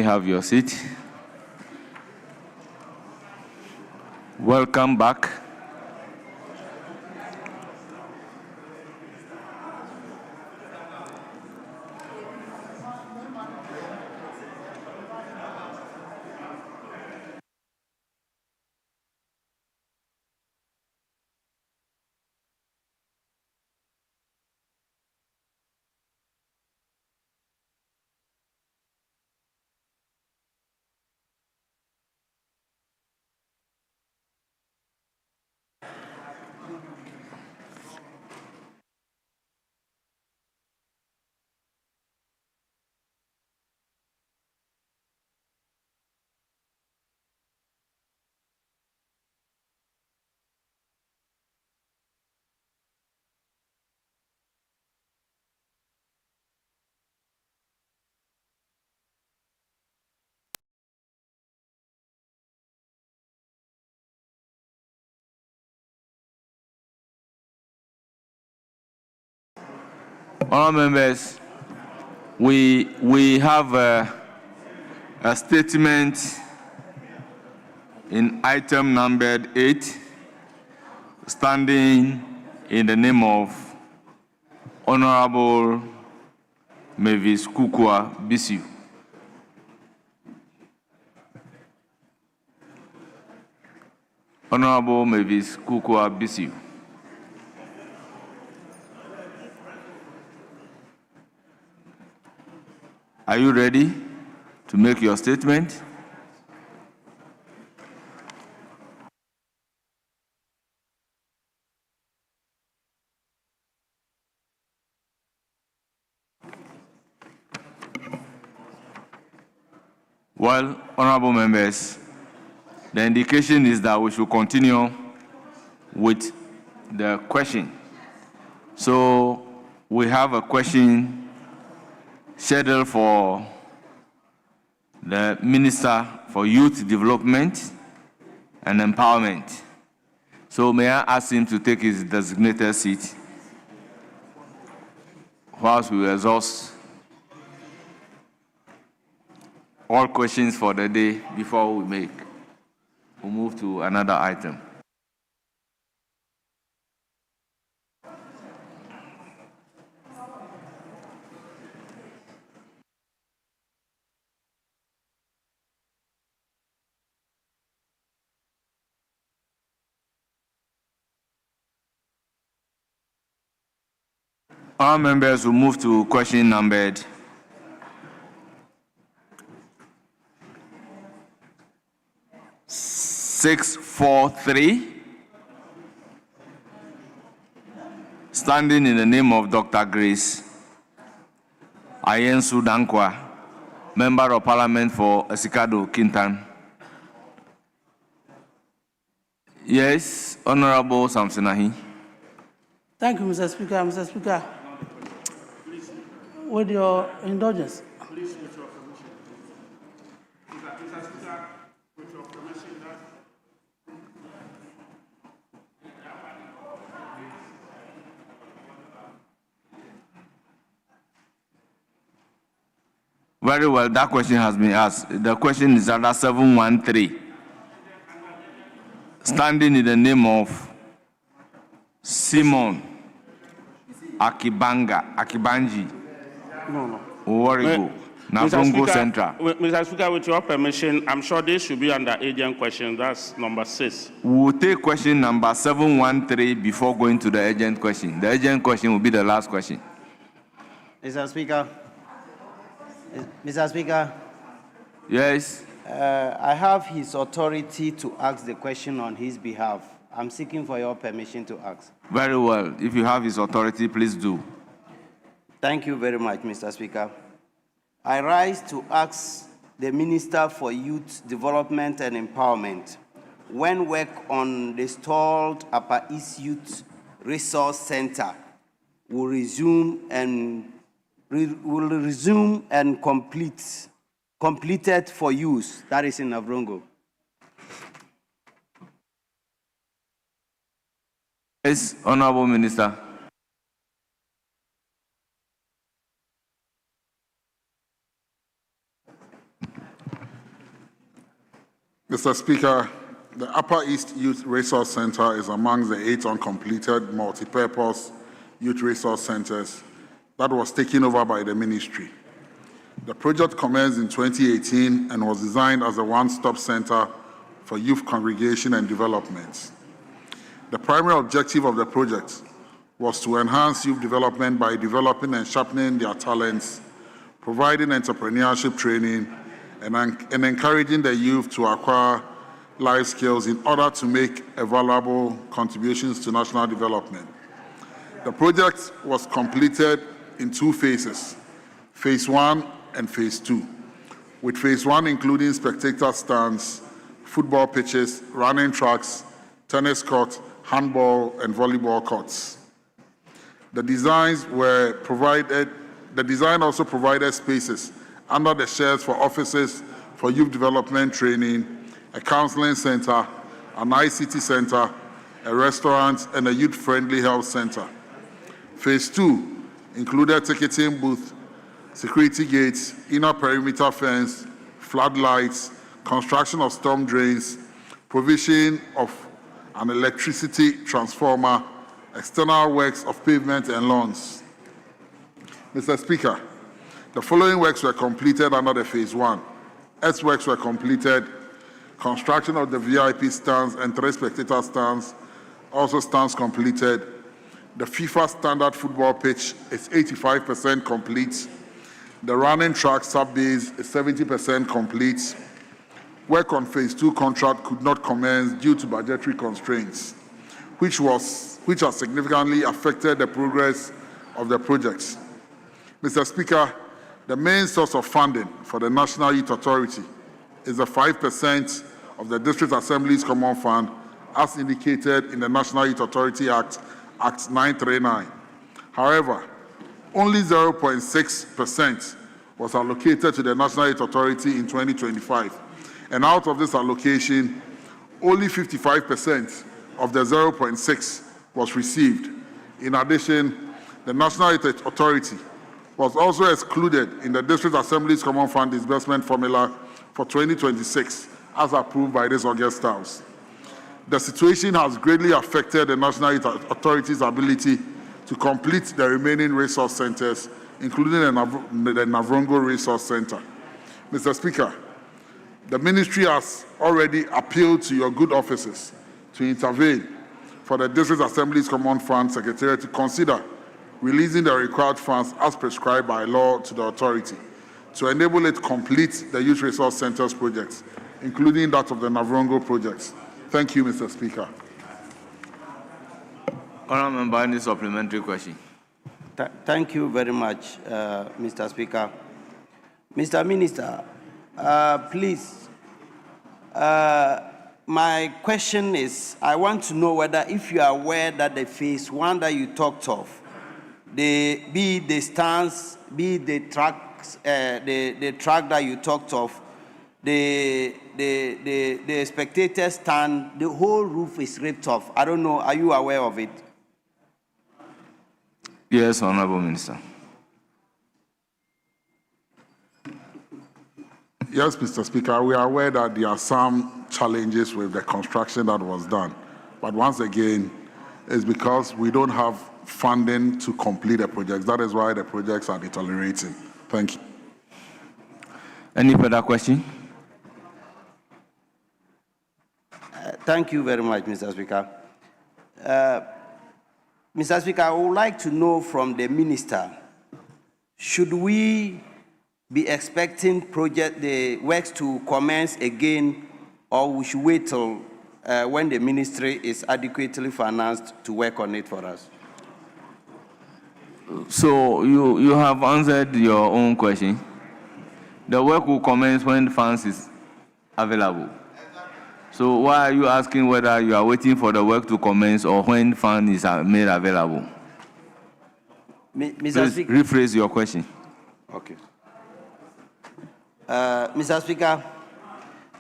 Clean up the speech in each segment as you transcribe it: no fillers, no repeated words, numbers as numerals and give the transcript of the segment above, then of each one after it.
have your seat. Welcome back. Honourable members, we have a statement in item numbered 8, standing in the name of Honourable Mavis Kukua Bisiu. Honourable Mavis Kukua Bisiu. Are you ready to make your statement? Well, honorable members, the indication is that we should continue with the question. So we have a question scheduled for the Minister for Youth Development and Empowerment. So may I ask him to take his designated seat whilst we exhaust all questions for the day before we move to another item. Our members will move to question numbered 643, standing in the name of Dr. Grace Ayensu Dankwa, Member of Parliament for Esikado Kintan. Yes, Honorable Samsonahi. Thank you, Mr. Speaker. Mr. Speaker, with your indulgence. Please, with your permission. Mr. Speaker, with your permission, Very well, that question has been asked. The question is under 713. Standing in the name of Simon Akibanji. No. Warrigo, Navrongo Central. Mr. Speaker, with your permission, I'm sure this should be under agent question. That's number 6. We will take question number 713 before going to the agent question. The agent question will be the last question. Mr. Speaker. Mr. Speaker. Yes. I have his authority to ask the question on his behalf. I'm seeking for your permission to ask. Very well. If you have his authority, please do. Thank you very much, Mr. Speaker. I rise to ask the Minister for Youth Development and Empowerment, when work on the stalled Upper East Youth Resource Center will resume and completed for use, that is in Navrongo. Yes, Honorable Minister. Mr. Speaker, the Upper East Youth Resource Center is among the 8 uncompleted multi-purpose youth resource centers that was taken over by the ministry. The project commenced in 2018 and was designed as a one-stop center for youth congregation and development. The primary objective of the project was to enhance youth development by developing and sharpening their talents, providing entrepreneurship training, and encouraging the youth to acquire life skills in order to make valuable contributions to national development. The project was completed in 2 phases, Phase 1 and Phase 2, with Phase 1 including spectator stands, football pitches, running tracks, tennis courts, handball and volleyball courts. The design also provided spaces under the sheds for offices for youth development training, a counseling center, an ICT center, a restaurant, and a youth-friendly health center. Phase 2 included ticketing booth, security gates, inner perimeter fence, floodlights, construction of storm drains, provision of an electricity transformer, external works of pavement and lawns. Mr. Speaker, the following works were completed under the Phase 1. Earthworks were completed, construction of the VIP stands and 3 spectator stands, also stands completed. The FIFA standard football pitch is 85% complete. The running track sub-base is 70% complete. Work on Phase 2 contract could not commence due to budgetary constraints, which has significantly affected the progress of the projects. Mr. Speaker, the main source of funding for the National Youth Authority is the 5% of the District Assembly's Common Fund, as indicated in the National Youth Authority Act, Act 939. However, only 0.6% was allocated to the National Youth Authority in 2025. And out of this allocation, only 55% of the 0.6 was received. In addition, the National Youth Authority was also excluded in the District Assembly's Common Fund disbursement formula for 2026, as approved by this August House. The situation has greatly affected the National Youth Authority's ability to complete the remaining resource centers, including the Navrongo Resource Center. Mr. Speaker, the ministry has already appealed to your good offices to intervene for the District Assembly's Common Fund Secretariat to consider releasing the required funds as prescribed by law to the authority to enable it to complete the Youth Resource Centers projects, including that of the Navrongo projects. Thank you, Mr. Speaker. Honourable Member, any supplementary question? Thank you very much, Mr. Speaker. Mr. Minister, please, my question is, I want to know whether if you are aware that the Phase 1 that you talked of, be the stands, be the tracks, the track that you talked of, the spectator stand, the whole roof is ripped off. I don't know, are you aware of it? Yes, Honourable Minister. Yes, Mr. Speaker, we are aware that there are some challenges with the construction that was done. But once again, it's because we don't have funding to complete the projects. That is why the projects are deteriorating. Thank you. Any further question? Thank you very much, Mr. Speaker. Mr. Speaker, I would like to know from the minister, should we be expecting the works to commence again, or we should wait till when the ministry is adequately financed to work on it for us? So you have answered your own question. The work will commence when funds is available. So why are you asking whether you are waiting for the work to commence or when fund is made available? Mr. Speaker, rephrase your question. Okay. Mr. Speaker,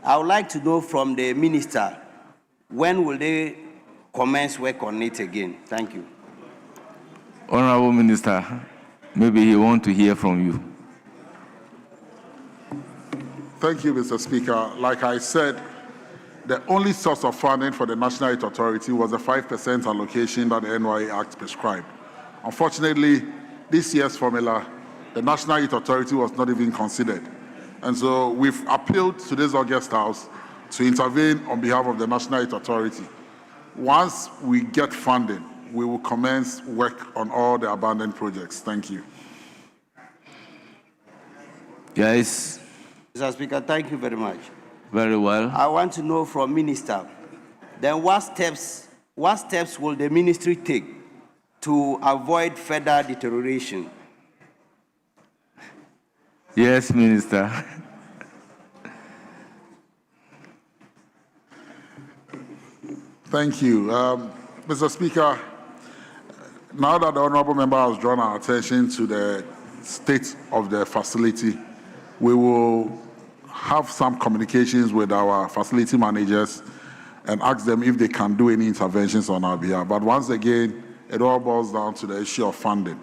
I would like to know from the minister, when will they commence work on it again? Thank you. Honourable Minister, maybe he wants to hear from you. Thank you, Mr. Speaker. Like I said, The only source of funding for the National Youth Authority was the 5% allocation that the NYA Act prescribed. Unfortunately, this year's formula, the National Youth Authority was not even considered. And so we've appealed to this August House to intervene on behalf of the National Youth Authority. Once we get funding, we will commence work on all the abandoned projects. Thank you. Yes. Mr. Speaker, thank you very much. Very well. I want to know from Minister, then what steps will the ministry take to avoid further deterioration? Yes, Minister. Thank you. Mr. Speaker, now that the Honourable Member has drawn our attention to the state of the facility, we will have some communications with our facility managers and ask them if they can do any interventions on our behalf. But once again, it all boils down to the issue of funding.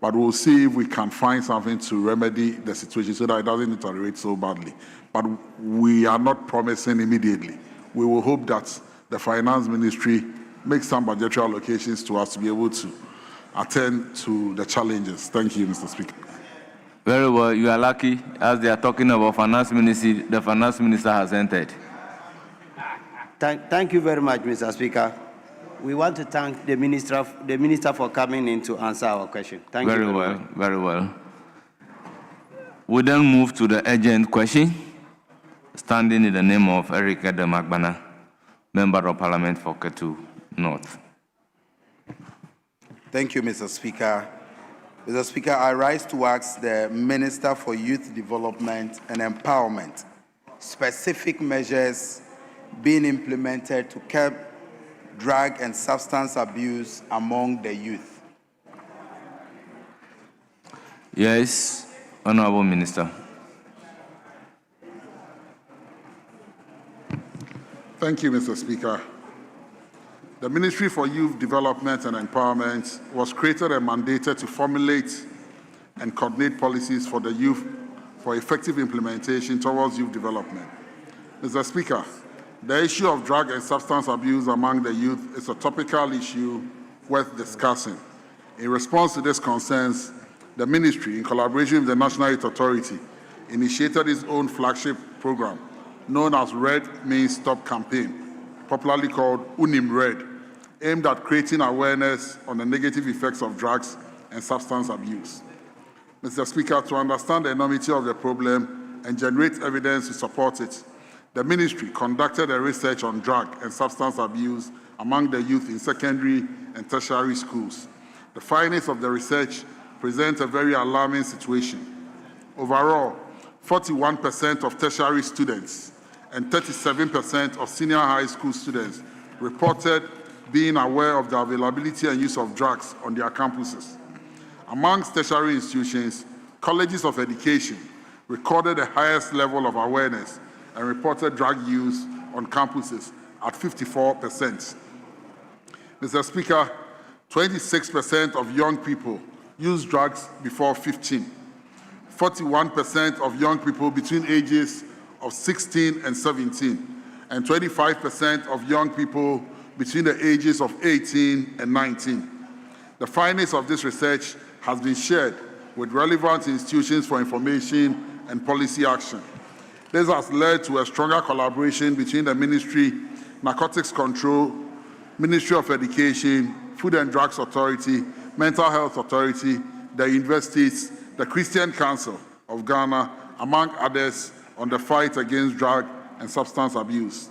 But we'll see if we can find something to remedy the situation so that it doesn't deteriorate so badly. But we are not promising immediately. We will hope that the Finance Ministry makes some budgetary allocations to us to be able to attend to the challenges. Thank you, Mr. Speaker. Very well. You are lucky. As they are talking about Finance Ministry, the Finance Minister has entered. Thank you very much, Mr. Speaker. We want to thank the minister for coming in to answer our question. Thank you very well, much. very well. We then move to the urgent question, standing in the name of Eric Edemagbana, Member of Parliament for Ketu North. Thank you, Mr. Speaker. Mr. Speaker, I rise to ask the Minister for Youth Development and Empowerment specific measures being implemented to curb drug and substance abuse among the youth. Yes, Honourable Minister. Thank you, Mr. Speaker. The Ministry for Youth Development and Empowerment was created and mandated to formulate and coordinate policies for the youth for effective implementation towards youth development. Mr. Speaker, the issue of drug and substance abuse among the youth is a topical issue worth discussing. In response to these concerns, the Ministry, in collaboration with the National Youth Authority, initiated its own flagship program known as Red Means Stop campaign, popularly called UNIM Red, aimed at creating awareness on the negative effects of drugs and substance abuse. Mr. Speaker, to understand the enormity of the problem and generate evidence to support it, the Ministry conducted a research on drug and substance abuse among the youth in secondary and tertiary schools. The findings of the research present a very alarming situation. Overall, 41% of tertiary students and 37% of senior high school students reported being aware of the availability and use of drugs on their campuses. Amongst tertiary institutions, colleges of education recorded the highest level of awareness and reported drug use on campuses at 54%. Mr. Speaker, 26% of young people use drugs before 15. 41% of young people between ages of 16 and 17, and 25% of young people between the ages of 18 and 19. The findings of this research has been shared with relevant institutions for information and policy action. This has led to a stronger collaboration between the Ministry, Narcotics Control, Ministry of Education, Food and Drugs Authority, Mental Health Authority, the universities, the Christian Council of Ghana, among others, on the fight against drug and substance abuse.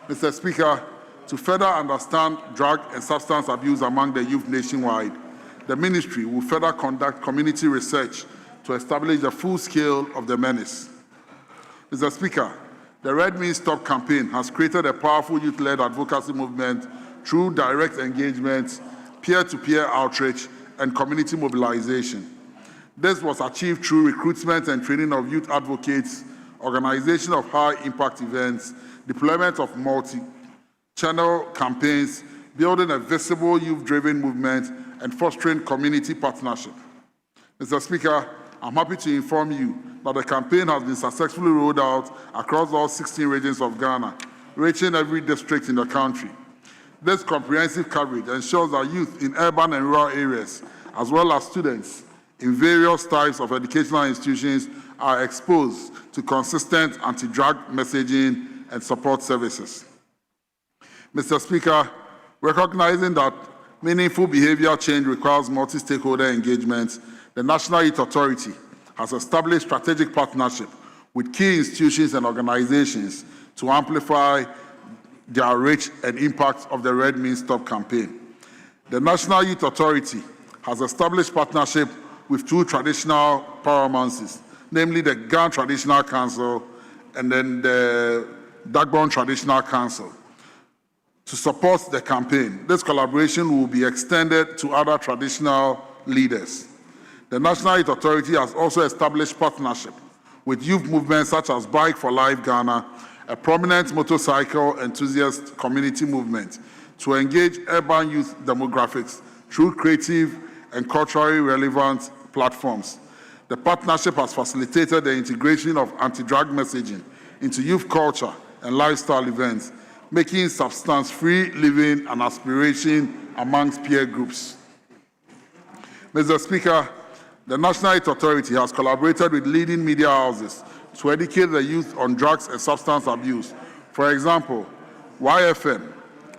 Mr. Speaker, to further understand drug and substance abuse among the youth nationwide, the Ministry will further conduct community research to establish the full scale of the menace. Mr. Speaker, the Red Means Stop campaign has created a powerful youth-led advocacy movement through direct engagement, peer-to-peer outreach, and community mobilization. This was achieved through recruitment and training of youth advocates, organization of high-impact events, deployment of multi-channel campaigns, building a visible youth-driven movement, and fostering community partnership. Mr. Speaker, I'm happy to inform you that the campaign has been successfully rolled out across all 16 regions of Ghana, reaching every district in the country. This comprehensive coverage ensures that youth in urban and rural areas, as well as students in various types of educational institutions, are exposed to consistent anti-drug messaging and support services. Mr. Speaker, recognizing that meaningful behavior change requires multi-stakeholder engagement, the National Youth Authority has established strategic partnership with key institutions and organizations to amplify their reach and impact of the Red Means Stop campaign. The National Youth Authority has established partnership with two traditional paramouncies, namely the Gan Traditional Council and then the Dagbon Traditional Council, to support the campaign. This collaboration will be extended to other traditional leaders. The National Youth Authority has also established partnership with youth movements such as Bike for Life Ghana, a prominent motorcycle enthusiast community movement, to engage urban youth demographics through creative and culturally relevant platforms. The partnership has facilitated the integration of anti-drug messaging into youth culture and lifestyle events, making substance-free living an aspiration amongst peer groups. Mr. Speaker, the National Youth Authority has collaborated with leading media houses to educate the youth on drugs and substance abuse. For example, YFM,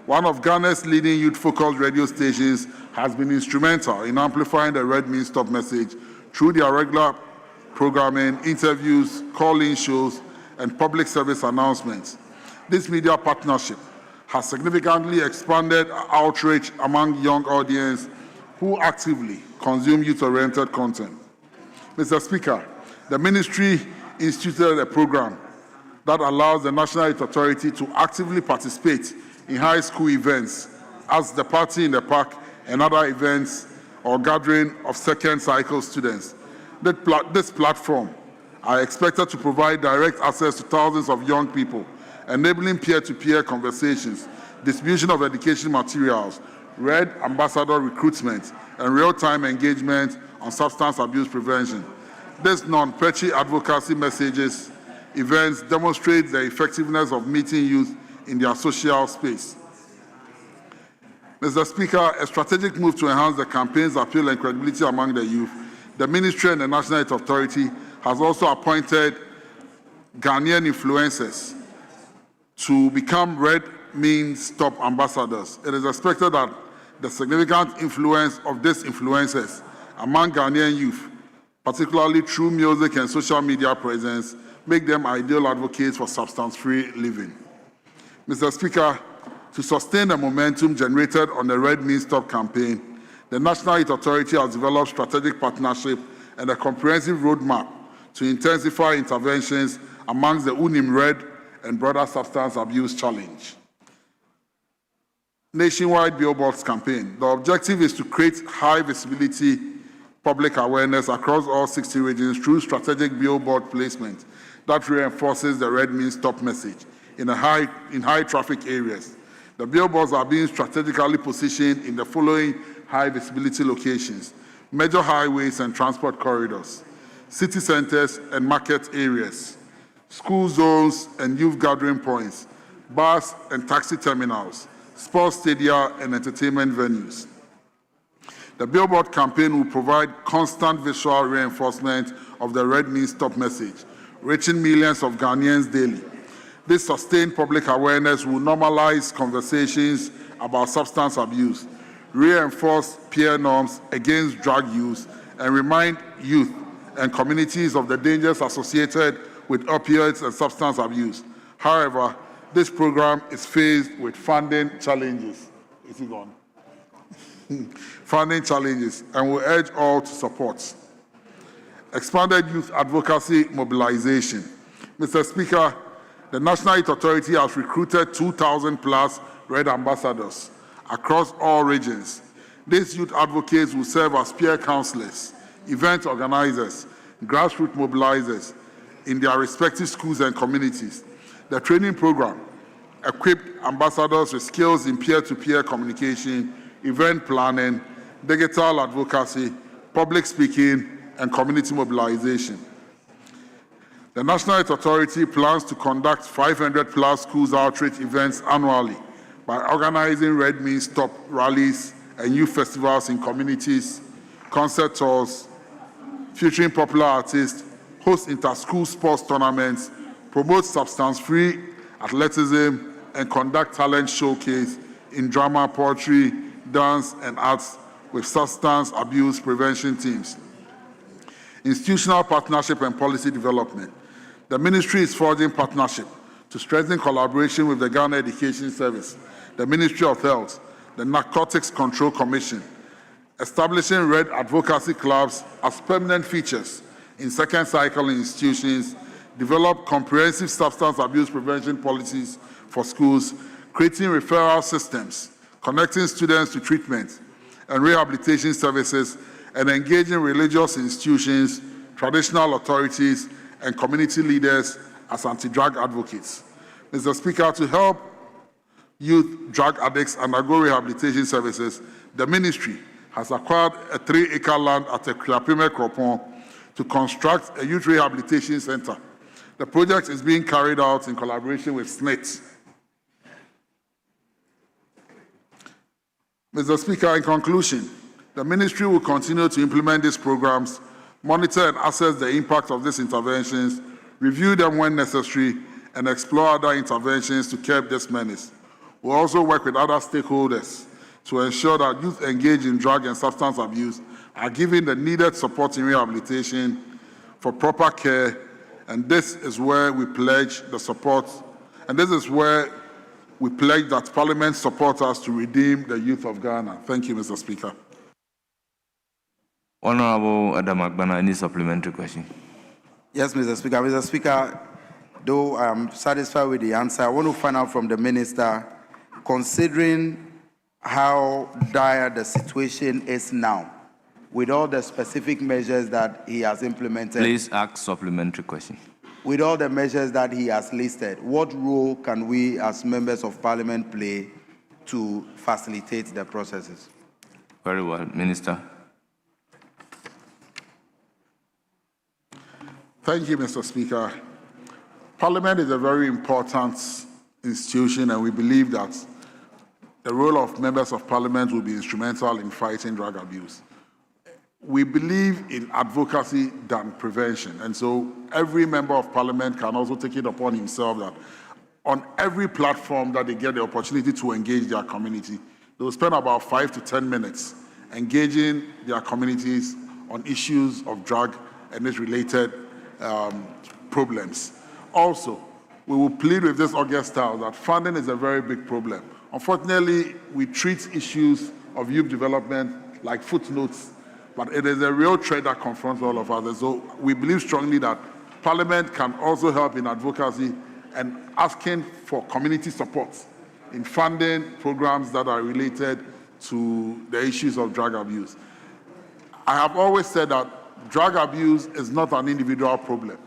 one of Ghana's leading youth-focused radio stations, has been instrumental in amplifying the Red Means Stop message through their regular programming, interviews, call-in shows, and public service announcements. This media partnership has significantly expanded outreach among young audience who actively consume youth-oriented content. Mr. Speaker, the ministry instituted a program that allows the National Youth Authority to actively participate in high school events as the Party in the Park and other events or gathering of second cycle students. This platform are expected to provide direct access to thousands of young people, enabling peer-to-peer conversations, distribution of education materials, Red Ambassador recruitment, and real-time engagement on substance abuse prevention. This non-petty advocacy messages events demonstrate the effectiveness of meeting youth in their social space. Mr. Speaker, a strategic move to enhance the campaign's appeal and credibility among the youth, the Ministry and the National Youth Authority has also appointed Ghanaian influencers to become Red Means Stop ambassadors. It is expected that the significant influence of these influencers among Ghanaian youth, particularly through music and social media presence, make them ideal advocates for substance-free living. Mr. Speaker, to sustain the momentum generated on the Red Means Stop campaign, the National Youth Authority has developed strategic partnership and a comprehensive roadmap to intensify interventions amongst the Unim Red and broader substance abuse challenge. Nationwide Billboards campaign. The objective is to create high visibility public awareness across all 60 regions through strategic billboard placement that reinforces the Red Means Stop message in high traffic areas. The billboards are being strategically positioned in the following high visibility locations: major highways and transport corridors, city centers and market areas, school zones and youth gathering points, bus and taxi terminals, sports stadia and entertainment venues. The billboard campaign will provide constant visual reinforcement of the Red Means Stop message, reaching millions of Ghanaians daily. This sustained public awareness will normalize conversations about substance abuse, reinforce peer norms against drug use, and remind youth and communities of the dangers associated with opioids and substance abuse. However, this program is faced with funding challenges. Is it gone? Funding challenges, and we urge all to support. Expanded youth advocacy mobilization. Mr. Speaker, the National Youth Authority has recruited 2,000 plus Red Ambassadors across all regions. These youth advocates will serve as peer counselors, event organizers, grassroots mobilizers in their respective schools and communities. The training program equipped ambassadors with skills in peer-to-peer communication, event planning, digital advocacy, public speaking, and community mobilization. The National Health Authority plans to conduct 500 plus schools outreach events annually by organizing Red Means Stop rallies and youth festivals in communities, concert tours, featuring popular artists, host inter-school sports tournaments, promote substance-free athleticism, and conduct talent showcase in drama, poetry, dance, and arts with substance abuse prevention teams. Institutional partnership and policy development. The ministry is forging partnership to strengthen collaboration with the Ghana Education Service, the Ministry of Health, the Narcotics Control Commission, establishing red advocacy clubs as permanent features in second cycle institutions, develop comprehensive substance abuse prevention policies for schools, creating referral systems, connecting students to treatment and rehabilitation services, and engaging religious institutions, traditional authorities, and community leaders as anti-drug advocates. Mr. Speaker, to help youth drug addicts undergo rehabilitation services, the ministry has acquired a 3-acre land at Ekrapime Kropon to construct a youth rehabilitation center. The project is being carried out in collaboration with SNIT. Mr. Speaker, in conclusion, the ministry will continue to implement these programs, monitor and assess the impact of these interventions, review them when necessary, and explore other interventions to curb this menace. We'll also work with other stakeholders to ensure that youth engaged in drug and substance abuse are given the needed support in rehabilitation for proper care, and this is where we pledge the support, and this is where we pledge that Parliament support us to redeem the youth of Ghana. Thank you, Mr. Speaker. Honorable Adam Agbana, any supplementary question? Yes, Mr. Speaker. Mr. Speaker, though I'm satisfied with the answer, I want to find out from the minister, considering how dire the situation is now, with all the specific measures that he has implemented. Please ask supplementary question. With all the measures that he has listed, what role can we as members of Parliament play to facilitate the processes? Very well, Minister. Thank you, Mr. Speaker. Parliament is a very important institution, and we believe that the role of members of Parliament will be instrumental in fighting drug abuse. We believe in advocacy than prevention, and so every member of Parliament can also take it upon himself that on every platform that they get the opportunity to engage their community, they will spend about 5 to 10 minutes engaging their communities on issues of drug and its related problems. Also, we will plead with this August House that funding is a very big problem. Unfortunately, we treat issues of youth development like footnotes, but it is a real threat that confronts all of us. And so we believe strongly that Parliament can also help in advocacy and asking for community support in funding programs that are related to the issues of drug abuse. I have always said that drug abuse is not an individual problem.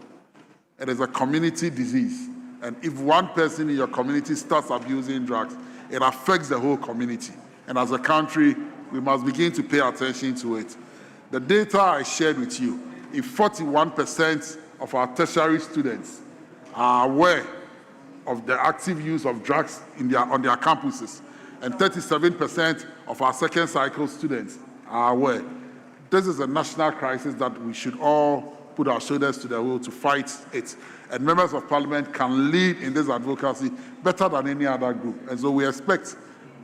It is a community disease. And if one person in your community starts abusing drugs, it affects the whole community. And as a country, we must begin to pay attention to it. The data I shared with you, if 41% of our tertiary students are aware of the active use of drugs on their campuses, and 37% of our second cycle students are aware, this is a national crisis that we should all put our shoulders to the wheel to fight it. And members of Parliament can lead in this advocacy better than any other group. And so we expect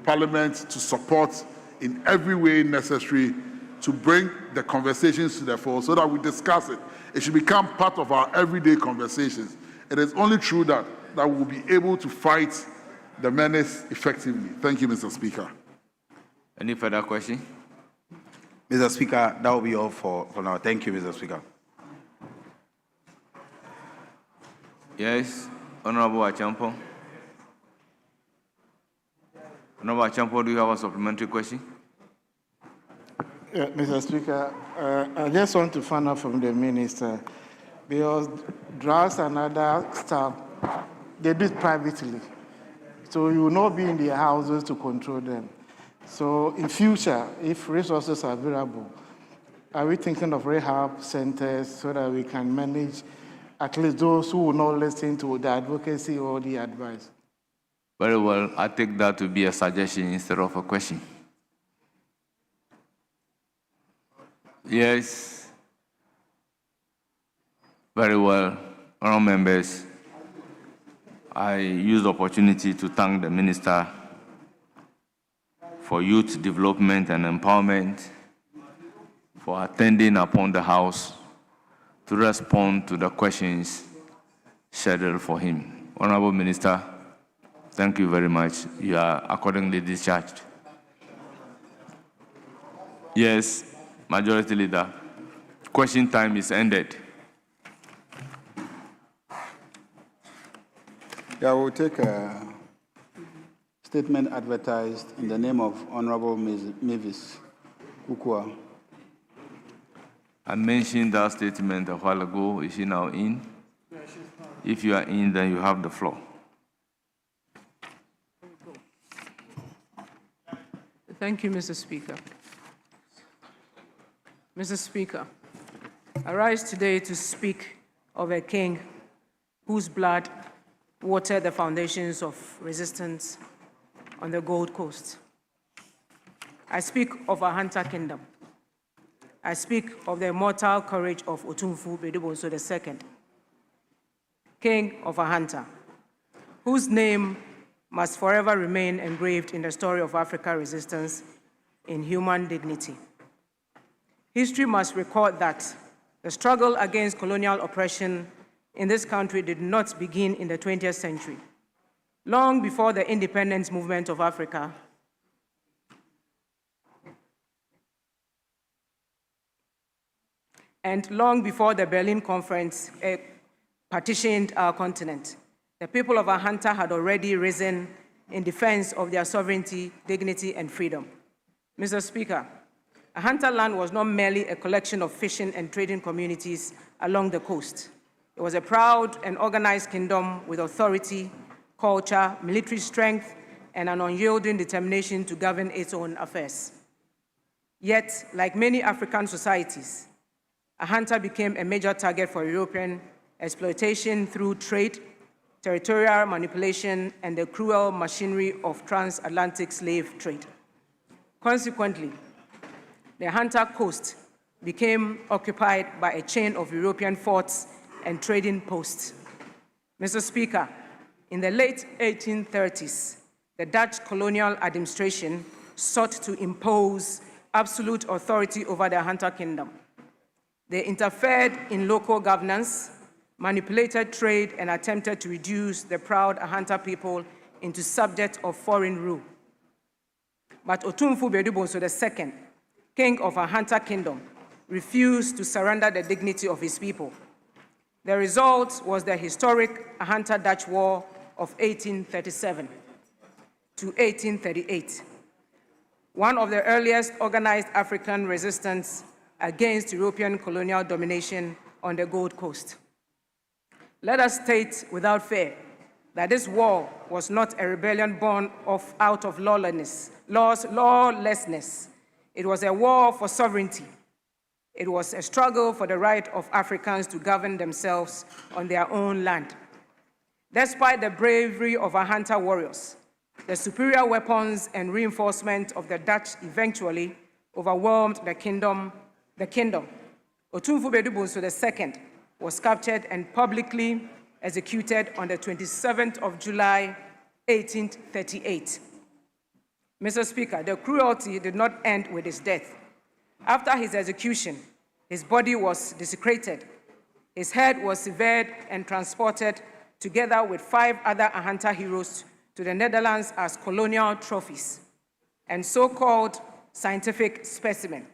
Parliament to support in every way necessary to bring the conversations to the fore so that we discuss it. It should become part of our everyday conversations. It is only through that we'll be able to fight the menace effectively. Thank you, Mr. Speaker. Any further question? Mr. Speaker, that will be all for now. Thank you, Mr. Speaker. Yes, Honorable Achampo. Honorable Achampo, do you have a supplementary question? Yeah, Mr. Speaker, I just want to find out from the minister, because drugs and other stuff, they do it privately. So you will not be in their houses to control them. So in future, if resources are available, are we thinking of rehab centers so that we can manage at least those who will not listen to the advocacy or the advice. Very well, I take that to be a suggestion instead of a question. Yes. Very well, honourable members. I use the opportunity to thank the Minister for Youth Development and Empowerment for attending upon the House to respond to the questions scheduled for him. Honourable Minister, thank you very much. You are accordingly discharged. Yes, Majority Leader. Question time is ended. Yeah, we'll take a statement advertised in the name of Honorable Mavis Kukua. I mentioned that statement a while ago. Is she now in? If you are in, then you have the floor. Thank you, Mr. Speaker. Mr. Speaker, I rise today to speak of a king whose blood watered the foundations of resistance on the Gold Coast. I speak of a hunter kingdom. I speak of the immortal courage of Otumfu Bedubonso II, king of a hunter, whose name must forever remain engraved in the story of African resistance in human dignity. History must record that the struggle against colonial oppression in this country did not begin in the 20th century. Long before the independence movement of Africa, and long before the Berlin Conference partitioned our continent, the people of Ahanta had already risen in defense of their sovereignty, dignity, and freedom. Mr. Speaker, Ahanta land was not merely a collection of fishing and trading communities along the coast. It was a proud and organized kingdom with authority, culture, military strength, and an unyielding determination to govern its own affairs. Yet, like many African societies, Ahanta became a major target for European exploitation through trade, territorial manipulation, and the cruel machinery of transatlantic slave trade. Consequently, the Ahanta coast became occupied by a chain of European forts and trading posts. Mr. Speaker, in the late 1830s, the Dutch colonial administration sought to impose absolute authority over the Ahanta kingdom. They interfered in local governance, manipulated trade, and attempted to reduce the proud Ahanta people into subjects of foreign rule. But Otumfu Bedubonso II, king of Ahanta kingdom, refused to surrender the dignity of his people. The result was the historic Ahanta-Dutch War of 1837 to 1838, one of the earliest organized African resistance against European colonial domination on the Gold Coast. Let us state without fear that this war was not a rebellion born out of lawlessness. It was a war for sovereignty. It was a struggle for the right of Africans to govern themselves on their own land. Despite the bravery of Ahanta warriors, the superior weapons and reinforcement of the Dutch eventually overwhelmed the kingdom. Otumfu Bedubonso II was captured and publicly executed on the 27th of July, 1838. Mr. Speaker, the cruelty did not end with his death. After his execution, his body was desecrated. His head was severed and transported together with 5 other Ahanta heroes to the Netherlands as colonial trophies and so-called scientific specimen.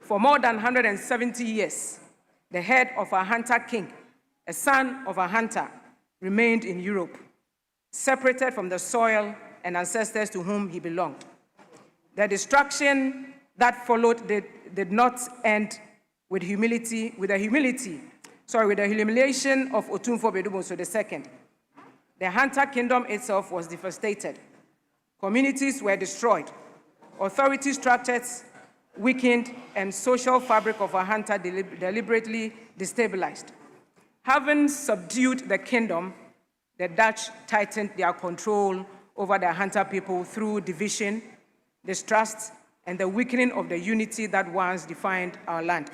For more than 170 years, the head of a Ahanta king, a son of a hunter, remained in Europe, separated from the soil and ancestors to whom he belonged. The destruction that followed did not end with the humiliation of Otumfu Bedubonso II. The Ahanta kingdom itself was devastated. Communities were destroyed. Authority structures weakened, and social fabric of Ahanta deliberately destabilized. Having subdued the kingdom, the Dutch tightened their control over the Ahanta people through division, distrust, and the weakening of the unity that once defined our land.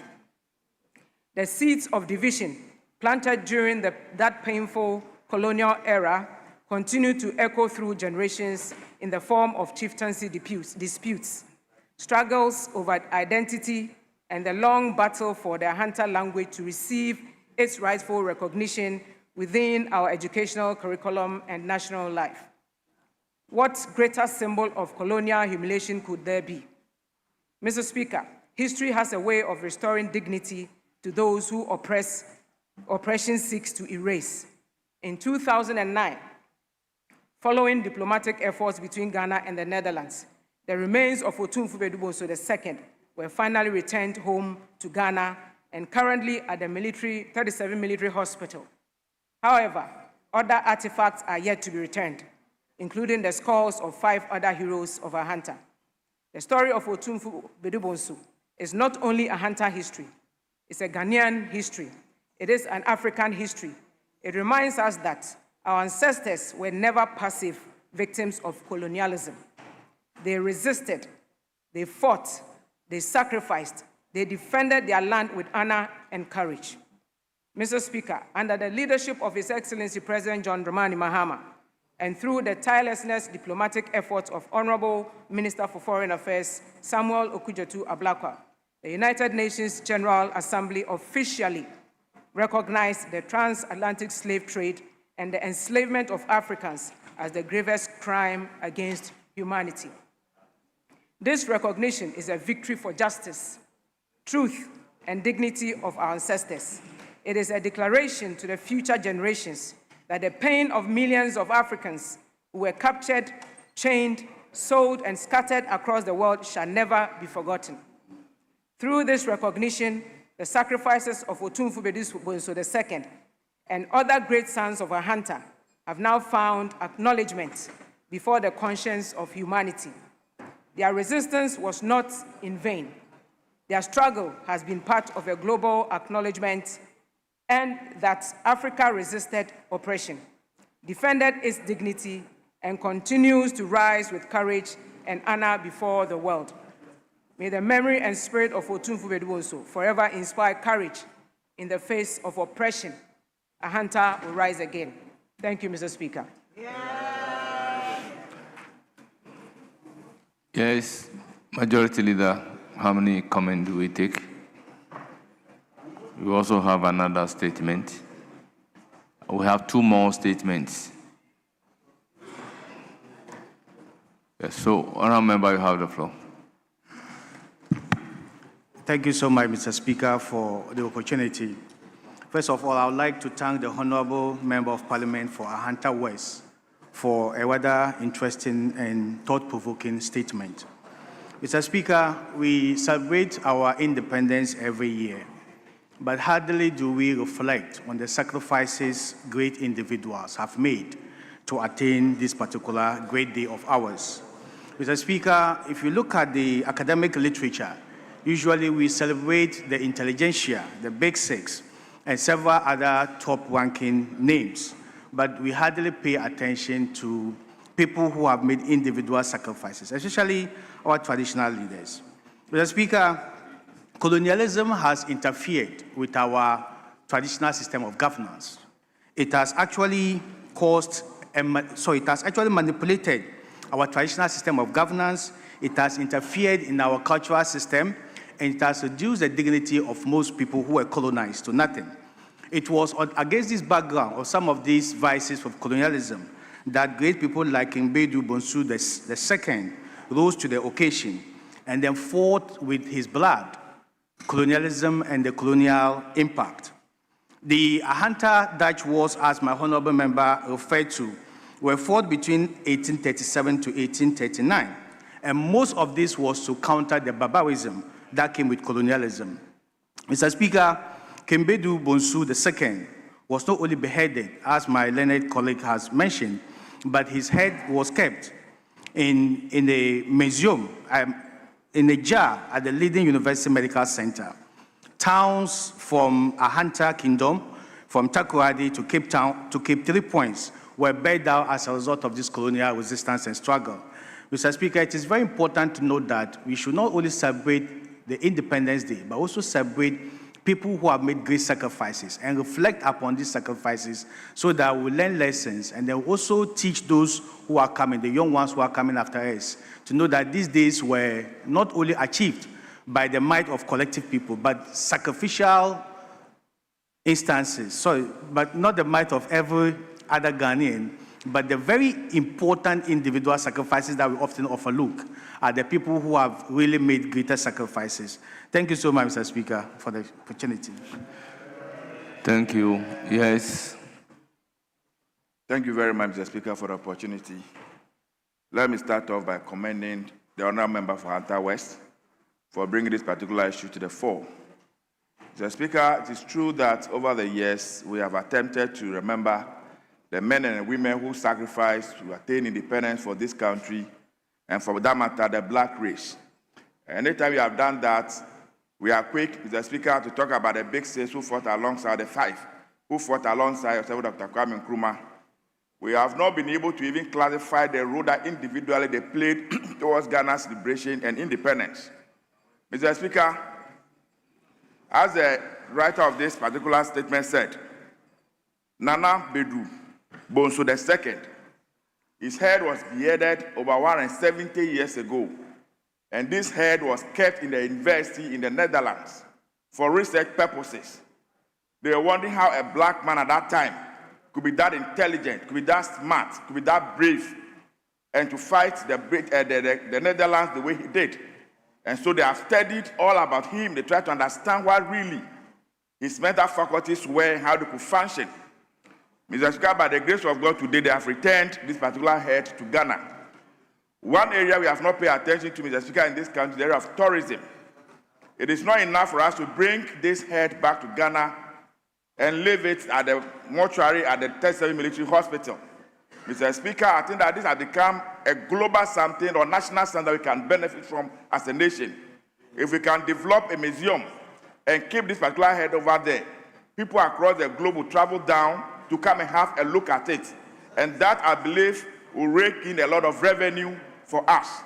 The seeds of division planted during that painful colonial era continue to echo through generations in the form of chieftaincy disputes, struggles over identity, and the long battle for the Ahanta language to receive its rightful recognition within our educational curriculum and national life. What greater symbol of colonial humiliation could there be? Mr. Speaker, history has a way of restoring dignity to those who oppression seeks to erase. In 2009, following diplomatic efforts between Ghana and the Netherlands, the remains of Otumfuo Bedubonso II were finally returned home to Ghana and currently at the 37 military hospital. However, other artifacts are yet to be returned, including the skulls of 5 other heroes of Ahanta. The story of Otumfuo Bedubonso is not only Ahanta history, it's a Ghanaian history. It is an African history. It reminds us that our ancestors were never passive victims of colonialism. They resisted, they fought, they sacrificed, they defended their land with honor and courage. Mr. Speaker, under the leadership of His Excellency President John Dramani Mahama, and through the tirelessness diplomatic efforts of Honorable Minister for Foreign Affairs Samuel Okudzeto-Ablakwa, the United Nations General Assembly officially recognized the transatlantic slave trade and the enslavement of Africans as the gravest crime against humanity. This recognition is a victory for justice, truth, and dignity of our ancestors. It is a declaration to the future generations that the pain of millions of Africans who were captured, chained, sold, and scattered across the world shall never be forgotten. Through this recognition, the sacrifices of Otumfuo Bedubonso II and other great sons of Ahanta have now found acknowledgement before the conscience of humanity. Their resistance was not in vain. Their struggle has been part of a global acknowledgement and that Africa resisted oppression, defended its dignity, and continues to rise with courage and honor before the world. May the memory and spirit of Otumfuo Bedubonso forever inspire courage in the face of oppression. Ahanta will rise again. Thank you, Mr. Speaker. Yes, Majority Leader, how many comments do we take? We also have another statement. We have 2 more statements. Yes, so, Honourable Member, you have the floor. Thank you so much, Mr. Speaker, for the opportunity. First of all, I would like to thank the Honourable Member of Parliament for Ahanta West for a rather interesting and thought-provoking statement. Mr. Speaker, we celebrate our independence every year, but hardly do we reflect on the sacrifices great individuals have made to attain this particular great day of ours. Mr. Speaker, if you look at the academic literature, usually we celebrate the intelligentsia, the Big Six, and several other top-ranking names, but we hardly pay attention to people who have made individual sacrifices, especially our traditional leaders. Mr. Speaker, colonialism has interfered with our traditional system of governance. It has actually manipulated our traditional system of governance. It has interfered in our cultural system, and it has reduced the dignity of most people who were colonized to nothing. It was against this background of some of these vices of colonialism that great people like King Bedubonso II rose to the occasion and then fought with his blood colonialism and the colonial impact. The Ahanta Dutch Wars, as my honorable member referred to, were fought between 1837 to 1839, and most of this was to counter the barbarism that came with colonialism. Mr. Speaker, King Bedubonso II was not only beheaded, as my learned colleague has mentioned, but his head was kept in a museum, in a jar at the leading University Medical Center. Towns from Ahanta Kingdom, from Takoradi to Cape Town to Cape 3 Points were burned down as a result of this colonial resistance and struggle. Mr. Speaker, it is very important to note that we should not only celebrate the Independence Day, but also celebrate people who have made great sacrifices and reflect upon these sacrifices so that we learn lessons and then also teach those who are coming, the young ones who are coming after us, to know that these days were not only achieved by the might of collective people, but sacrificial instances, but not the might of every other Ghanaian, but the very important individual sacrifices that we often overlook are the people who have really made greater sacrifices. Thank you so much, Mr. Speaker, for the opportunity. Thank you. Yes. Thank you very much, Mr. Speaker, for the opportunity. Let me start off by commending the honourable member for Hunter West for bringing this particular issue to the fore. Mr. Speaker, it is true that over the years we have attempted to remember the men and women who sacrificed to attain independence for this country and, for that matter, the black race. Anytime we have done that, we are quick, Mr. Speaker, to talk about the big six who fought alongside the five, who fought alongside Dr. Kwame Nkrumah. We have not been able to even classify the role that individually they played towards Ghana's liberation and independence. Mr. Speaker, as the writer of this particular statement said, Nana Bedu Bonso II, his head was beheaded over 170 years ago, and this head was kept in the university in the Netherlands for research purposes. They were wondering how a black man at that time could be that intelligent, could be that smart, could be that brave, and to fight the Netherlands the way he did. And so they have studied all about him. They try to understand what really his mental faculties were and how they could function. Mr. Speaker, by the grace of God, today they have returned this particular head to Ghana. One area we have not paid attention to, Mr. Speaker, in this country, the area of tourism. It is not enough for us to bring this head back to Ghana and leave it at the mortuary at the 37 Military Hospital. Mr. Speaker, I think that this has become a global something or national something that we can benefit from as a nation. If we can develop a museum and keep this particular head over there, people across the globe will travel down to come and have a look at it. And that, I believe, will rake in a lot of revenue for us.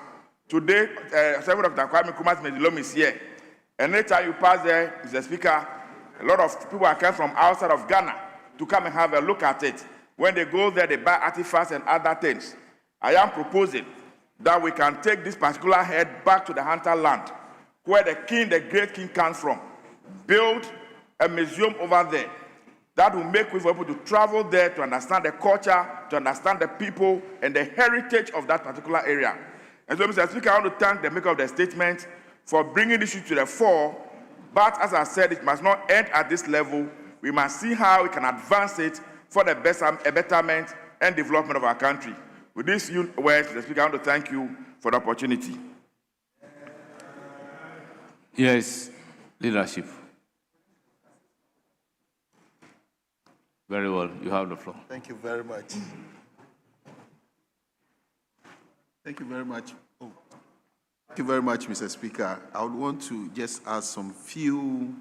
Today, Dr. Kwame Nkrumah's museum is here. And anytime you pass there, Mr. Speaker, a lot of people are coming from outside of Ghana to come and have a look at it. When they go there, they buy artifacts and other things. I am proposing that we can take this particular head back to the Hunter land, where the king, the great king, comes from. Build a museum over there that will make way for people to travel there to understand the culture, to understand the people, and the heritage of that particular area. And so, Mr. Speaker, I want to thank the maker of the statement for bringing this issue to the fore. But as I said, it must not end at this level. We must see how we can advance it for the betterment and development of our country. With these words, Mr. Speaker, I want to thank you for the opportunity. Yes, leadership. Very well, you have the floor. Thank you very much. Thank you very much. Oh. Thank you very much, Mr. Speaker. I would want to just add some few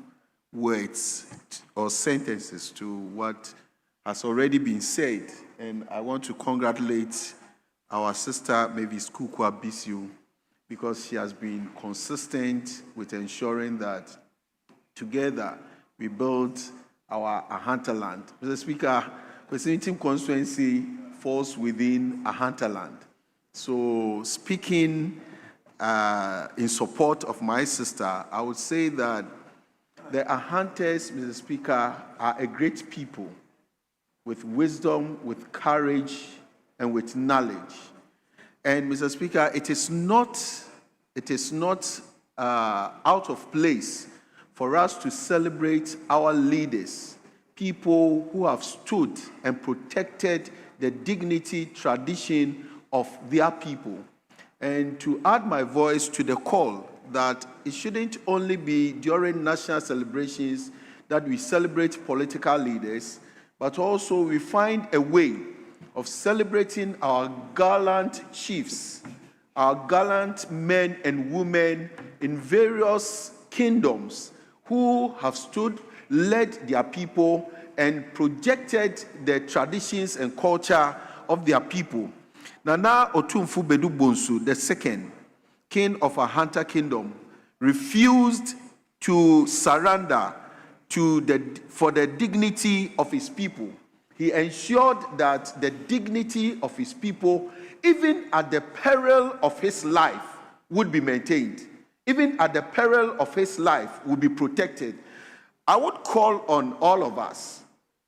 words or sentences to what has already been said. And I want to congratulate our sister, Mavis Kukwa Bisu, because she has been consistent with ensuring that together we build our Ahanta land. Mr. Speaker, Presiding constituency falls within Ahanta land. So speaking in support of my sister, I would say that the Ahantes, Mr. Speaker, are a great people with wisdom, with courage, and with knowledge. And Mr. Speaker, it is not out of place for us to celebrate our leaders, people who have stood and protected the dignity, tradition of their people, and to add my voice to the call that it shouldn't only be during national celebrations that we celebrate political leaders, but also we find a way of celebrating our gallant chiefs, our gallant men and women in various kingdoms who have stood, led their people, and projected the traditions and culture of their people. Nana Otumfu Bedu Bonsu, the second king of a Hunter kingdom, refused to surrender for the dignity of his people. He ensured that the dignity of his people, even at the peril of his life, would be maintained. Even at the peril of his life, would be protected. I would call on all of us,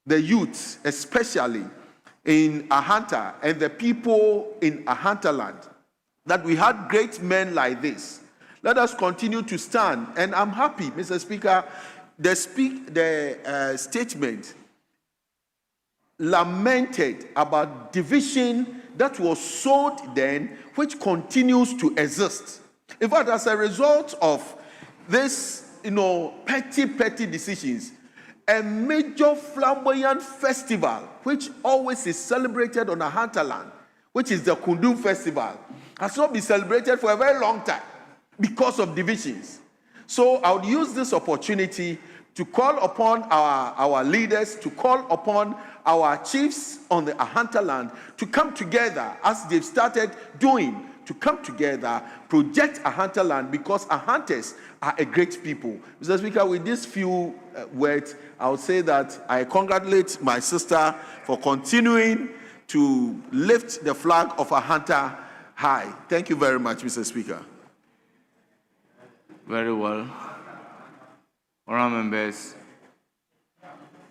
the youth, especially in Ahanta and the people in Ahanta land, that we had great men like this. Let us continue to stand. And I'm happy, Mr. Speaker, the statement lamented about division that was sowed then, which continues to exist. In fact, as a result of this, petty decisions, a major flamboyant festival, which always is celebrated on a hinterland, which is the Kundum Festival, has not been celebrated for a very long time because of divisions. So I would use this opportunity to call upon our leaders, to call upon our chiefs on the Ahanta land to come together as they've started doing, to come together, project Ahanta land, because Ahantes are a great people. Mr. Speaker, with these few words, I would say that I congratulate my sister for continuing to lift the flag of Ahanta high. Thank you very much, Mr. Speaker. Very well. Honourable members,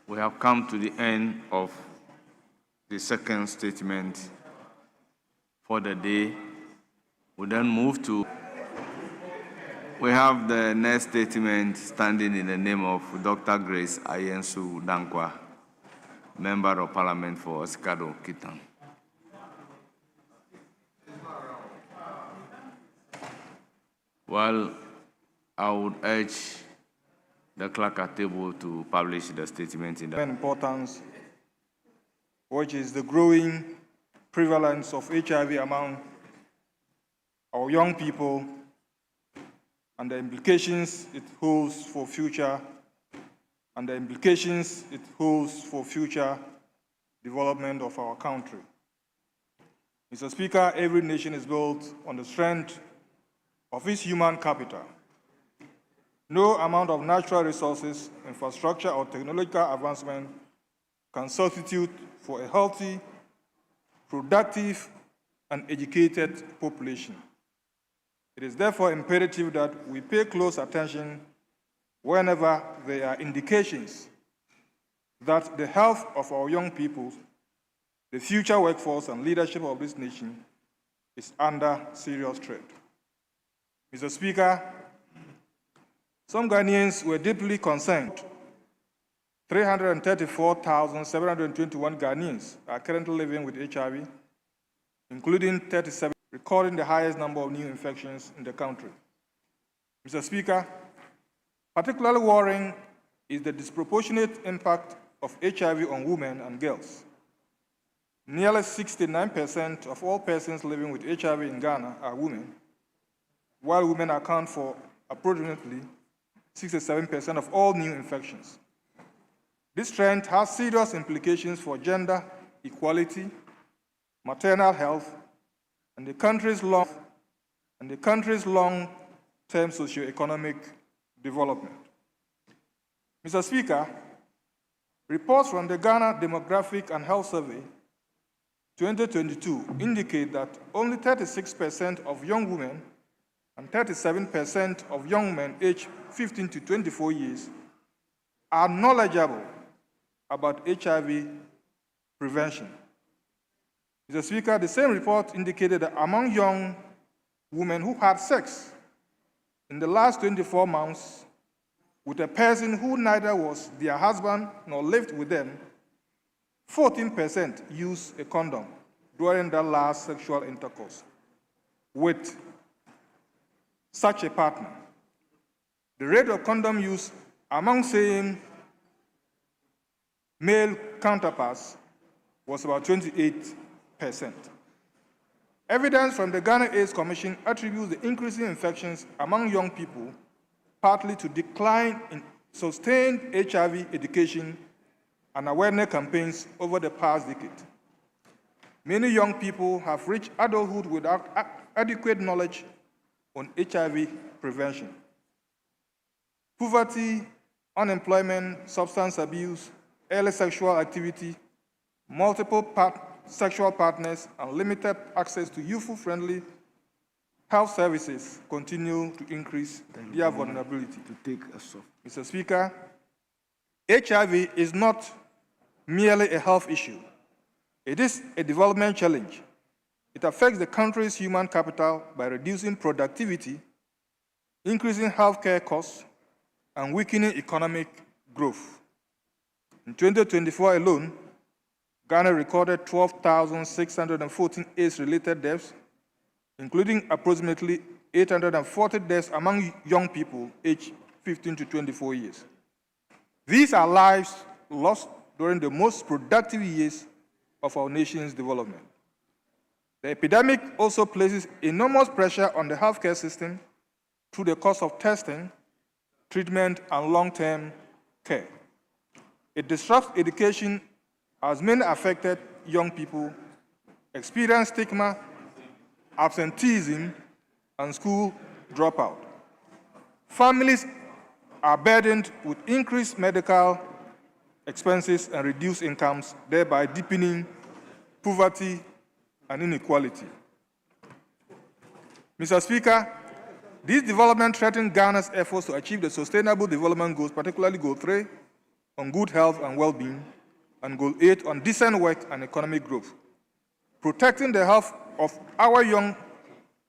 we have come to the end of the second statement for the day. We then move to, we have the next statement standing in the name of Dr. Grace Ayensu Dankwa, Member of Parliament for Osikado Kitan. Well, I would urge the clerk at table to publish the statement in the importance, which is the growing prevalence of HIV among our young people and the implications it holds for future development of our country. Mr. Speaker, every nation is built on the strength of its human capital. No amount of natural resources, infrastructure, or technological advancement can substitute for a healthy, productive, and educated population. It is therefore imperative that we pay close attention whenever there are indications that the health of our young people, the future workforce, and leadership of this nation is under serious threat. Mr. Speaker, some Ghanaians were deeply concerned. 334,721 Ghanaians are currently living with HIV, including 37, recording the highest number of new infections in the country. Mr. Speaker, particularly worrying is the disproportionate impact of HIV on women and girls. Nearly 69% of all persons living with HIV in Ghana are women, while women account for approximately 67% of all new infections. This trend has serious implications for gender equality, maternal health, and the country's long-term socio-economic development. Mr. Speaker, reports from the Ghana Demographic and Health Survey 2022 indicate that only 36% of young women and 37% of young men aged 15 to 24 years are knowledgeable about HIV prevention. Mr. Speaker, the same report indicated that among young women who had sex in the last 24 months with a person who neither was their husband nor lived with them, 14% used a condom during their last sexual intercourse with such a partner. The rate of condom use among same male counterparts was about 28%. Evidence from the Ghana AIDS Commission attributes the increasing infections among young people partly to decline in sustained HIV education and awareness campaigns over the past decade. Many young people have reached adulthood without adequate knowledge on HIV prevention. Poverty, unemployment, substance abuse, early sexual activity, multiple sexual partners, and limited access to youthful-friendly health services continue to increase their vulnerability. Mr. Speaker, HIV is not merely a health issue. It is a development challenge. It affects the country's human capital by reducing productivity, increasing healthcare costs, and weakening economic growth. In 2024 alone, Ghana recorded 12,614 AIDS-related deaths, including approximately 840 deaths among young people aged 15 to 24 years. These are lives lost during the most productive years of our nation's development. The epidemic also places enormous pressure on the healthcare system through the cost of testing, treatment, and long-term care. It disrupts education as many affected young people experience stigma, absenteeism, and school dropout. Families are burdened with increased medical expenses and reduced incomes, thereby deepening poverty and inequality. Mr. Speaker, these developments threaten Ghana's efforts to achieve the Sustainable Development Goals, particularly Goal 3 on good health and well-being, and Goal 8 on decent work and economic growth. Protecting the health of our young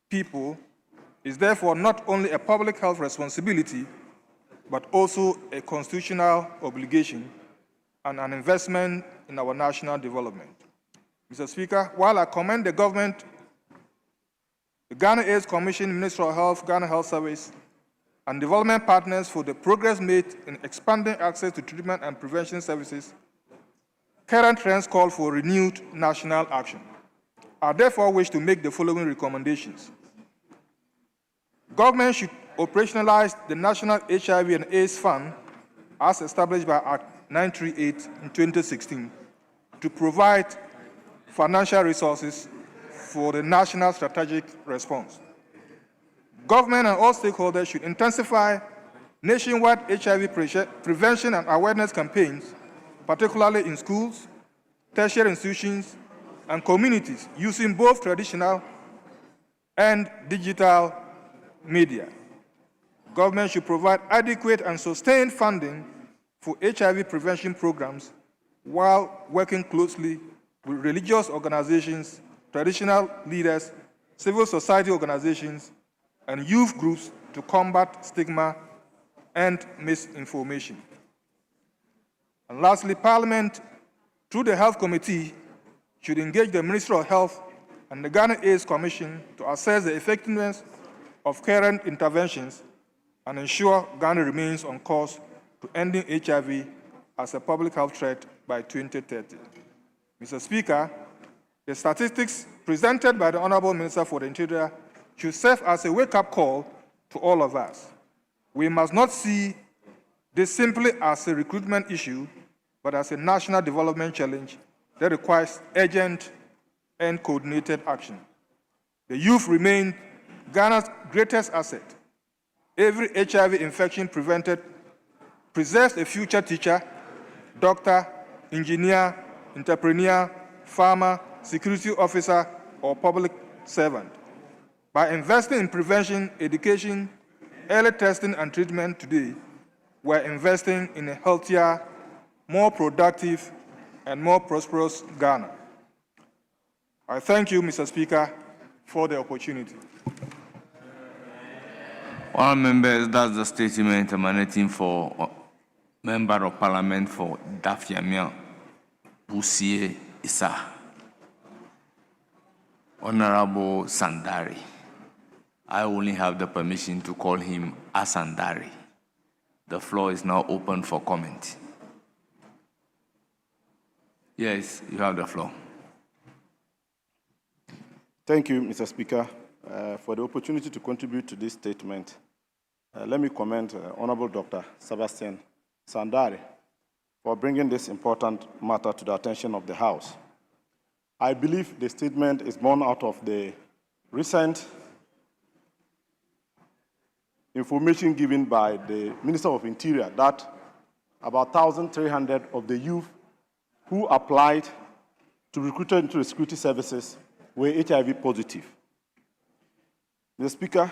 people is therefore not only a public health responsibility, but also a constitutional obligation and an investment in our national development. Mr. Speaker, while I commend the government, the Ghana AIDS Commission, Ministry of Health, Ghana Health Service, and development partners for the progress made in expanding access to treatment and prevention services, current trends call for renewed national action. I therefore wish to make the following recommendations. Government should operationalize the National HIV and AIDS Fund as established by Act 938 in 2016 to provide financial resources for the national strategic response. Government and all stakeholders should intensify nationwide HIV prevention and awareness campaigns, particularly in schools, tertiary institutions, and communities using both traditional and digital media. Government should provide adequate and sustained funding for HIV prevention programs while working closely with religious organizations, traditional leaders, civil society organizations, and youth groups to combat stigma and misinformation. And lastly, Parliament, through the Health Committee, should engage the Ministry of Health and the Ghana AIDS Commission to assess the effectiveness of current interventions and ensure Ghana remains on course to ending HIV as a public health threat by 2030. Mr. Speaker, the statistics presented by the Honorable Minister for the Interior should serve as a wake-up call to all of us. We must not see this simply as a recruitment issue, but as a national development challenge that requires urgent and coordinated action. The youth remain Ghana's greatest asset. Every HIV infection prevented preserves a future teacher, doctor, engineer, entrepreneur, farmer, security officer, or public servant. By investing in prevention, education, early testing, and treatment today, we're investing in a healthier, more productive, and more prosperous Ghana. I thank you, Mr. Speaker, for the opportunity. All members, that's the statement emanating for Member of Parliament for Dafiamia, Busie Issa. Honorable Sandari. I only have the permission to call him Asandari. The floor is now open for comment. Yes, you have the floor. Thank you, Mr. Speaker, for the opportunity to contribute to this statement. Let me commend Honorable Dr. Sebastian Sandari for bringing this important matter to the attention of the House. I believe the statement is born out of the recent information given by the Minister of Interior that about 1,300 of the youth who applied to recruit into the security services were HIV positive. Mr. Speaker,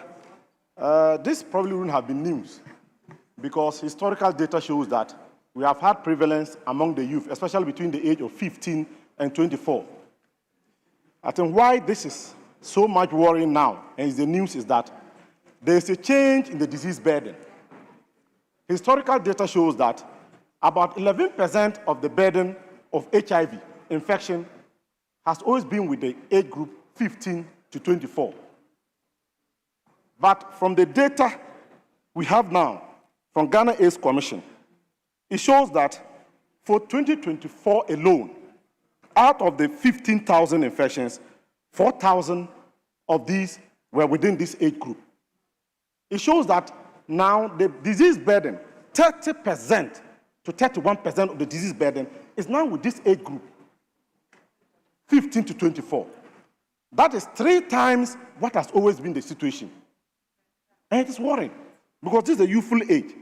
this probably wouldn't have been news because historical data shows that we have had prevalence among the youth, especially between the age of 15 and 24. I think why this is so much worrying now, and the news, is that there is a change in the disease burden. Historical data shows that about 11% of the burden of HIV infection has always been with the age group 15 to 24. But from the data we have now from Ghana AIDS Commission, it shows that for 2024 alone, out of the 15,000 infections, 4,000 of these were within this age group. It shows that now the disease burden, 30% to 31% of the disease burden is now with this age group, 15 to 24. That is 3 times what has always been the situation. And it is worrying because this is a youthful age.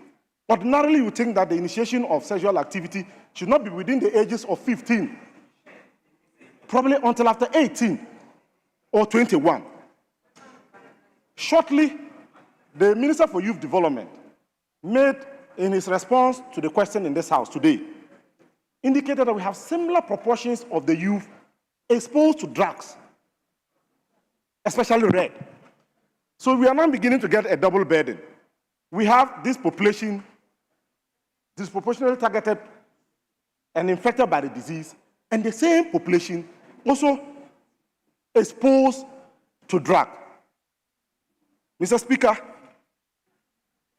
Ordinarily, you think that the initiation of sexual activity should not be within the ages of 15, probably until after 18 or 21. Shortly, the Minister for Youth Development made, in his response to the question in this House today, indicated that we have similar proportions of the youth exposed to drugs, especially red. So we are now beginning to get a double burden. We have this population disproportionately targeted and infected by the disease, and the same population also exposed to drug. Mr. Speaker,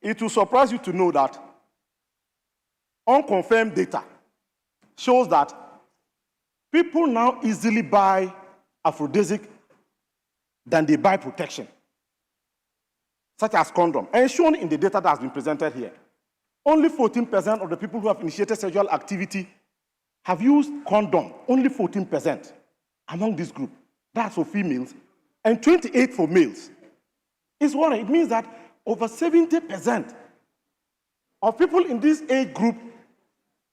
it will surprise you to know that unconfirmed data shows that people now easily buy aphrodisiac than they buy protection, such as condom. And shown in the data that has been presented here, only 14% of the people who have initiated sexual activity have used condom, only 14% among this group. That's for females, and 28% for males. It's worrying. It means that over 70% of people in this age group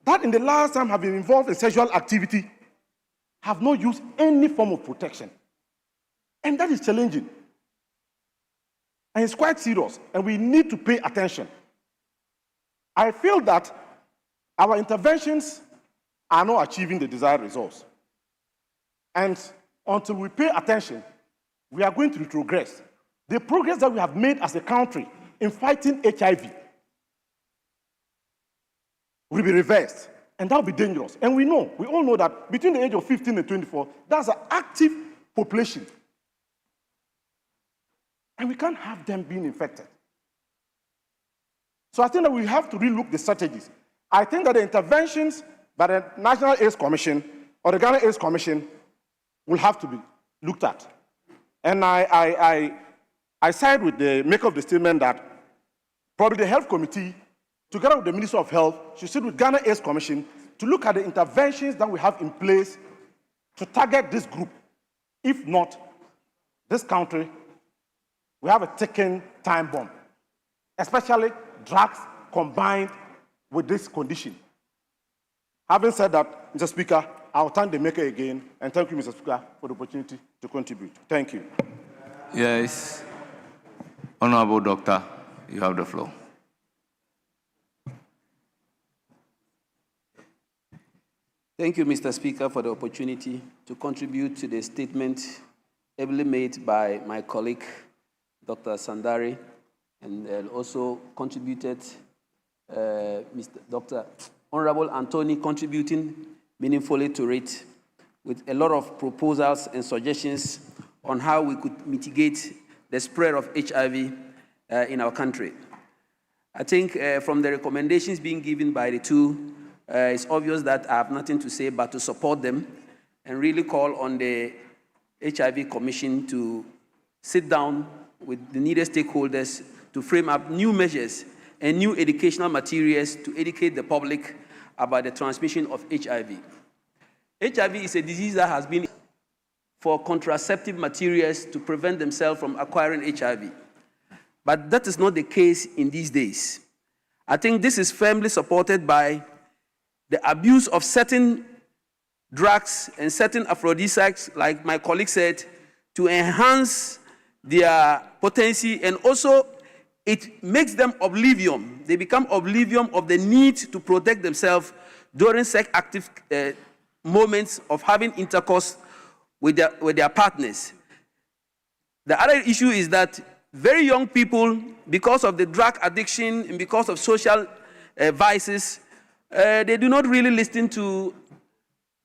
that in the last time have been involved in sexual activity have not used any form of protection. And that is challenging. And it's quite serious, and we need to pay attention. I feel that our interventions are not achieving the desired results. And until we pay attention, we are going to retrogress. The progress that we have made as a country in fighting HIV will be reversed, and that will be dangerous. And we all know that between the age of 15 and 24, that's an active population. And we can't have them being infected. So I think that we have to relook the strategies. I think that the interventions by the National AIDS Commission or the Ghana AIDS Commission will have to be looked at. And I side with the maker of the statement that probably the Health Committee, together with the Minister of Health, should sit with Ghana AIDS Commission to look at the interventions that we have in place to target this group. If not, this country, we have a ticking time bomb, especially drugs combined with this condition. Having said that, Mr. Speaker, I'll thank the maker again, and thank you, Mr. Speaker, for the opportunity to contribute. Thank you. Yes. Honorable Doctor, you have the floor. Thank you, Mr. Speaker, for the opportunity to contribute to the statement ably made by my colleague, Dr. Sandari, and also contributed Dr. Honorable Anthony contributing meaningfully to it with a lot of proposals and suggestions on how we could mitigate the spread of HIV in our country. I think from the recommendations being given by the two, it's obvious that I have nothing to say but to support them and really call on the HIV Commission to sit down with the needed stakeholders to frame up new measures and new educational materials to educate the public about the transmission of HIV. HIV is a disease that has been for contraceptive materials to prevent themselves from acquiring HIV. But that is not the case in these days. I think this is firmly supported by the abuse of certain drugs and certain aphrodisiacs, like my colleague said, to enhance their potency, and also it makes them oblivion. They become oblivion of the need to protect themselves during sex active moments of having intercourse with their partners. The other issue is that very young people, because of the drug addiction and because of social vices, they do not really listen to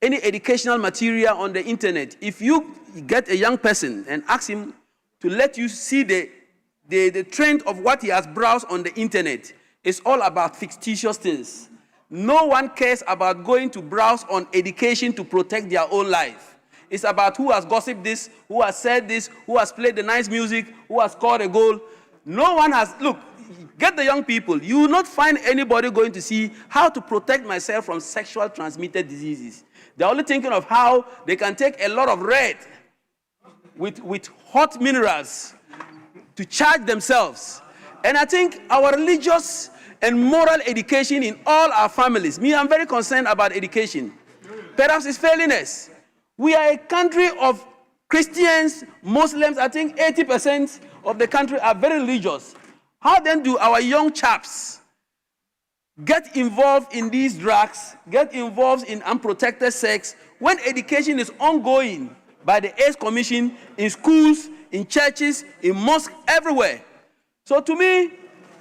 any educational material on the internet. If you get a young person and ask him to let you see the trend of what he has browsed on the internet, it's all about fictitious things. No one cares about going to browse on education to protect their own life. It's about who has gossiped this, who has said this, who has played the nice music, who has scored a goal. No one has, look, get the young people. You will not find anybody going to see how to protect myself from sexual transmitted diseases. They're only thinking of how they can take a lot of red with hot minerals to charge themselves. And I think our religious and moral education in all our families, I'm very concerned about education. Perhaps it's failing us. We are a country of Christians, Muslims. I think 80% of the country are very religious. How then do our young chaps get involved in these drugs, get involved in unprotected sex, when education is ongoing by the AIDS Commission in schools, in churches, in mosques, everywhere? So to me,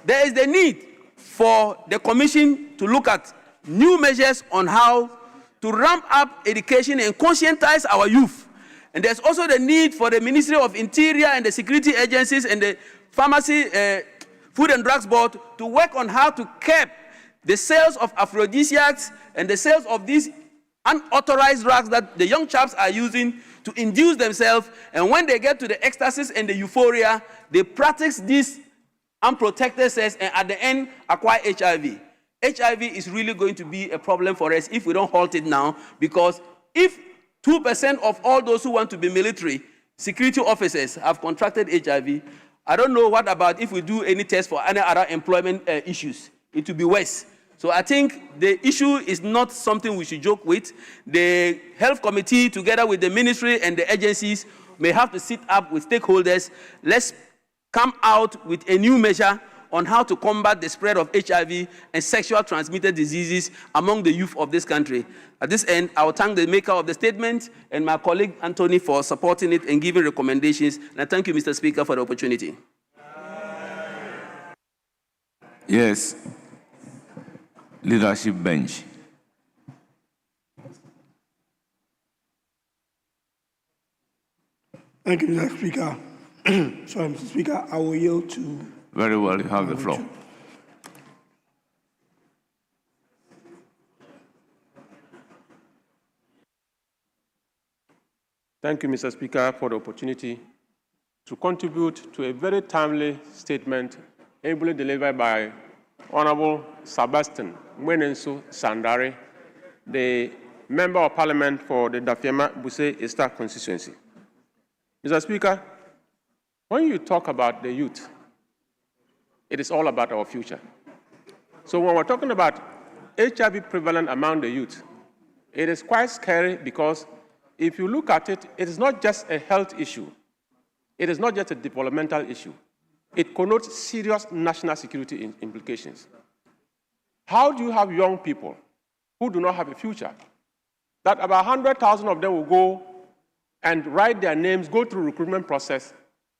there is the need for the Commission to look at new measures on how to ramp up education and conscientize our youth. And there's also the need for the Ministry of Interior and the security agencies and the Pharmacy, Food and Drugs Board to work on how to curb the sales of aphrodisiacs and the sales of these unauthorized drugs that the young chaps are using to induce themselves. And when they get to the ecstasies and the euphoria, they practice this unprotected sex and at the end acquire HIV. HIV is really going to be a problem for us if we don't halt it now, because if 2% of all those who want to be military security officers have contracted HIV, I don't know what about if we do any test for any other employment issues. It will be worse. So I think the issue is not something we should joke with. The health committee, together with the ministry and the agencies, may have to sit up with stakeholders. Let's come out with a new measure on how to combat the spread of HIV and sexual transmitted diseases among the youth of this country. At this end, I will thank the maker of the statement and my colleague Anthony for supporting it and giving recommendations. And I thank you, Mr. Speaker, for the opportunity. Yes. Leadership bench. Thank you, Mr. Speaker. Sorry, Mr. Speaker, I will yield to... Very well, you have the floor. Thank you, Mr. Speaker, for the opportunity to contribute to a very timely statement ably delivered by Honorable Sebastian Mwenenso Sandari, the Member of Parliament for the Dafiama Buse Easter constituency. Mr. Speaker, when you talk about the youth, it is all about our future. So when we're talking about HIV prevalent among the youth, it is quite scary because if you look at it, it is not just a health issue. It is not just a developmental issue. It connotes serious national security implications. How do you have young people who do not have a future? That about 100,000 of them will go and write their names, go through recruitment process,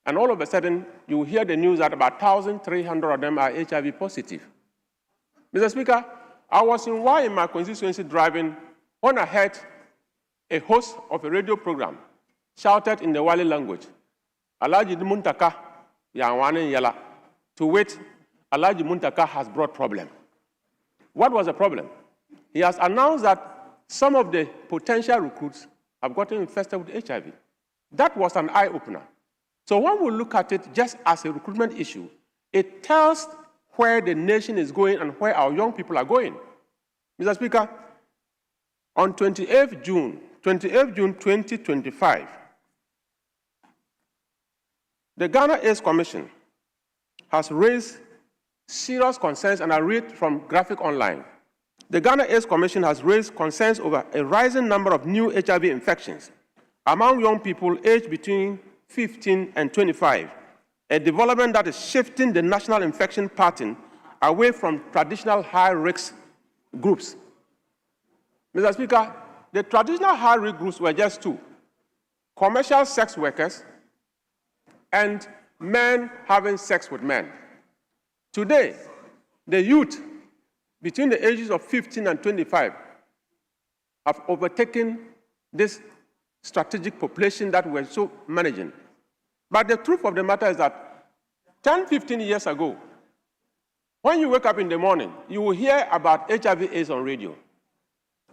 and all of a sudden, you hear the news that about 1,300 of them are HIV positive. Mr. Speaker, I was in Wa in my constituency driving when I heard a host of a radio program shouted in the Wali language, Alaji Muntaka, Yawanen Yala, to wit, Alaji Muntaka has brought problem. What was the problem? He has announced that some of the potential recruits have gotten infested with HIV. That was an eye-opener. So when we look at it just as a recruitment issue, it tells where the nation is going and where our young people are going. Mr. Speaker, on 28th June 2025, the Ghana AIDS Commission has raised serious concerns, and I read from Graphic Online. The Ghana AIDS Commission has raised concerns over a rising number of new HIV infections among young people aged between 15 and 25, a development that is shifting the national infection pattern away from traditional high-risk groups. Mr. Speaker, the traditional high-risk groups were just two: commercial sex workers and men having sex with men. Today, the youth between the ages of 15 and 25 have overtaken this strategic population that we're so managing. But the truth of the matter is that 10, 15 years ago, when you wake up in the morning, you will hear about HIV/AIDS on radio.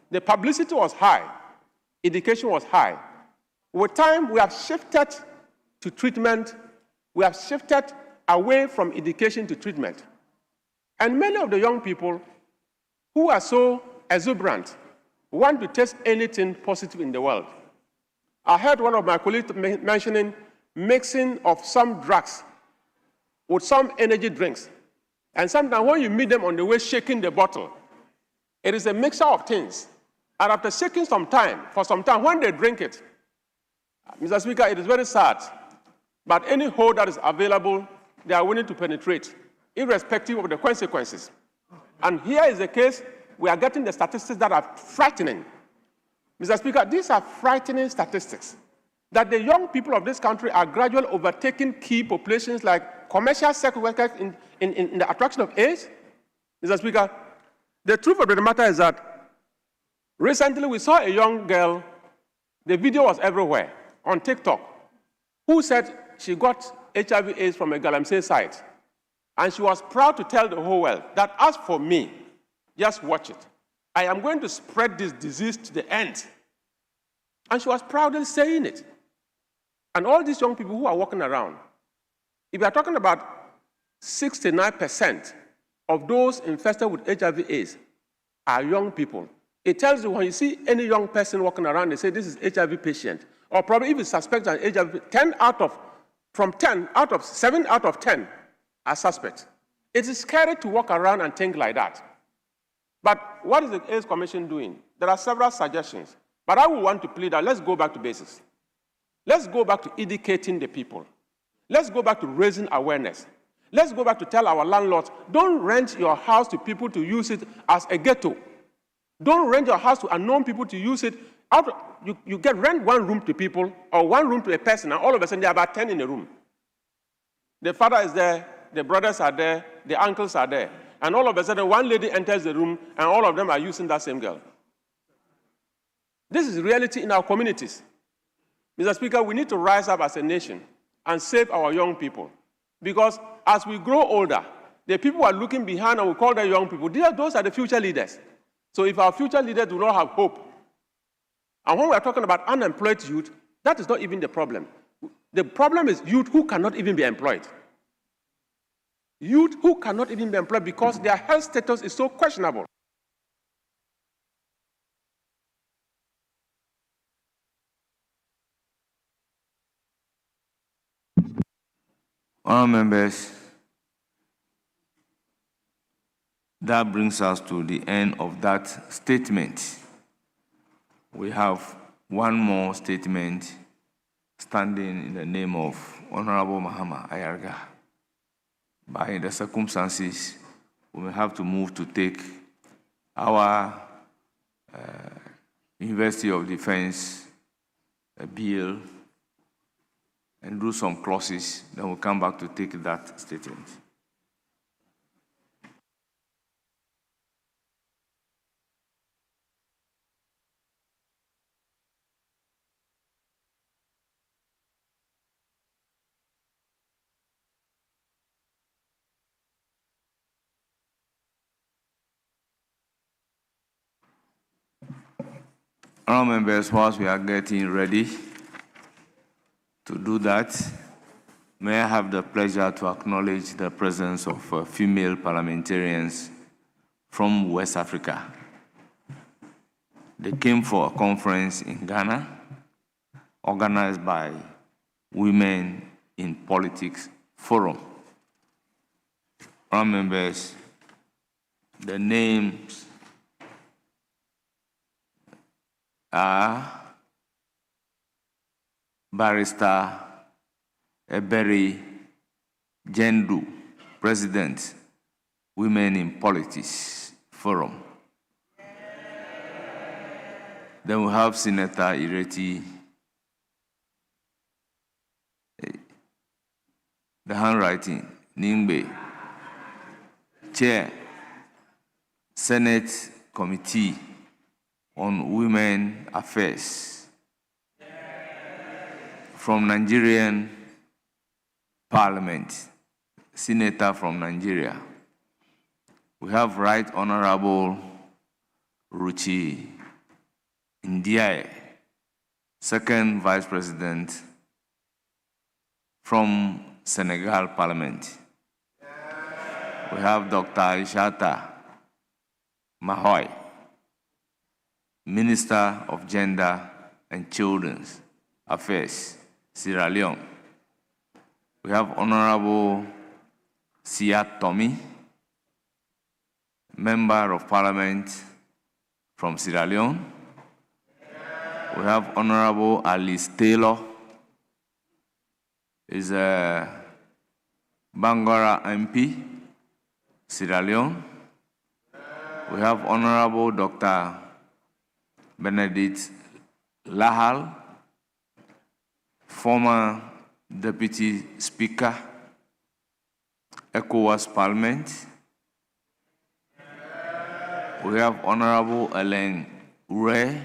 The publicity was high, education was high. With time, we have shifted to treatment. We have shifted away from education to treatment. And many of the young people who are so exuberant want to test anything positive in the world. I heard one of my colleagues mentioning mixing of some drugs with some energy drinks. And sometimes when you meet them on the way shaking the bottle, it is a mixture of things. And after shaking for some time, when they drink it, Mr. Speaker, it is very sad, but any hole that is available, they are willing to penetrate, irrespective of the consequences. And here is the case, we are getting the statistics that are frightening. Mr. Speaker, these are frightening statistics, that the young people of this country are gradually overtaking key populations like commercial sex workers in the attraction of AIDS. Mr. Speaker, the truth of the matter is that recently we saw a young girl, the video was everywhere, on TikTok, who said she got HIV/AIDS from a Galamsey site. And she was proud to tell the whole world that as for me, just watch it. I am going to spread this disease to the end. And she was proudly saying it. And all these young people who are walking around, if you are talking about 69% of those infested with HIV/AIDS are young people. It tells you when you see any young person walking around, they say this is HIV patient. Or probably if you suspect an HIV, 7 out of 10 are suspects. It is scary to walk around and think like that. But what is the AIDS Commission doing? There are several suggestions. But I would want to plead that let's go back to basics. Let's go back to educating the people. Let's go back to raising awareness. Let's go back to tell our landlords, don't rent your house to people to use it as a ghetto. Don't rent your house to unknown people to use it. You rent one room to people or one room to a person, and all of a sudden there are about 10 in a room. The father is there, the brothers are there, the uncles are there. And all of a sudden one lady enters the room and all of them are using that same girl. This is reality in our communities. Mr. Speaker, we need to rise up as a nation and save our young people. Because as we grow older, the people who are looking behind and we call them young people, those are the future leaders. So if our future leaders do not have hope, and when we are talking about unemployed youth, that is not even the problem. The problem is youth who cannot even be employed. Youth who cannot even be employed because their health status is so questionable. Honourable members, that brings us to the end of that statement. We have one more statement standing in the name of Honourable Mahama Ayarga. By the circumstances, we may have to move to take our University of Defense bill and do some clauses, then we'll come back to take that statement. Honourable members, whilst we are getting ready to do that, may I have the pleasure to acknowledge the presence of female parliamentarians from West Africa. They came for a conference in Ghana, organized by Women in Politics Forum. Our members, the names are Barrister Eberi Jendu, President, Women in Politics Forum. Then we have Senator Ireti, the handwriting, Ningbe, Chair, Senate Committee on Women Affairs, from Nigerian Parliament, Senator from Nigeria. We have Right Honorable Ruchi Ndiaye, Second Vice President from Senegal Parliament. We have Dr. Ishata Mahoy, Minister of Gender and Children's Affairs, Sierra Leone. We have Honorable Siat Tommy, Member of Parliament from Sierra Leone. We have Honorable Alice Taylor, is a Bangora MP, Sierra Leone. We have Honorable Dr. Benedict Lahal, former Deputy Speaker, ECOWAS Parliament. We have Honorable Ellen Ure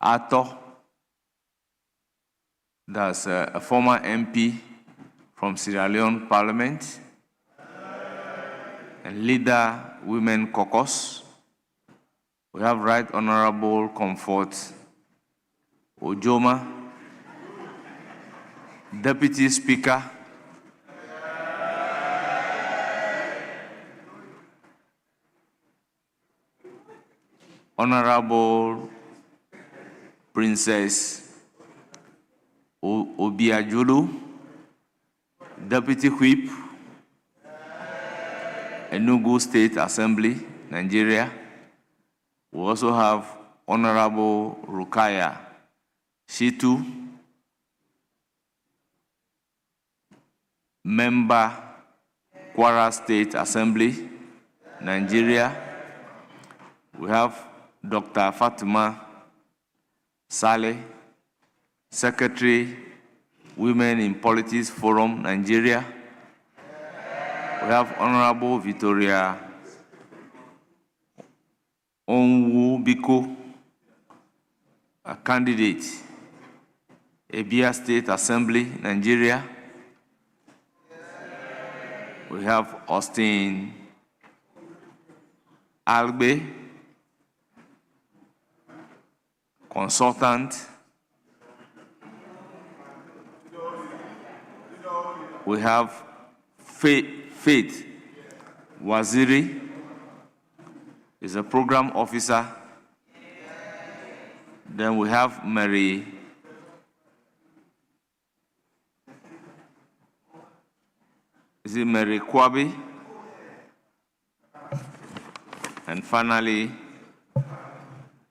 Ato, that's a former MP from Sierra Leone Parliament, and leader Women Caucus. We have Right Honorable Comfort Ojoma, Deputy Speaker, Honorable Princess Obiajulu, Deputy Whip, Enugu State Assembly, Nigeria. We also have Honorable Rukaya Shitu, Member, Kwara State Assembly, Nigeria. We have Dr. Fatima Saleh, Secretary, Women in Politics Forum, Nigeria. We have Honorable Victoria Onwu Biko, a candidate, Abia State Assembly, Nigeria. We have Austin Albe, consultant. We have Faith Waziri, is a program officer. Then we have Mary Kwabi. And finally,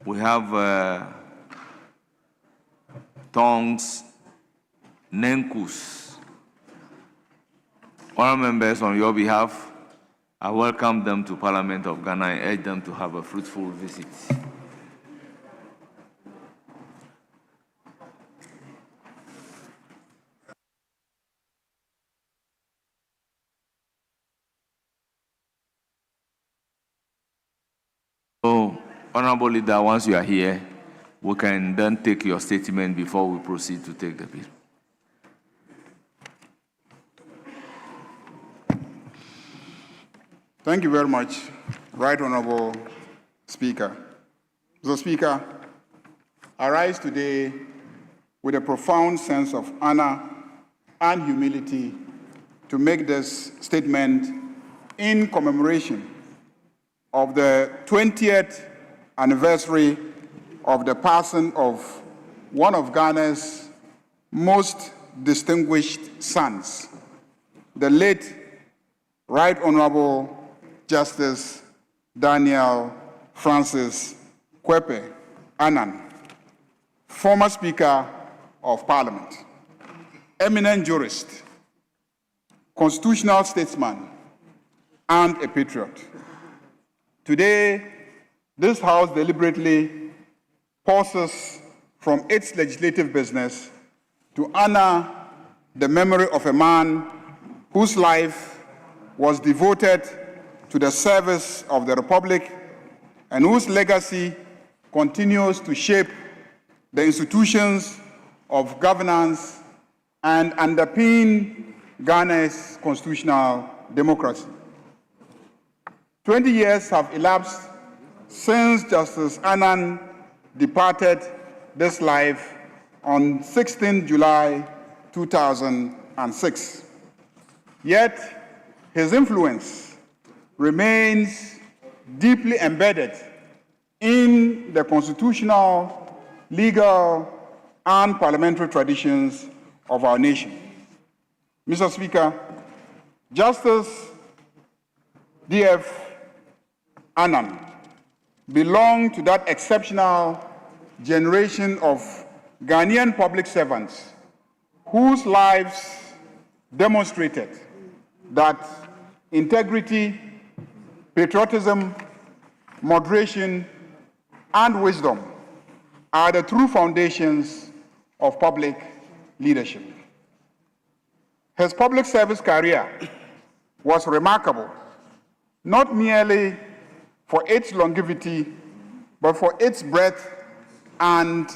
we have Tongs Nenkus. All members, on your behalf, I welcome them to Parliament of Ghana and urge them to have a fruitful visit. So, Honorable Leader, once you are here, we can then take your statement before we proceed to take the bill. Thank you very much, Right Honorable Speaker. Mr. Speaker, I rise today with a profound sense of honor and humility to make this statement in commemoration of the 20th anniversary of the passing of one of Ghana's most distinguished sons, the late Right Honorable Justice Daniel Francis Kwepe Annan, former Speaker of Parliament, eminent jurist, constitutional statesman, and a patriot. Today, this House deliberately pauses from its legislative business to honor the memory of a man whose life was devoted to the service of the Republic and whose legacy continues to shape the institutions of governance and underpin Ghana's constitutional democracy. 20 years have elapsed since Justice Annan departed this life on 16 July 2006. Yet, his influence remains deeply embedded in the constitutional, legal, and parliamentary traditions of our nation. Mr. Speaker, Justice D.F. Annan belonged to that exceptional generation of Ghanaian public servants whose lives demonstrated that integrity, patriotism, moderation, and wisdom are the true foundations of public leadership. His public service career was remarkable, not merely for its longevity, but for its breadth and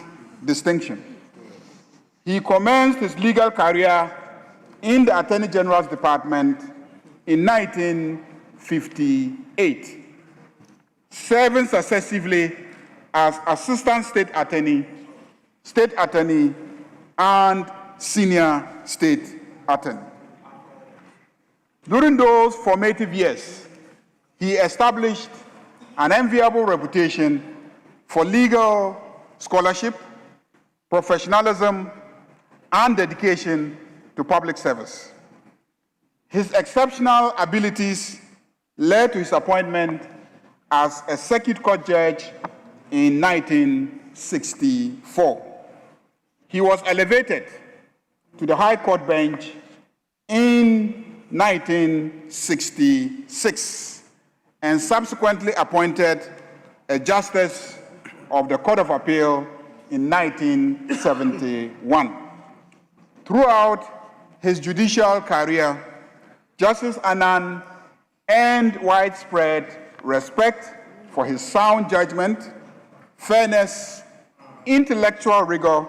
distinction. He commenced his legal career in the Attorney General's Department in 1958, serving successively as Assistant State Attorney, and Senior State Attorney. During those formative years, he established an enviable reputation for legal scholarship, professionalism, and dedication to public service. His exceptional abilities led to his appointment as a circuit court judge in 1964. He was elevated to the High Court bench in 1966 and subsequently appointed a justice of the Court of Appeal in 1971. Throughout his judicial career, Justice Annan earned widespread respect for his sound judgment, fairness, intellectual rigor,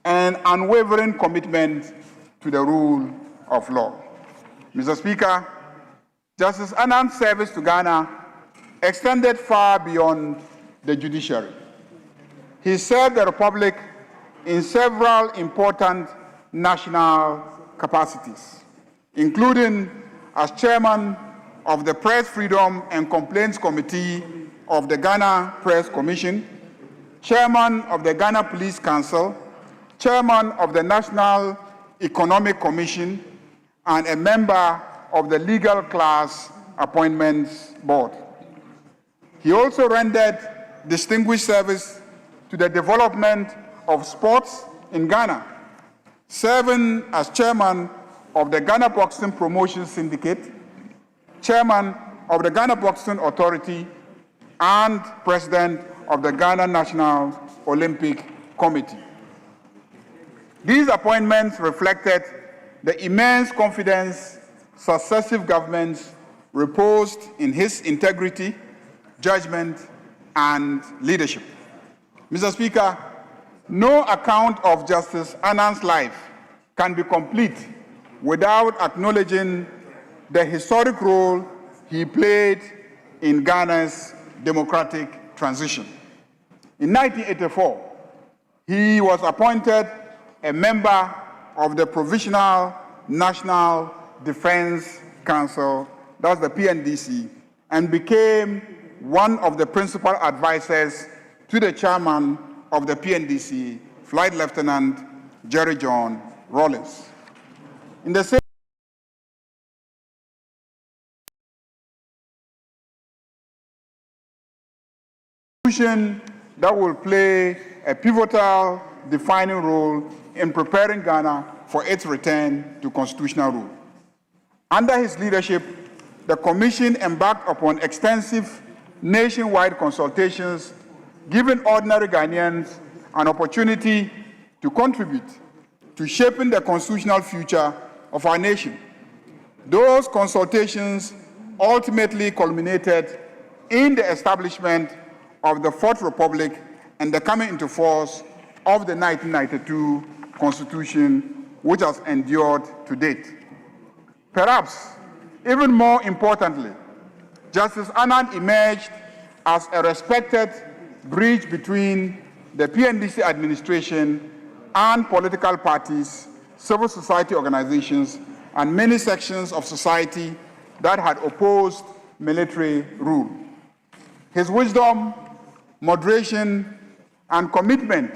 and unwavering commitment to the rule of law. Mr. Speaker, Justice Annan's service to Ghana extended far beyond the judiciary. He served the Republic in several important national capacities, including as chairman of the Press Freedom and Complaints Committee of the Ghana Press Commission, chairman of the Ghana Police Council, chairman of the National Economic Commission, and a member of the Legal Class Appointments Board. He also rendered distinguished service to the development of sports in Ghana, serving as chairman of the Ghana Boxing Promotion Syndicate, chairman of the Ghana Boxing Authority, and president of the Ghana National Olympic Committee. These appointments reflected the immense confidence successive governments reposed in his integrity, judgment, and leadership. Mr. Speaker, no account of Justice Annan's life can be complete without acknowledging the historic role he played in Ghana's democratic transition. In 1984, he was appointed a member of the Provisional National Defense Council, that's the PNDC, and became one of the principal advisors to the chairman of the PNDC, Flight Lieutenant Jerry John Rawlings. In the same that will play a pivotal defining role in preparing Ghana for its return to constitutional rule. Under his leadership, the Commission embarked upon extensive nationwide consultations, giving ordinary Ghanaians an opportunity to contribute to shaping the constitutional future of our nation. Those consultations ultimately culminated in the establishment of the Fourth Republic and the coming into force of the 1992 Constitution, which has endured to date. Perhaps even more importantly, Justice Anand emerged as a respected bridge between the PNDC administration and political parties, civil society organizations, and many sections of society that had opposed military rule. His wisdom, moderation, and commitment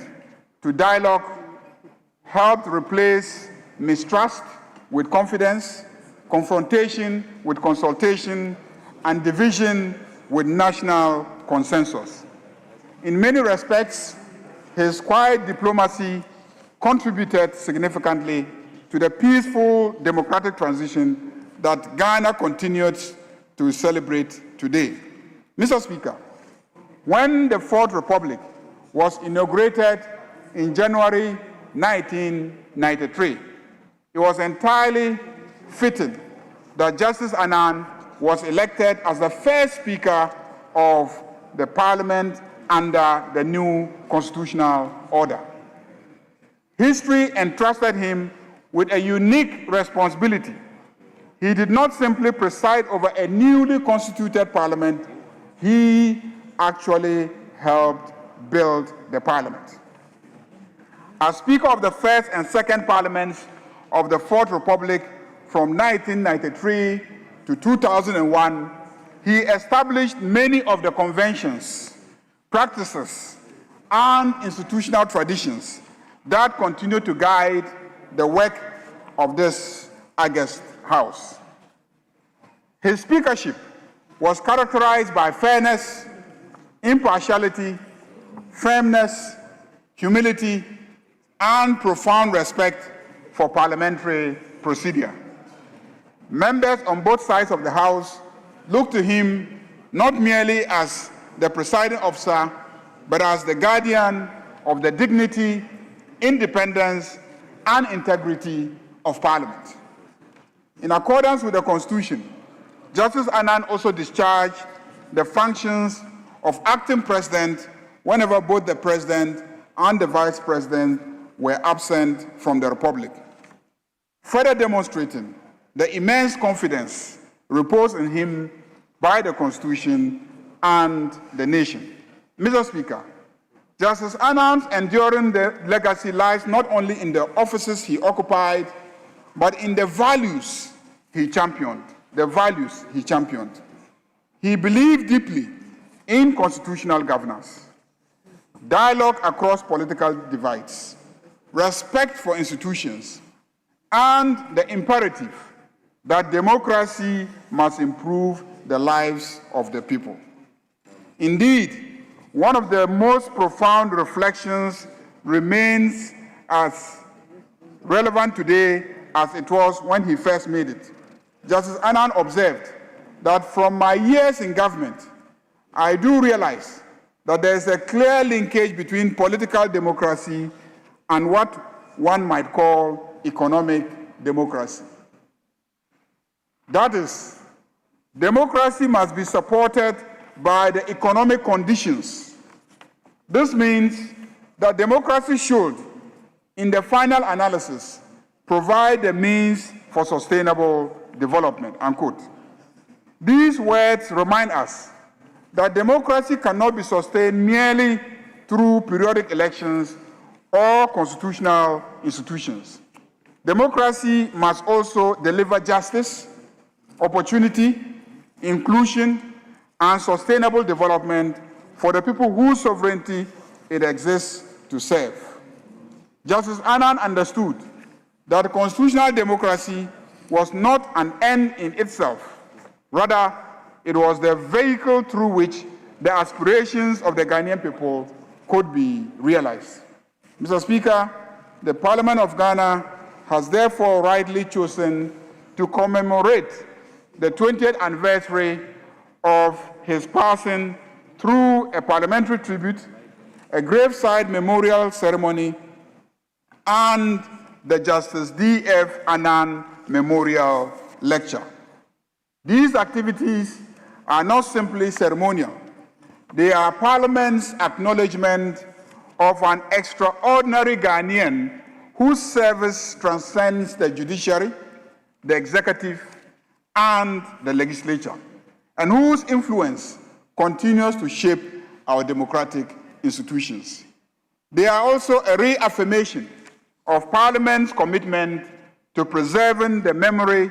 to dialogue helped replace mistrust with confidence, confrontation with consultation, and division with national consensus. In many respects, his quiet diplomacy contributed significantly to the peaceful democratic transition that Ghana continues to celebrate today. Mr. Speaker, when the Fourth Republic was inaugurated in January 1993, it was entirely fitting that Justice Anand was elected as the first Speaker of the Parliament under the new constitutional order. History entrusted him with a unique responsibility. He did not simply preside over a newly constituted parliament, he actually helped build the parliament. As Speaker of the First and Second Parliaments of the Fourth Republic from 1993 to 2001, he established many of the conventions, practices, and institutional traditions that continue to guide the work of this august House. His speakership was characterized by fairness, impartiality, firmness, humility, and profound respect for parliamentary procedure. Members on both sides of the House looked to him not merely as the presiding officer, but as the guardian of the dignity, independence, and integrity of Parliament. In accordance with the Constitution, Justice Anand also discharged the functions of acting president whenever both the president and the vice president were absent from the Republic, further demonstrating the immense confidence reposed in him by the Constitution and the nation. Mr. Speaker, Justice Anand's enduring legacy lies not only in the offices he occupied, but in the values he championed. He believed deeply in constitutional governance, dialogue across political divides, respect for institutions, and the imperative that democracy must improve the lives of the people. Indeed, one of the most profound reflections remains as relevant today as it was when he first made it. Justice Anand observed that from my years in government, I do realize that there is a clear linkage between political democracy and what one might call economic democracy. That is, democracy must be supported by the economic conditions. This means that democracy should, in the final analysis, provide the means for sustainable development, unquote. These words remind us that democracy cannot be sustained merely through periodic elections or constitutional institutions. Democracy must also deliver justice, opportunity, inclusion, and sustainable development for the people whose sovereignty it exists to serve. Justice Annan understood that constitutional democracy was not an end in itself. Rather, it was the vehicle through which the aspirations of the Ghanaian people could be realized. Mr. Speaker, the Parliament of Ghana has therefore rightly chosen to commemorate the 20th anniversary of his passing through a parliamentary tribute, a graveside memorial ceremony, and the Justice D.F. Annan Memorial Lecture. These activities are not simply ceremonial. They are Parliament's acknowledgement of an extraordinary Ghanaian whose service transcends the judiciary, the executive, and the legislature, and whose influence continues to shape our democratic institutions. They are also a reaffirmation of Parliament's commitment to preserving the memory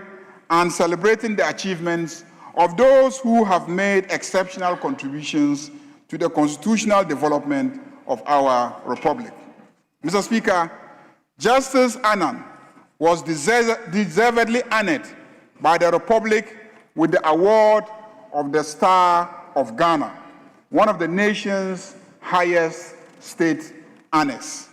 and celebrating the achievements of those who have made exceptional contributions to the constitutional development of our republic. Mr. Speaker, Justice Annan was deservedly honored by the Republic with the award of the Star of Ghana, one of the nation's highest state honors.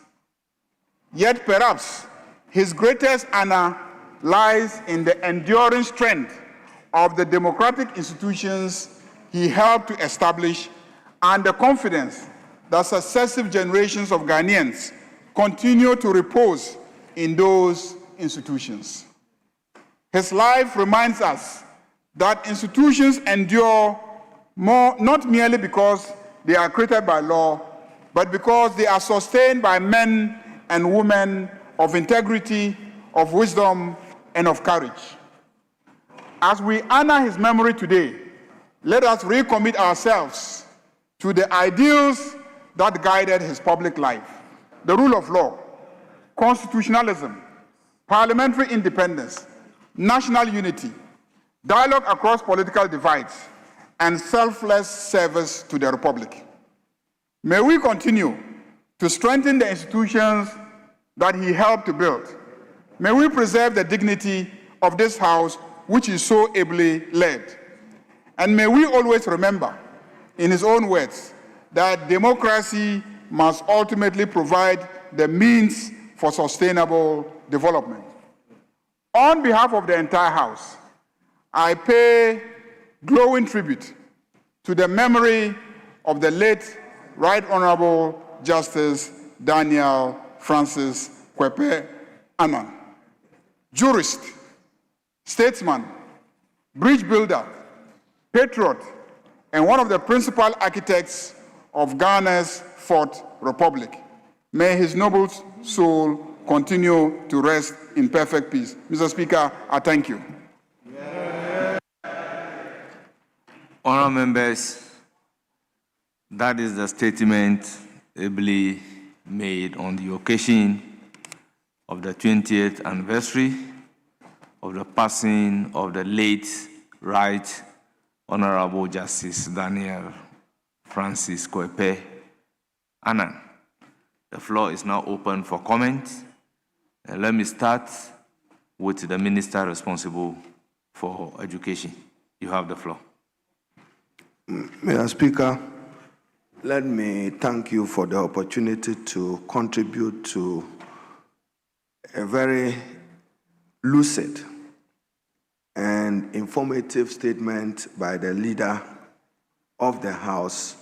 Yet perhaps his greatest honor lies in the enduring strength of the democratic institutions he helped to establish and the confidence that successive generations of Ghanaians continue to repose in those institutions. His life reminds us that institutions endure not merely because they are created by law, but because they are sustained by men and women of integrity, of wisdom, and of courage. As we honor his memory today, let us recommit ourselves to the ideals that guided his public life: the rule of law, constitutionalism, parliamentary independence, national unity, dialogue across political divides, and selfless service to the Republic. May we continue to strengthen the institutions that he helped to build. May we preserve the dignity of this House, which is so ably led. And may we always remember, in his own words, that democracy must ultimately provide the means for sustainable development. On behalf of the entire House, I pay glowing tribute to the memory of the late Right Honorable Justice Daniel Francis Kwepe Annan, jurist, statesman, bridge builder, patriot, and one of the principal architects of Ghana's Fourth Republic. May his noble soul continue to rest in perfect peace. Mr. Speaker, I thank you. Honourable members, that is the statement ably made on the occasion of the 20th anniversary of the passing of the late Right Honourable Justice Daniel Francis Kwepe Annan. The floor is now open for comment. Let me start with the Minister responsible for education. You have the floor. Mr. Speaker, let me thank you for the opportunity to contribute to a very lucid and informative statement by the leader of the House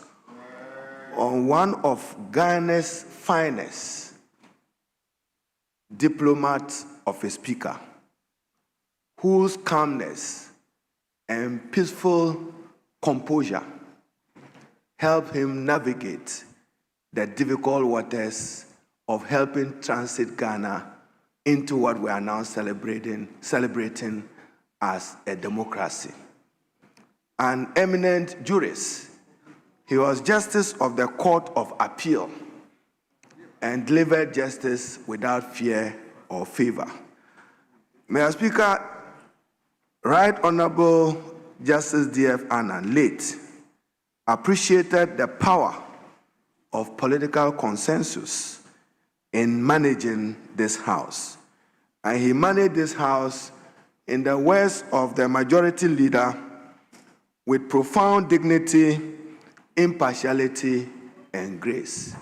on one of Ghana's finest diplomats of a speaker, whose calmness and peaceful composure help him navigate the difficult waters of helping transit Ghana into what we are now celebrating as a democracy. An eminent jurist, he was Justice of the Court of Appeal and delivered justice without fear or favor. Mr. Speaker, Right Honorable Justice D.F. Annan, late, appreciated the power of political consensus in managing this House. And he managed this House, in the words of the majority leader, with profound dignity, impartiality, and grace.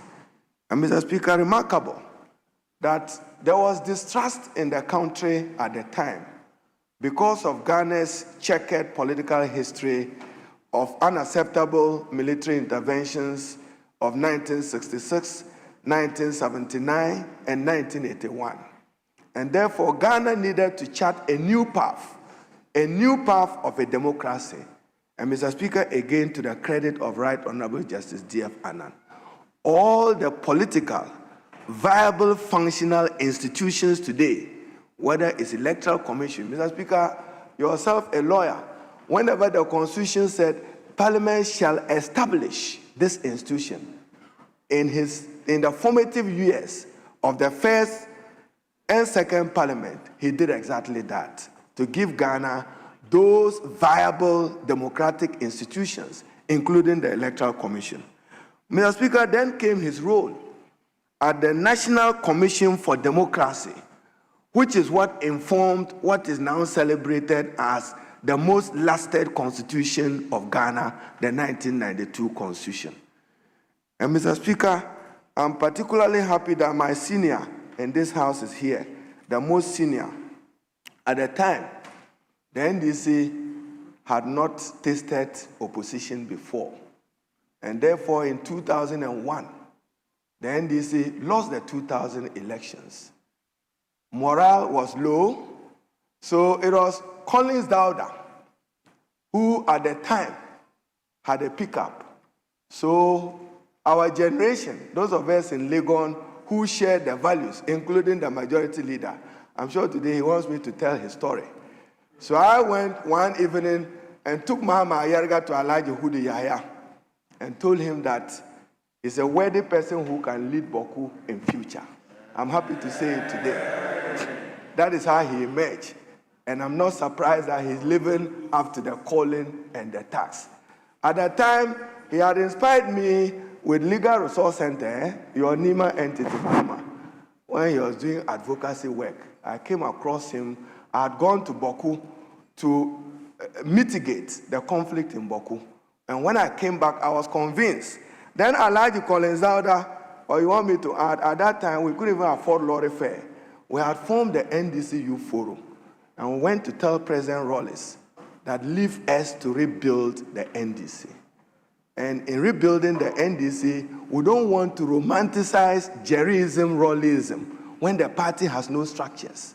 And Mr. Speaker, remarkable that there was distrust in the country at the time because of Ghana's checkered political history of unacceptable military interventions of 1966, 1979, and 1981. And therefore, Ghana needed to chart a new path of a democracy. And Mr. Speaker, again, to the credit of Right Honorable Justice D.F. Annan, all the political, viable, functional institutions today, whether it's Electoral Commission, Mr. Speaker, yourself a lawyer, whenever the Constitution said Parliament shall establish this institution in the formative years of the first and second Parliament, he did exactly that, to give Ghana those viable democratic institutions, including the Electoral Commission. Mr. Speaker, then came his role at the National Commission for Democracy, which is what informed what is now celebrated as the most lasted constitution of Ghana, the 1992 Constitution. And Mr. Speaker, I'm particularly happy that my senior in this House is here, the most senior. At the time, the NDC had not tasted opposition before. And therefore, in 2001, the NDC lost the 2000 elections. Morale was low, so it was Collins Dowda who at the time had a pickup. So our generation, those of us in Legon who shared the values, including the majority leader, I'm sure today he wants me to tell his story. So I went one evening and took Mahama Ayarga to Alhaji Hudu Yahya and told him that he's a worthy person who can lead Boku in future. I'm happy to say it today. That is how he emerged. And I'm not surprised that he's living up to the calling and the task. At that time, he had inspired me with Legal Resource Center, your NEMA entity, Mahama, when he was doing advocacy work. I came across him. I had gone to Boku to mitigate the conflict in Boku. And when I came back, I was convinced. Then Alhaji Collins Dowda, or you want me to add, at that time, we couldn't even afford lorry fare. We had formed the NDC Youth Forum, and we went to tell President Rawlings that leave us to rebuild the NDC. And in rebuilding the NDC, we don't want to romanticize Jerryism, Rawleysism, when the party has no structures.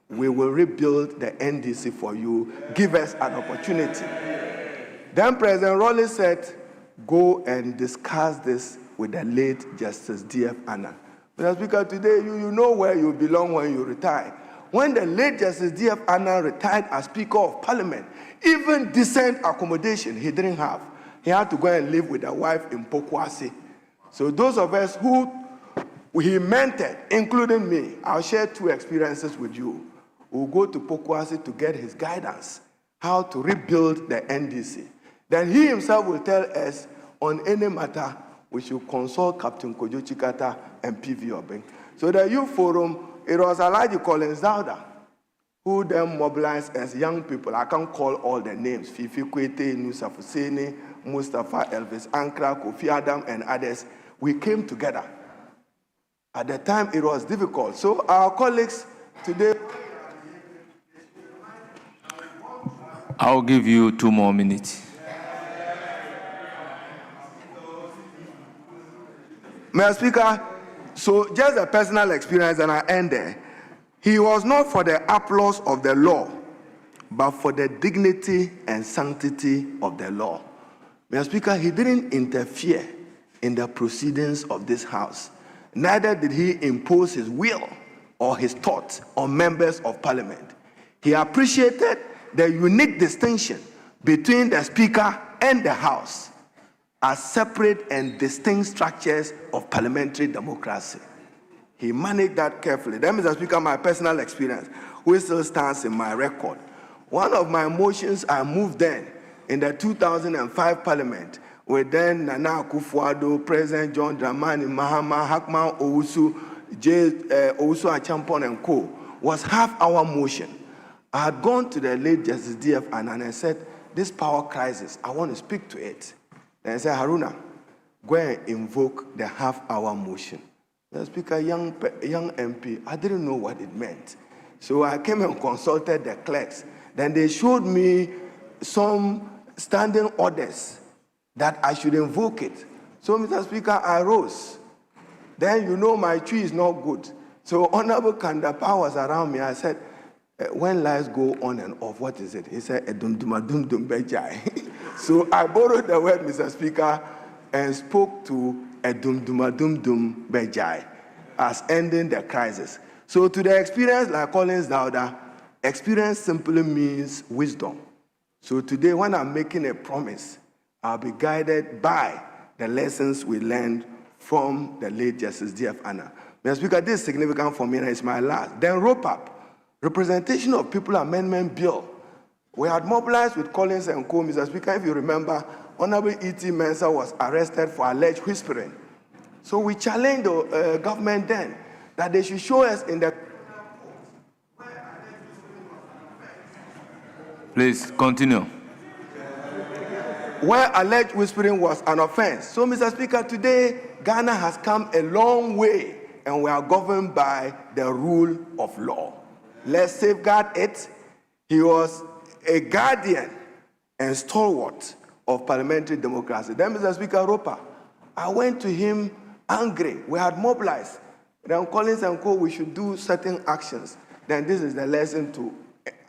We will rebuild the NDC for you. Give us an opportunity. Then President Rawlings said, go and discuss this with the late Justice D.F. Annan. Mr. Speaker, today you know where you belong when you retire. When the late Justice D.F. Annan retired as Speaker of Parliament, even decent accommodation he didn't have. He had to go and live with a wife in Pokwasi. So those of us who he mentored, including me, I'll share two experiences with you. We'll go to Pokwasi to get his guidance, how to rebuild the NDC. Then he himself will tell us on any matter we should consult Captain Kojo Chikata and P.V. Obeng. So the Youth Forum, it was Alhaji Collins Dowda who then mobilized as young people. I can't call all the names. Fifi Kwete, Nusa Fuseni, Mustafa, Elvis Ankra, Kofi Adam, and others. We came together. At the time, it was difficult. So our colleagues today... I'll give you 2 more minutes. Mr. Speaker, so just a personal experience, and I end there. He was not for the applause of the law, but for the dignity and sanctity of the law. Mr. Speaker, he didn't interfere in the proceedings of this House. Neither did he impose his will or his thoughts on members of Parliament. He appreciated the unique distinction between the Speaker and the House as separate and distinct structures of parliamentary democracy. He managed that carefully. Then, Mr. Speaker, my personal experience, which still stands in my record. One of my motions I moved then in the 2005 Parliament with then Nana Akufo-Addo, President John Dramani Mahama, Hackman Owusu, Owusu Achampon and Co. was half-hour motion. I had gone to the late Justice D.F. Annan and said, this power crisis, I want to speak to it. Then I said, Haruna, go and invoke the half-hour motion. The Speaker, young MP, I didn't know what it meant. So I came and consulted the clerks. Then they showed me some standing orders that I should invoke it. So, Mr. Speaker, I rose. Then you know my tree is not good. So Honorable Kandapa was around me. I said, when lights go on and off, what is it? He said, edumdumadumdum bejai. So I borrowed the word, Mr. Speaker, and spoke to edumdumadumdum bejai as ending the crisis. So to the experience, like Collins Dowda, experience simply means wisdom. So today, when I'm making a promise, I'll be guided by the lessons we learned from the late Justice D.F. Annan. Mr. Speaker, this is significant for me, and it's my last. Then ROPAP, Representation of People Amendment Bill. We had mobilized with Collins and Co. Mr. Speaker, if you remember, Honorable E.T. Mensah was arrested for alleged whispering. So we challenged the government then that they should show us in the... Please continue. Where alleged whispering was an offense. So, Mr. Speaker, today, Ghana has come a long way, and we are governed by the rule of law. Let's safeguard it. He was a guardian and stalwart of parliamentary democracy. Then, Mr. Speaker, Ropa, I went to him angry. We had mobilized. Then Collins and Co., we should do certain actions. Then this is the lesson to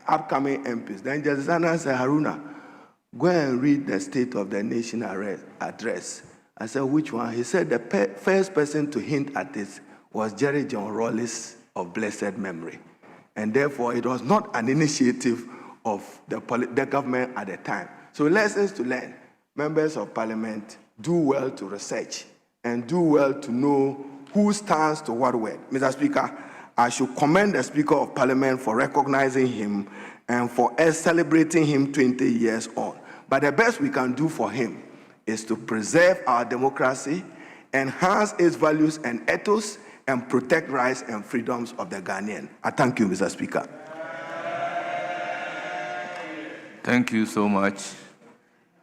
upcoming MPs. Then Justice Annan said, Haruna, go and read the State of the Nation address. I said, which one? He said the first person to hint at this was Jerry John Rawlings of blessed memory. And therefore, it was not an initiative of the government at the time. So lessons to learn. Members of Parliament, do well to research and do well to know who stands to what word. Mr. Speaker, I should commend the Speaker of Parliament for recognizing him and for us celebrating him 20 years on. But the best we can do for him is to preserve our democracy, enhance its values and ethos, and protect rights and freedoms of the Ghanaian. I thank you, Mr. Speaker. Thank you so much.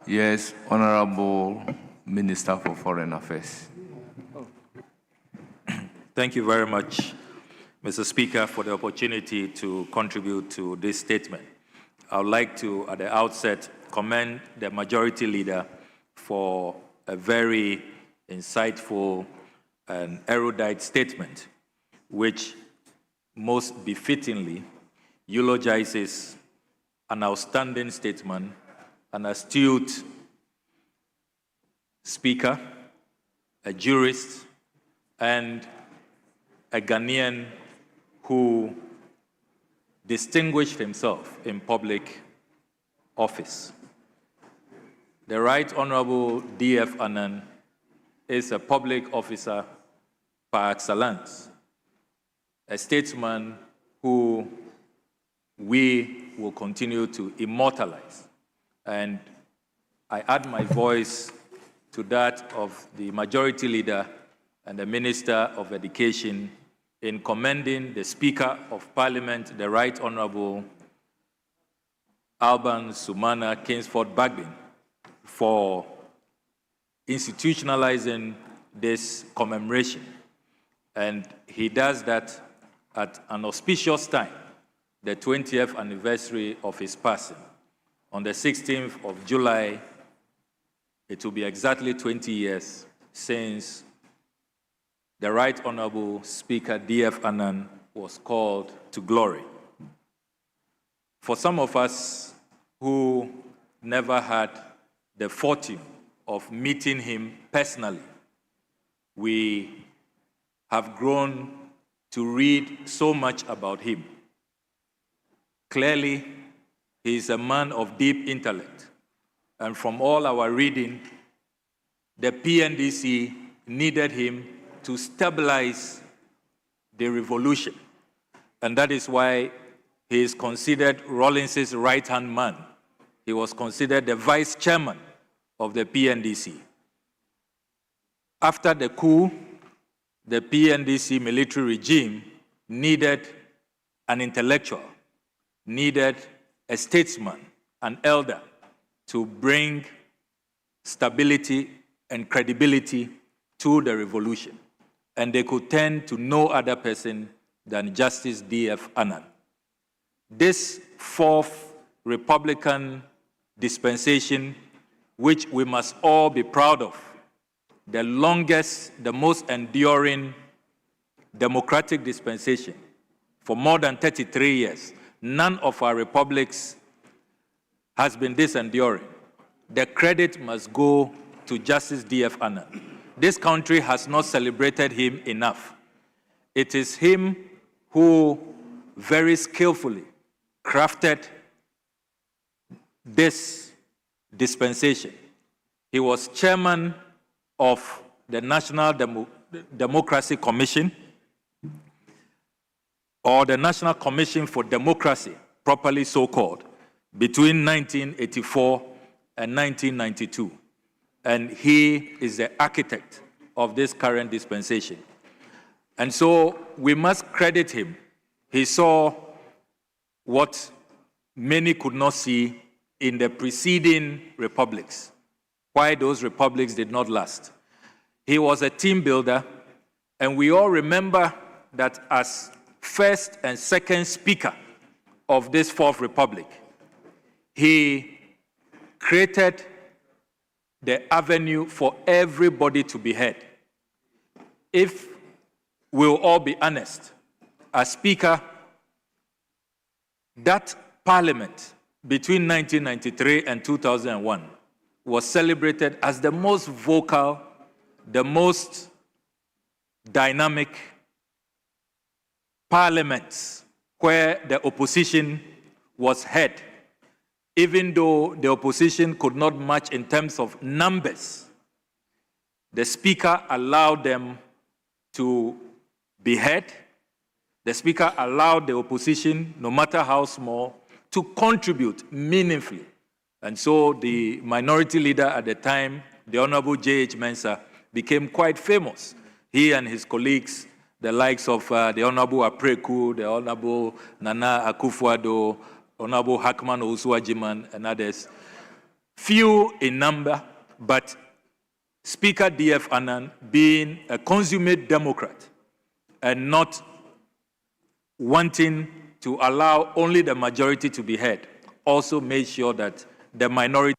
Yes, Honorable Minister for Foreign Affairs. Thank you very much, Mr. Speaker, for the opportunity to contribute to this statement. I would like to, at the outset, commend the Majority Leader for a very insightful and erudite statement, which most befittingly eulogizes an outstanding statesman, an astute speaker, a jurist, and a Ghanaian who distinguished himself in public office. The Right Honorable D.F. Annan is a public officer par excellence, a statesman who we will continue to immortalize. And I add my voice to that of the Majority Leader and the Minister of Education in commending the Speaker of Parliament, the Right Honorable Alban Sumana Kingsford Bagbin, for institutionalizing this commemoration. And he does that at an auspicious time, the 20th anniversary of his passing. On the 16th of July, it will be exactly 20 years since the Right Honorable Speaker D.F. Annan was called to glory. For some of us who never had the fortune of meeting him personally, we have grown to read so much about him. Clearly, he is a man of deep intellect, and from all our reading, the PNDC needed him to stabilize the revolution. And that is why he is considered Rawlings's right-hand man. He was considered the vice chairman of the PNDC. After the coup, the PNDC military regime needed an intellectual, needed a statesman, an elder, to bring stability and credibility to the revolution. And they could turn to no other person than Justice D.F. Annan. This fourth Republican dispensation, which we must all be proud of, the longest, the most enduring democratic dispensation for more than 33 years. None of our republics has been this enduring. The credit must go to Justice D.F. Annan. This country has not celebrated him enough. It is him who very skillfully crafted this dispensation. He was chairman of the National Democracy Commission, or the National Commission for Democracy, properly so-called, between 1984 and 1992. And he is the architect of this current dispensation. And so we must credit him. He saw what many could not see in the preceding republics, why those republics did not last. He was a team builder, and we all remember that as first and second speaker of this fourth republic, he created the avenue for everybody to be heard. If we'll all be honest, as speaker, that parliament between 1993 and 2001 was celebrated as the most vocal, the most dynamic parliaments where the opposition was heard, even though the opposition could not match in terms of numbers. The speaker allowed them to be heard. The speaker allowed the opposition, no matter how small, to contribute meaningfully. And so the minority leader at the time, the Honorable J.H. Mensah, became quite famous. He and his colleagues, the likes of the Honorable Apreku, the Honorable Nana Akufo-Addo, Honorable Hackman Osuajiman, and others, few in number, but Speaker D.F. Annan, being a consummate Democrat and not wanting to allow only the majority to be heard, also made sure that the minority.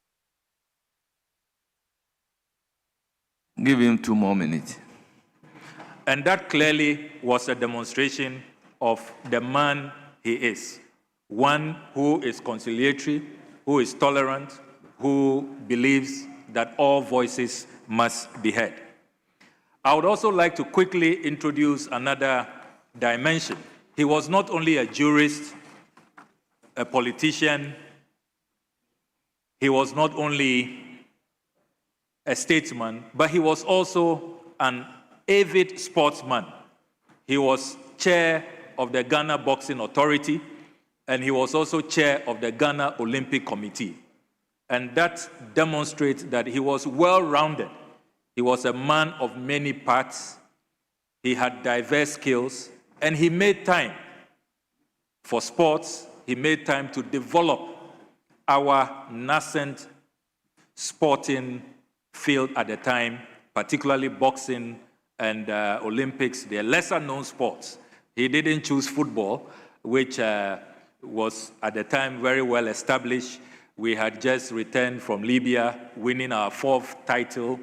Give him 2 more minutes. And that clearly was a demonstration of the man he is. One who is conciliatory, who is tolerant, who believes that all voices must be heard. I would also like to quickly introduce another dimension. He was not only a jurist, a politician, he was not only a statesman, but he was also an avid sportsman. He was chair of the Ghana Boxing Authority, and he was also chair of the Ghana Olympic Committee. And that demonstrates that he was well-rounded. He was a man of many parts. He had diverse skills, and he made time for sports. He made time to develop our nascent sporting field at the time, particularly boxing and Olympics. They're lesser-known sports. He didn't choose football, which was at the time very well established. We had just returned from Libya, winning our 4th title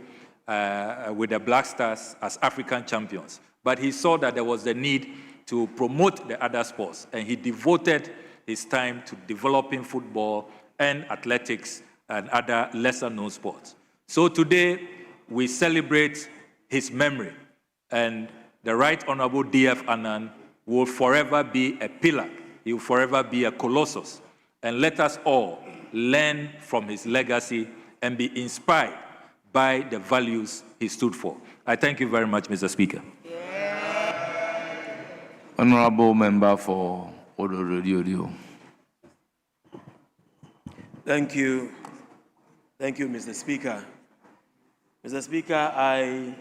with the Black Stars as African champions. But he saw that there was a need to promote the other sports, and he devoted his time to developing football and athletics and other lesser-known sports. So today, we celebrate his memory, and the Right Honorable D.F. Annan will forever be a pillar. He will forever be a colossus. And let us all learn from his legacy and be inspired by the values he stood for. I thank you very much, Mr. Speaker. Honorable Member for Odo-Odio. Thank you. Thank you, Mr. Speaker. Mr. Speaker, I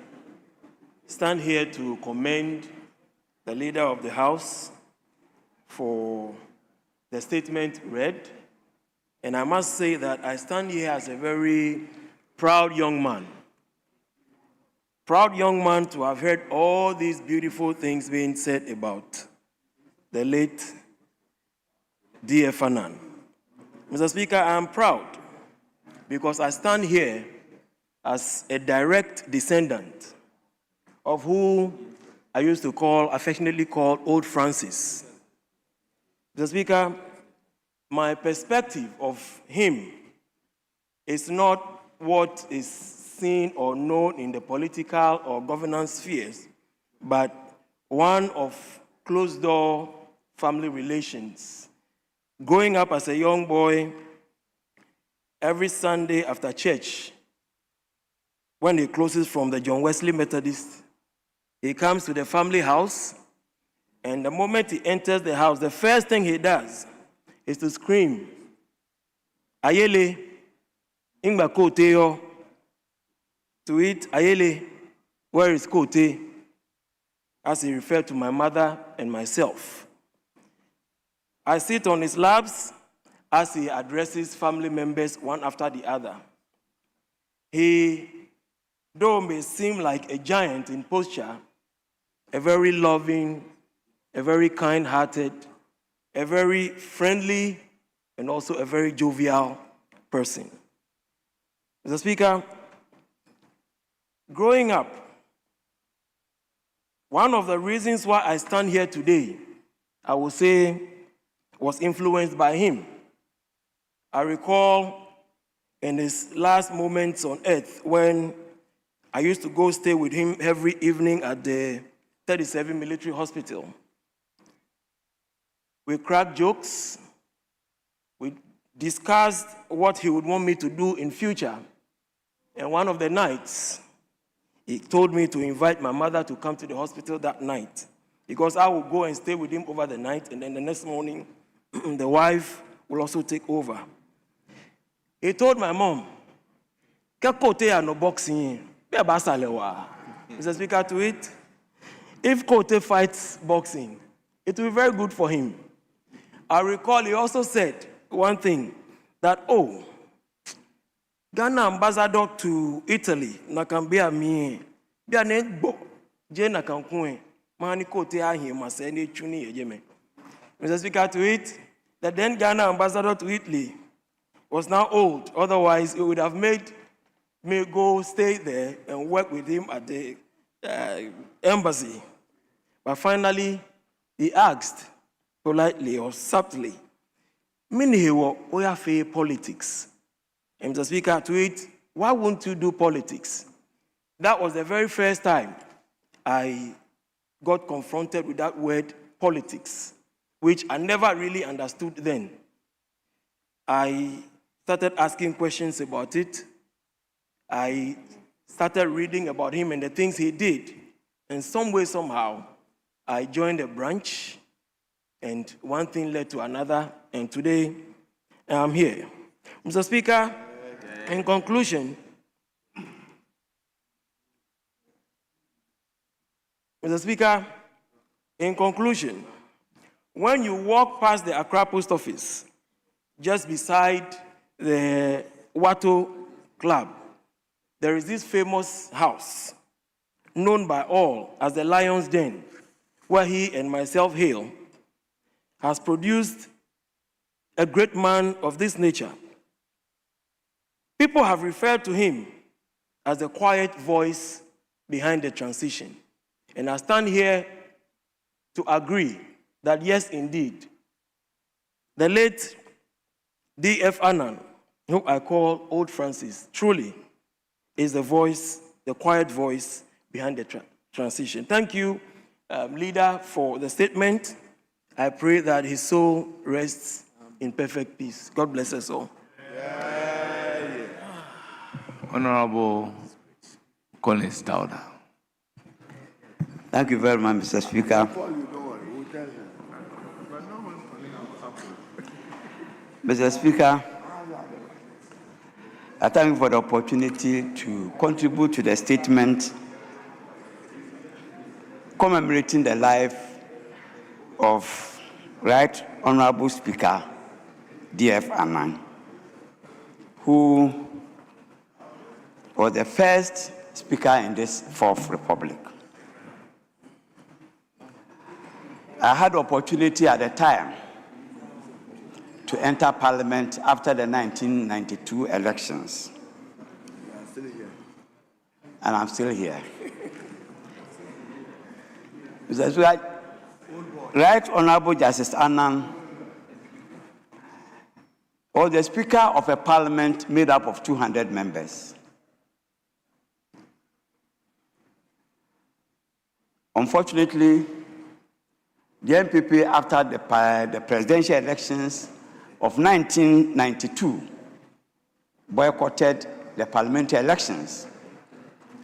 stand here to commend the leader of the House for the statement read. And I must say that I stand here as a very proud young man. Proud young man to have heard all these beautiful things being said about the late D.F. Annan. Mr. Speaker, I am proud because I stand here as a direct descendant of who I used to affectionately call Old Francis. Mr. Speaker, my perspective of him is not what is seen or known in the political or governance spheres, but one of closed-door family relations. Growing up as a young boy, every Sunday after church, when he closes from the John Wesley Methodist, he comes to the family house, and the moment he enters the house, the first thing he does is to scream, "Ayele, ingba kote yo." To it, "Ayele, where is kote?" As he referred to my mother and myself. I sit on his laps as he addresses family members one after the other. He, though may seem like a giant in posture, a very loving, a very kind-hearted, a very friendly, and also a very jovial person. Mr. Speaker, growing up, one of the reasons why I stand here today, I would say, was influenced by him. I recall in his last moments on earth when I used to go stay with him every evening at the 37 Military Hospital. We cracked jokes. We discussed what he would want me to do in future. And one of the nights, he told me to invite my mother to come to the hospital that night because I would go and stay with him over the night, and then the next morning, the wife will also take over. He told my mom, "Kekote no boxing, be basalewa." Mr. Speaker, to it, if Kote fights boxing, it will be very good for him. I recall he also said one thing, that, "Oh, Ghana ambassador to Italy, Nakambia me, be an egbo, Jena Kankwe, Mani Kote ahi, Maseni Chuni Yeme." Mr. Speaker, to it, the then Ghana ambassador to Italy was now old. Otherwise, it would have made me go stay there and work with him at the embassy. But finally, he asked politely or subtly, "Minihewo oyafe politics." And Mr. Speaker, to it, "Why won't you do politics?" That was the very first time I got confronted with that word politics, which I never really understood then. I started asking questions about it. I started reading about him and the things he did. And some way, somehow, I joined a branch, and one thing led to another, and today I'm here. Mr. Speaker, in conclusion, when you walk past the Accra Post Office, just beside the Watto Club, there is this famous house known by all as the Lion's Den, where he and myself hail, has produced a great man of this nature. People have referred to him as the quiet voice behind the transition. And I stand here to agree that yes, indeed, the late D.F. Annan, who I call Old Francis, truly is the voice, the quiet voice behind the transition. Thank you, leader, for the statement. I pray that his soul rests in perfect peace. God bless us all. Honorable Collins Dowda. Thank you very much, Mr. Speaker. Mr. Speaker, I thank you for the opportunity to contribute to the statement commemorating the life of Right Honorable Speaker D.F. Annan, who was the first speaker in this Fourth Republic. I had the opportunity at the time to enter Parliament after the 1992 elections. And I'm still here. Mr. Speaker, Right Honorable Justice Annan was the Speaker of a Parliament made up of 200 members. Unfortunately, the NPP, after the presidential elections of 1992, boycotted the parliamentary elections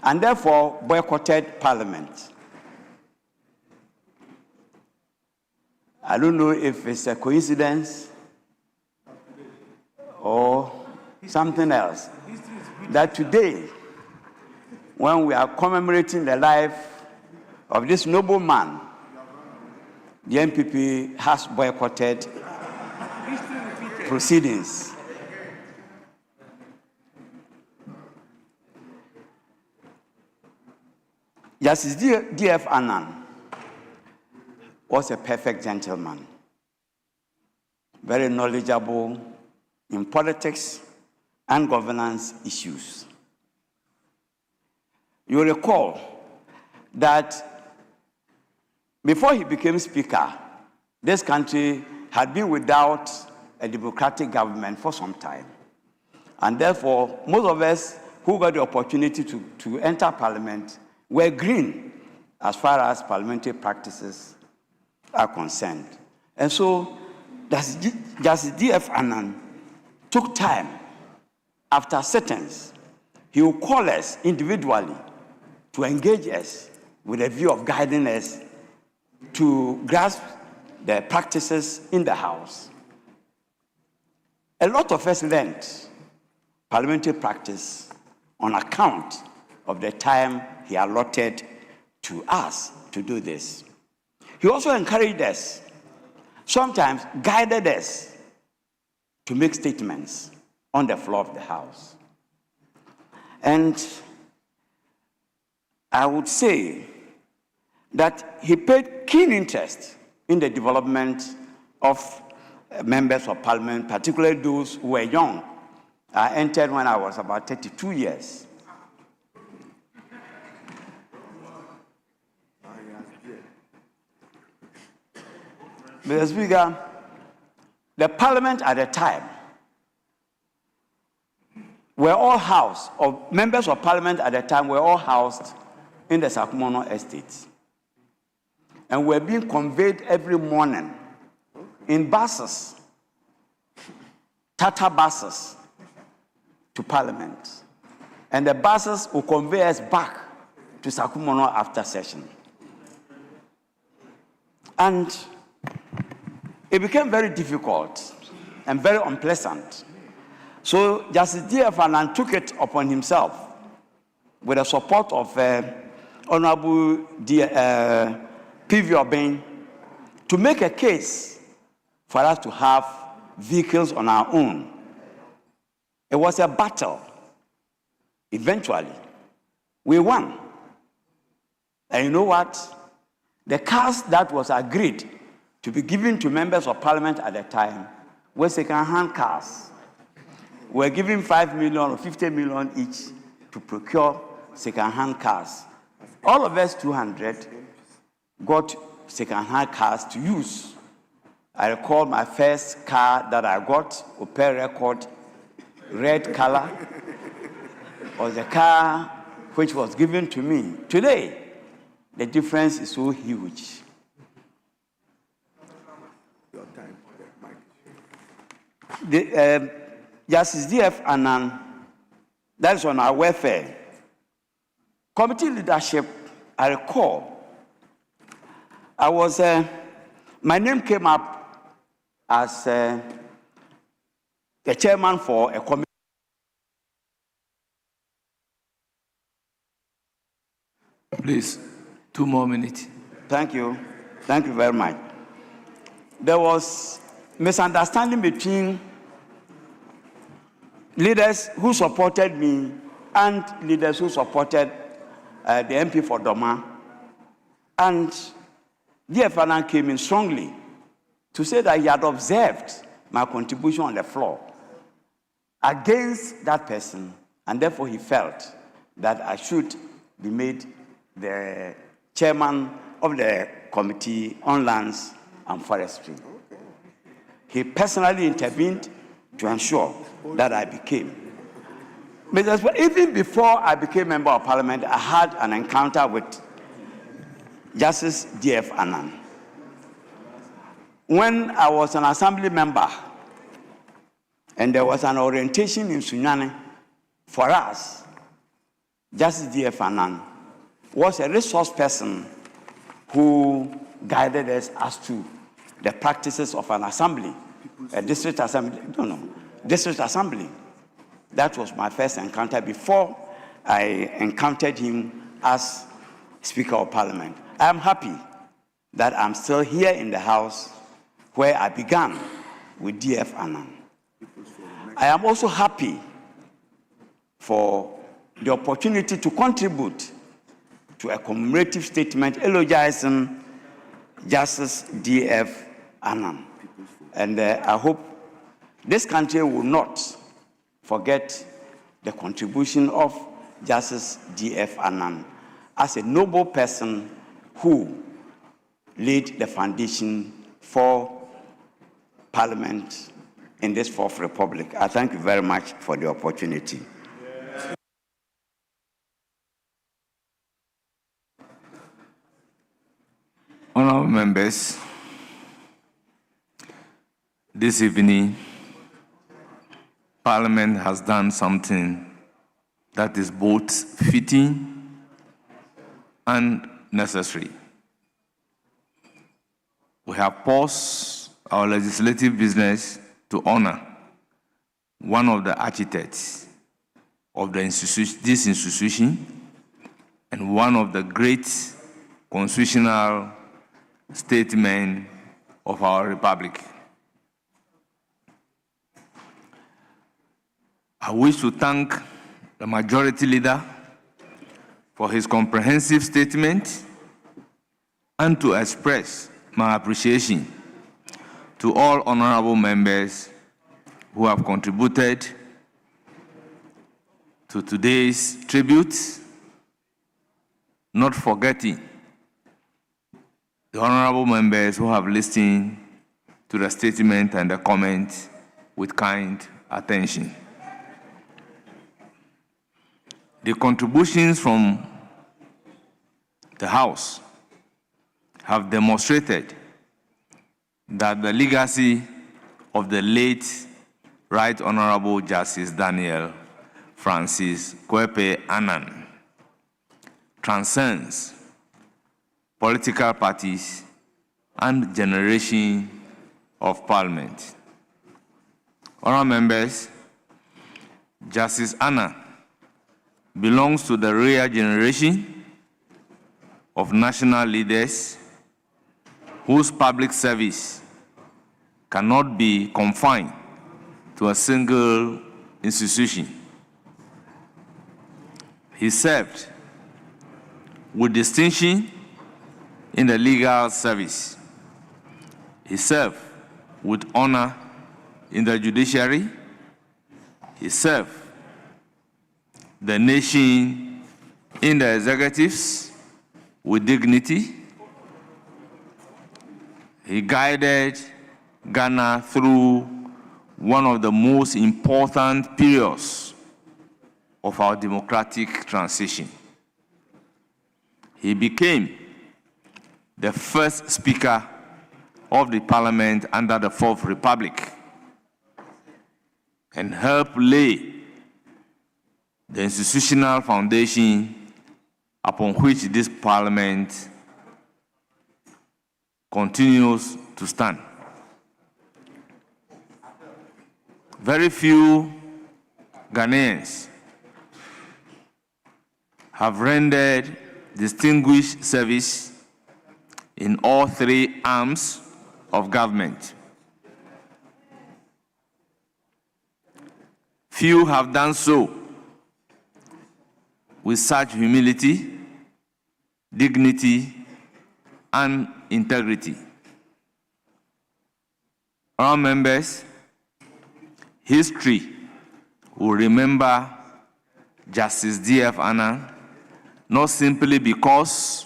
and therefore boycotted Parliament. I don't know if it's a coincidence or something else, that today, when we are commemorating the life of this noble man, the NPP has boycotted proceedings. Justice D.F. Annan was a perfect gentleman, very knowledgeable in politics and governance issues. You recall that before he became Speaker, this country had been without a democratic government for some time. And therefore, most of us who got the opportunity to enter Parliament were green as far as parliamentary practices are concerned. And so, Justice D.F. Annan took time after sittings. He would call us individually to engage us with a view of guiding us to grasp the practices in the House. A lot of us learned parliamentary practice on account of the time he allotted to us to do this. He also encouraged us, sometimes guided us to make statements on the floor of the House. And I would say that he paid keen interest in the development of members of Parliament, particularly those who were young. I entered when I was about 32 years. Mr. Speaker, the Parliament at the time were all housed, or members of Parliament at the time were all housed in the Sakumono estate, and were being conveyed every morning in buses, Tata buses, to Parliament. And the buses will convey us back to Sakumono after session. And it became very difficult and very unpleasant. So Justice D.F. Annan took it upon himself, with the support of Honorable P.V. Obeng, to make a case for us to have vehicles on our own. It was a battle. Eventually, we won. And you know what? The cars that was agreed to be given to members of Parliament at the time were second-hand cars. We were given 5 million or 50 million each to procure second-hand cars. All of us, 200, got second-hand cars to use. I recall my first car that I got, Opel Record, red color, was the car which was given to me. Today, the difference is so huge. Justice D.F. Annan, that is on our welfare. Committee leadership, I recall, my name came up as the chairman for a committee. Please, 2 more minutes. Thank you. Thank you very much. There was misunderstanding between leaders who supported me and leaders who supported the MP for Doma. And D.F. Annan came in strongly to say that he had observed my contribution on the floor against that person, and therefore he felt that I should be made the chairman of the Committee on Lands and Forestry. He personally intervened to ensure that I became. But even before I became member of parliament, I had an encounter with Justice D.F. Annan. When I was an assembly member, and there was an orientation in Sunyani for us, Justice D.F. Annan was a resource person who guided us as to the practices of an assembly, a district assembly, district assembly. That was my first encounter before I encountered him as Speaker of Parliament. I am happy that I'm still here in the House where I began with D.F. Annan. I am also happy for the opportunity to contribute to a commemorative statement elogizing Justice D.F. Annan. And I hope this country will not forget the contribution of Justice D.F. Annan as a noble person who laid the foundation for Parliament in this Fourth Republic. I thank you very much for the opportunity. Honourable members, this evening, Parliament has done something that is both fitting and necessary. We have paused our legislative business to honor one of the architects of this institution and one of the great constitutional statesmen of our republic. I wish to thank the majority leader for his comprehensive statement and to express my appreciation to all honorable members who have contributed to today's tribute, not forgetting the honorable members who have listened to the statement and the comment with kind attention. The contributions from the House have demonstrated that the legacy of the late Right Honorable Justice Daniel Francis Kwepe Annan transcends political parties and generation of parliament. Honourable members, Justice Annan belongs to the rare generation of national leaders whose public service cannot be confined to a single institution. He served with distinction in the legal service. He served with honor in the judiciary. He served the nation in the executives with dignity. He guided Ghana through one of the most important periods of our democratic transition. He became the first Speaker of the Parliament under the Fourth Republic and helped lay the institutional foundation upon which this Parliament continues to stand. Very few Ghanaians have rendered distinguished service in all three arms of government. Few have done so with such humility, dignity, and integrity. Our members, history will remember Justice D.F. Annan not simply because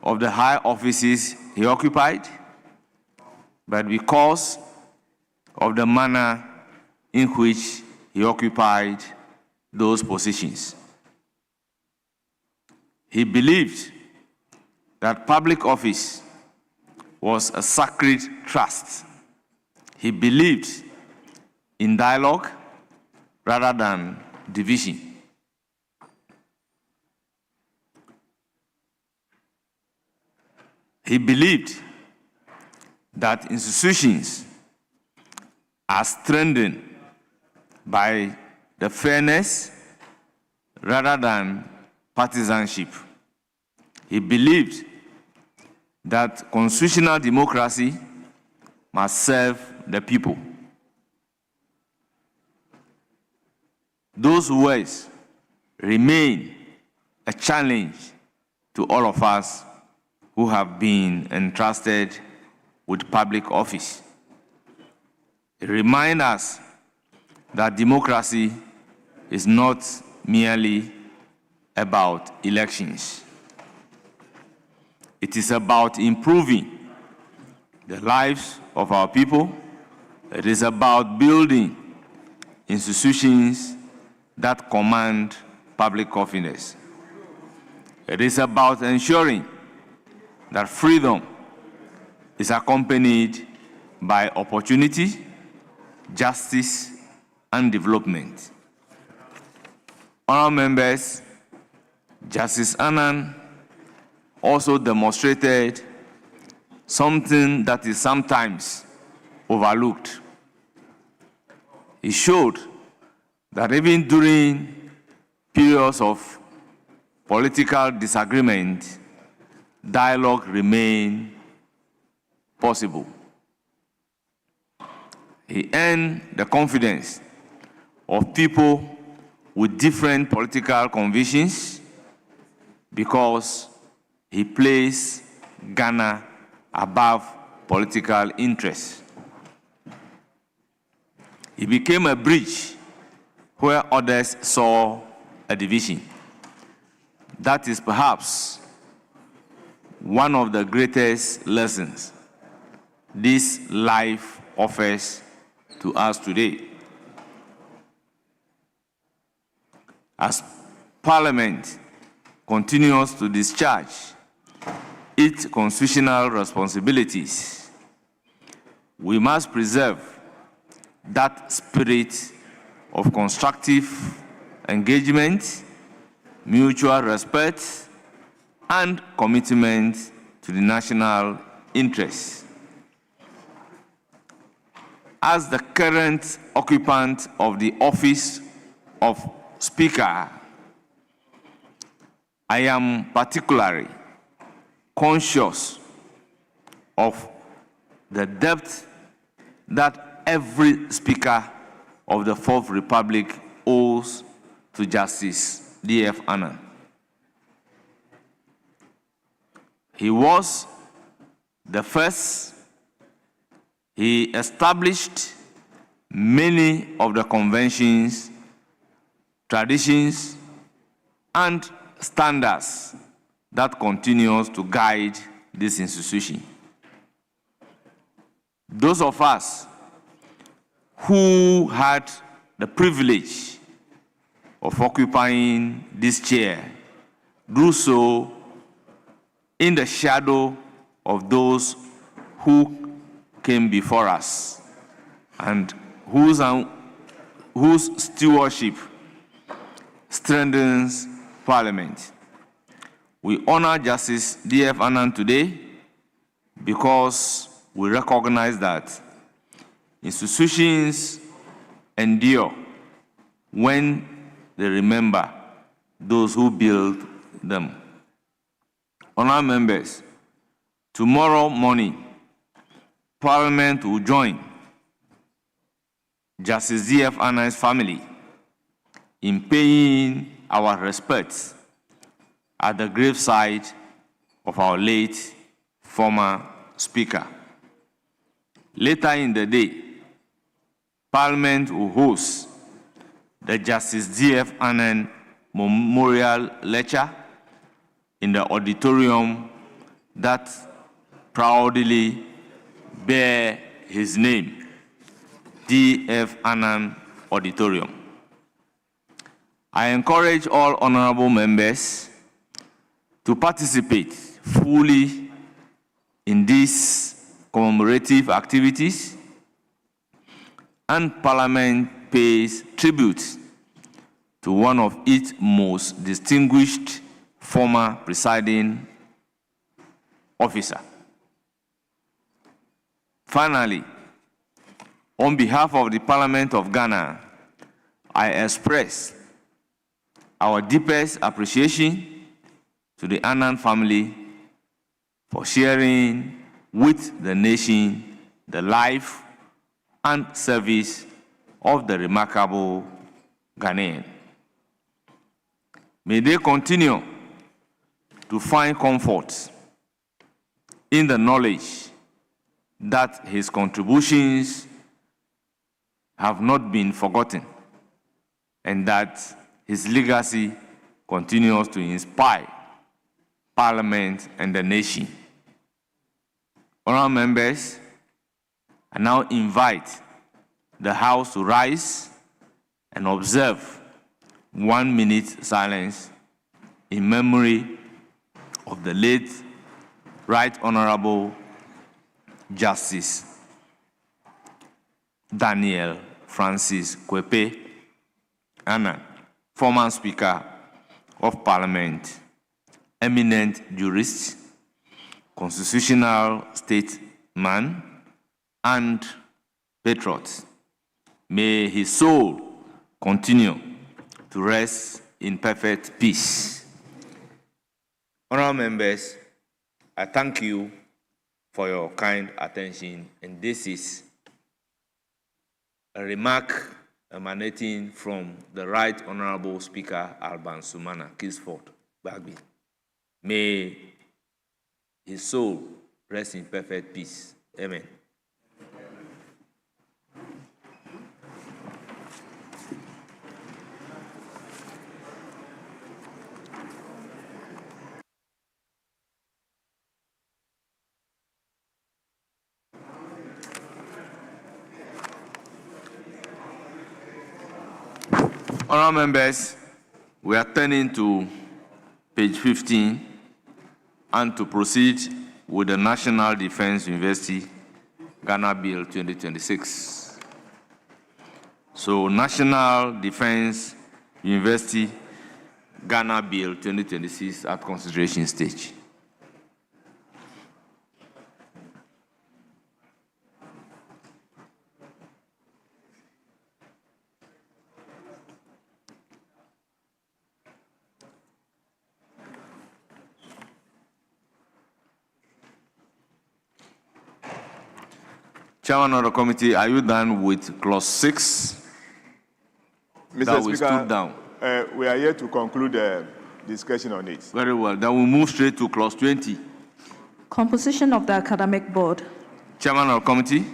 of the high offices he occupied, but because of the manner in which he occupied those positions. He believed that public office was a sacred trust. He believed in dialogue rather than division. He believed that institutions are strengthened by the fairness rather than partisanship. He believed that constitutional democracy must serve the people. Those words remain a challenge to all of us who have been entrusted with public office. It reminds us that democracy is not merely about elections. It is about improving the lives of our people. It is about building institutions that command public confidence. It is about ensuring that freedom is accompanied by opportunity, justice, and development. Honourable members, Justice Annan also demonstrated something that is sometimes overlooked. He showed that even during periods of political disagreement, dialogue remained possible. He earned the confidence of people with different political convictions because he placed Ghana above political interests. He became a bridge where others saw a division. That is perhaps one of the greatest lessons this life offers to us today. As Parliament continues to discharge its constitutional responsibilities, we must preserve that spirit of constructive engagement, mutual respect, and commitment to the national interest. As the current occupant of the office of Speaker, I am particularly conscious of the debt that every Speaker of the Fourth Republic owes to Justice D.F. Annan. He was the first. He established many of the conventions, traditions, and standards that continues to guide this institution. Those of us who had the privilege of occupying this chair do so in the shadow of those who came before us and whose stewardship strengthens Parliament. We honor Justice D.F. Annan today because we recognize that institutions endure when they remember those who build them. Honourable members, Tomorrow morning, Parliament will join Justice D.F. Anan's family in paying our respects at the graveside of our late former Speaker. Later in the day, Parliament will host the Justice D.F. Anan Memorial Lecture in the auditorium that proudly bear his name, D.F. Anan Auditorium. I encourage all honorable members to participate fully in these commemorative activities, and Parliament pays tribute to one of its most distinguished former presiding officer. Finally, on behalf of the Parliament of Ghana, I express our deepest appreciation to the Annan family for sharing with the nation the life and service of the remarkable Ghanaian. May they continue to find comfort in the knowledge that his contributions have not been forgotten and that his legacy continues to inspire Parliament and the nation. Honourable members, I now invite the House to rise and observe 1 minute silence in memory of the late Right Honourable Justice Daniel Francis Kwepe Annan, former Speaker of Parliament, eminent jurist, constitutional statesman, and patriot. May his soul continue to rest in perfect peace. Honourable members, I thank you for your kind attention, and this is a remark emanating from the Right Honourable Speaker Alban Sumana Kingsford Bagby. May his soul rest in perfect peace. Amen. Honourable members, we are turning to page 15 and to proceed with the National Defence University Ghana Bill 2026. So, National Defence University Ghana Bill 2026 at consideration stage. Chairman of the committee, are you done with clause 6? Mr. Speaker, we are here to conclude the discussion on it. Very well. Then we move straight to clause 20. Composition of the academic board. Chairman of the committee.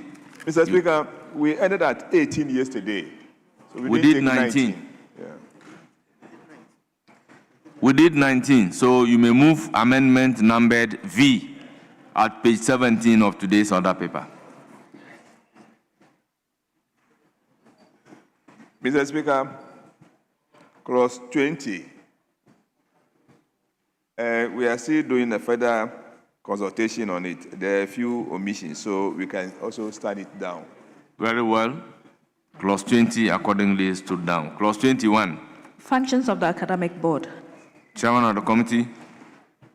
Mr. Speaker, we ended at 18 yesterday. So we did 19. Yeah. We did 19. So you may move amendment numbered V at page 17 of today's order paper. Mr. Speaker, clause 20. We are still doing a further consultation on it. There are a few omissions, so we can also stand it down. Very well. Clause 20 accordingly stood down. Clause 21. Functions of the academic board. Chairman of the committee.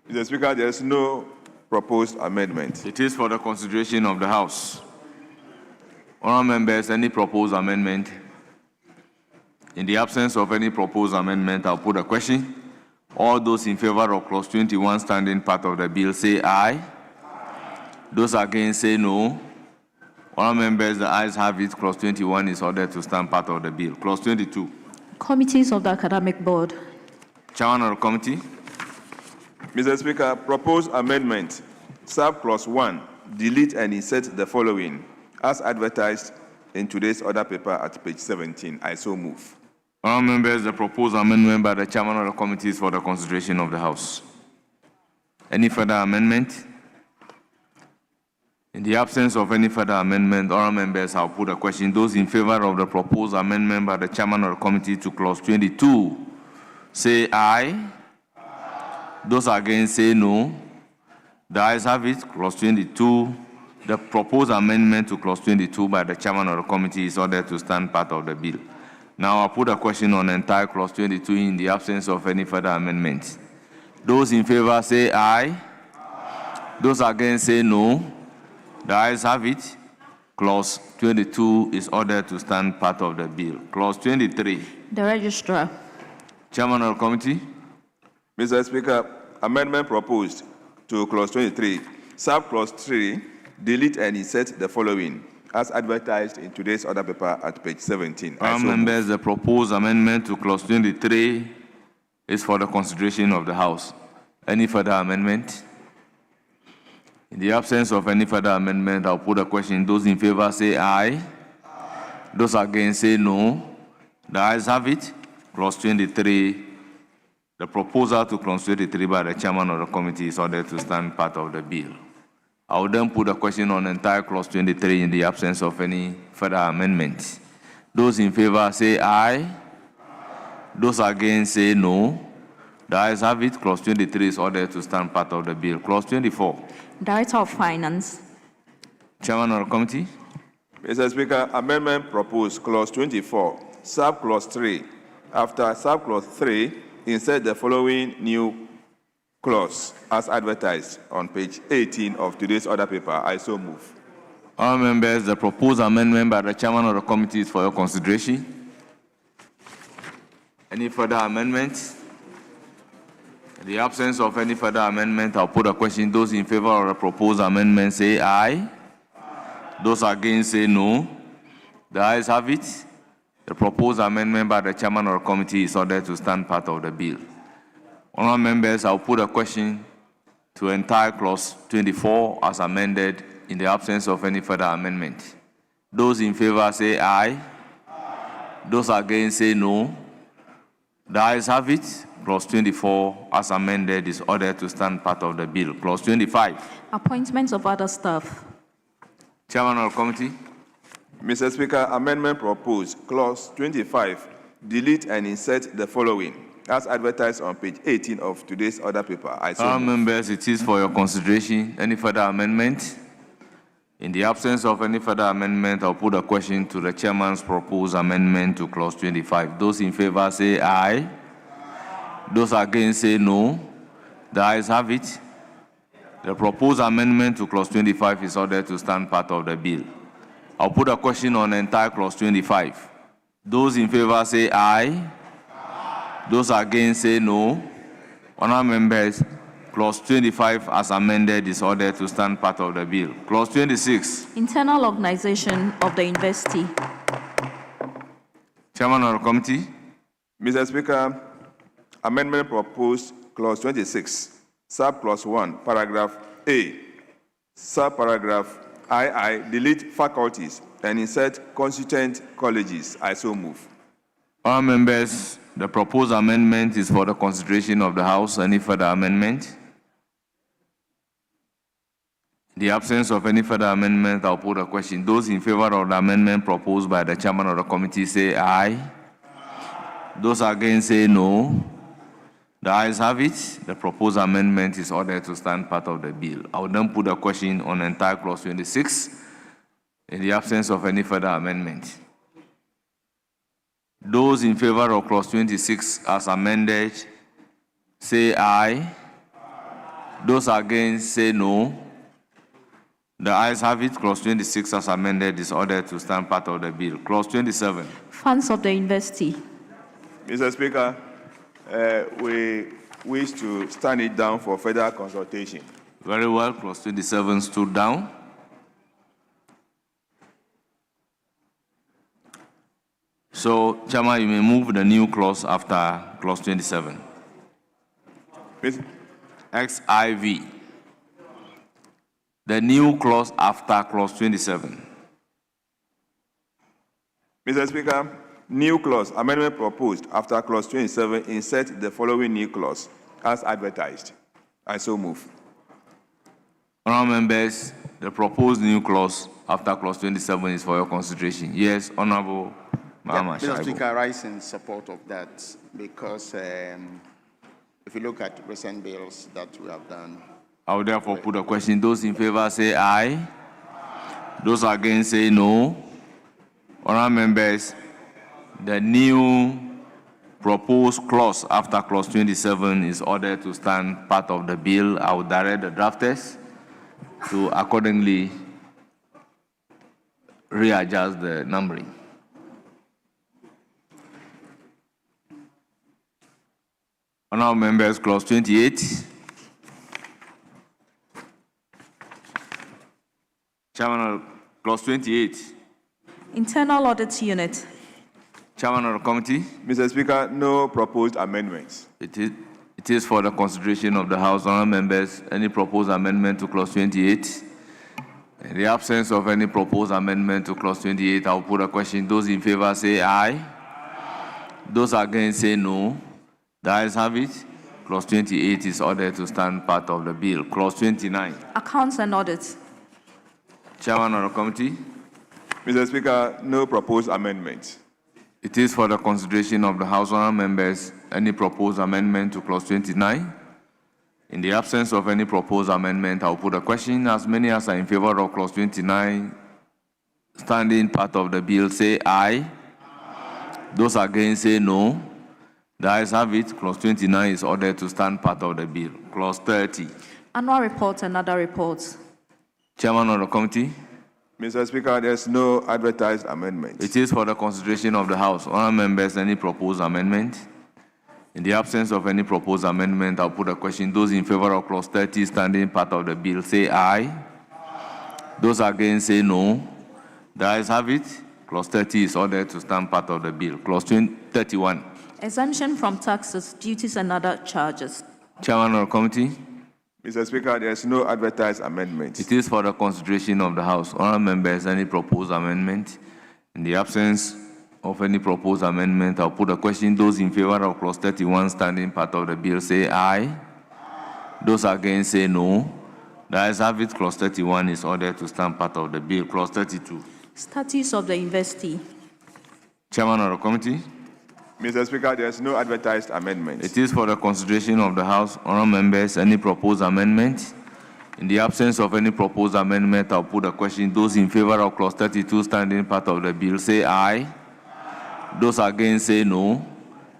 Mr. Speaker, there is no proposed amendment. It is for the consideration of the House. Honourable members, any proposed amendment? In the absence of any proposed amendment, I'll put a question. All those in favor of clause 21 standing part of the bill say aye. Aye. Those against say no. All members, the ayes have it. Clause 21 is ordered to stand part of the bill. Clause 22. Committees of the Academic Board. Chairman of the committee. Mr. Speaker, proposed amendment, sub-clause 1, delete and insert the following, as advertised in today's order paper at page 17. I so move. All members, the proposed amendment by the chairman of the committee is for the consideration of the House. Any further amendment? In the absence of any further amendment, all members have put a question. Those in favor of the proposed amendment by the chairman of the committee to clause 22, say aye. Those against say no. The ayes have it. Clause 22. The proposed amendment to clause 22 by the chairman of the committee is ordered to stand part of the bill. Now I put a question on entire clause 22 in the absence of any further amendments. Those in favor say aye. Those against say no. The ayes have it. Clause 22 is ordered to stand part of the bill. Clause 23. The Registrar. Chairman of the committee. Mr. Speaker, amendment proposed to clause 23, sub-clause 3, delete and insert the following, as advertised in today's order paper at page 17. All members, the proposed amendment to clause 23 is for the consideration of the House. Any further amendment? In the absence of any further amendment, I'll put a question. Those in favor say aye. Those against say no. The ayes have it. Clause 23. The proposal to clause 23 by the chairman of the committee is ordered to stand part of the bill. I will then put a question on entire clause 23 in the absence of any further amendments. Those in favor say aye. Those against say no. The ayes have it. Clause 23 is ordered to stand part of the bill. Clause 24. Director of Finance. Chairman of the committee. Mr. Speaker, amendment proposed clause 24, sub-clause 3. After sub-clause 3, insert the following new clause as advertised on page 18 of today's order paper. I so move. All members, the proposed amendment by the chairman of the committee is for your consideration. Any further amendments? In the absence of any further amendment, I'll put a question. Those in favor of the proposed amendment say aye. Those against say no. The ayes have it. The proposed amendment by the chairman of the committee is ordered to stand part of the bill. Honourable members, I'll put a question to entire clause 24 as amended in the absence of any further amendment. Those in favor say aye. Those against say no. The ayes have it. Clause 24 as amended is ordered to stand part of the bill. Clause 25. Appointments of other staff. Chairman of the committee. Mr. Speaker, amendment proposed, clause 25, delete and insert the following, as advertised on page 18 of today's order paper. I so All move. members, it is for your consideration. Any further amendment? In the absence of any further amendment, I'll put a question to the chairman's proposed amendment to clause 25. Those in favor say aye. Those against say no. The ayes have it. The proposed amendment to clause 25 is ordered to stand part of the bill. I'll put a question on entire clause 25. Those in favor say aye. Those against say no. Honourable members, clause 25 as amended is ordered to stand part of the bill. Clause 26. Internal organization of the university. Chairman of the committee. Mr. Speaker, amendment proposed, clause 26, sub-clause 1, paragraph A, sub-paragraph II, delete faculties and insert constituent colleges. I so move. All members, the proposed amendment is for the consideration of the House. Any further amendment? In the absence of any further amendment, I'll put a question. Those in favor of the amendment proposed by the chairman of the committee say aye. Those against say no. The ayes have it. The proposed amendment is ordered to stand part of the bill. I will then put a question on entire clause 26 in the absence of any further amendment. Those in favor of clause 26 as amended say aye. Those against say no. The ayes have it. Clause 26 as amended is ordered to stand part of the bill. Clause 27. Funds of the university. Mr. Speaker, we wish to stand it down for further consultation. Very well. Clause 27 stood down. So, Chairman, you may move the new clause after clause 27. XIV. The new clause after clause 27. Mr. Speaker, new clause, amendment proposed after clause 27, insert the following new clause as advertised. I so move. Honourable members, the proposed new clause after clause 27 is for your consideration. Yes, Honourable Mahama Mr. Shaibu. Speaker, I rise in support of that because if you look at recent bills that we have done. I will therefore put a question. Those in favor say aye. Those against say no. Honourable members, the new proposed clause after clause 27 is ordered to stand part of the bill. I will direct the drafters to accordingly readjust the numbering. Honourable members, clause 28. Chairman of clause 28. Internal Audit Unit. Chairman of the committee. Mr. Speaker, no proposed amendments. It is for the consideration of the House. Honourable members, any proposed amendment to clause 28? In the absence of any proposed amendment to clause 28, I will put a question. Those in favor say aye. Those against say no. The ayes have it. Clause 28 is ordered to stand part of the bill. Clause 29. Accounts and Audit. Chairman of the committee. Mr. Speaker, no proposed amendments. It is for the consideration of the House. Honourable members, any proposed amendment to clause 29? In the absence of any proposed amendment, I will put a question. As many as are in favor of clause 29, standing part of the bill, say aye. Those against say no. The ayes have it. Clause 29 is ordered to stand part of the bill. Clause 30. Annual Report and Other Reports. Chairman of the committee. Mr. Speaker, there's no advertised amendment. It is for the consideration of the House. Honourable members, any proposed amendment? In the absence of any proposed amendment, I'll put a question. Those in favor of clause 30 standing part of the bill, say aye. Those against say no. The ayes have it. Clause 30 is ordered to stand part of the bill. Clause 31. Exemption from taxes, duties, and other charges. Chairman of the committee. Mr. Speaker, there is no advertised amendment. It is for the consideration of the House. Honourable members, any proposed amendment? In the absence of any proposed amendment, I'll put a question. Those in favor of clause 31 standing part of the bill say aye. Those against say no. The ayes have it. Clause 31 is ordered to stand part of the bill. Clause 32. Statutes of the Investee. Chairman of the committee. Mr. Speaker, there is no advertised amendment. It is for the consideration of the House. Honourable members, any proposed amendment? In the absence of any proposed amendment, I'll put a question. Those in favor of clause 32 standing part of the bill say aye. Those against say no.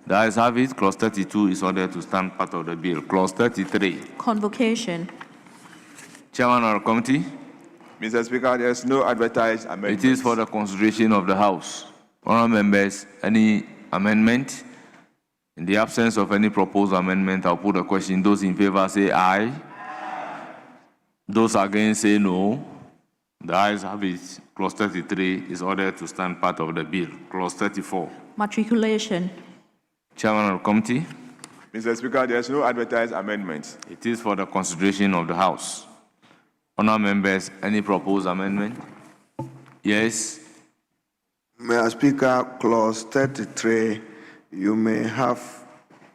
The ayes have it. Clause 32 is ordered to stand part of the bill. Clause 33. Convocation. Chairman of the committee. Mr. Speaker, there is no advertised amendment. It is for the consideration of the House. Honourable members, any amendment? In the absence of any proposed amendment, I'll put a question. Those in favor say aye. Those against say no. The ayes have it. Clause 33 is ordered to stand part of the bill. Clause 34. Matriculation. Chairman of the committee. Mr. Speaker, there is no advertised amendment. It is for the consideration of the House. Honourable members, any proposed amendment? Yes. Mr. Speaker, clause 33, you may have,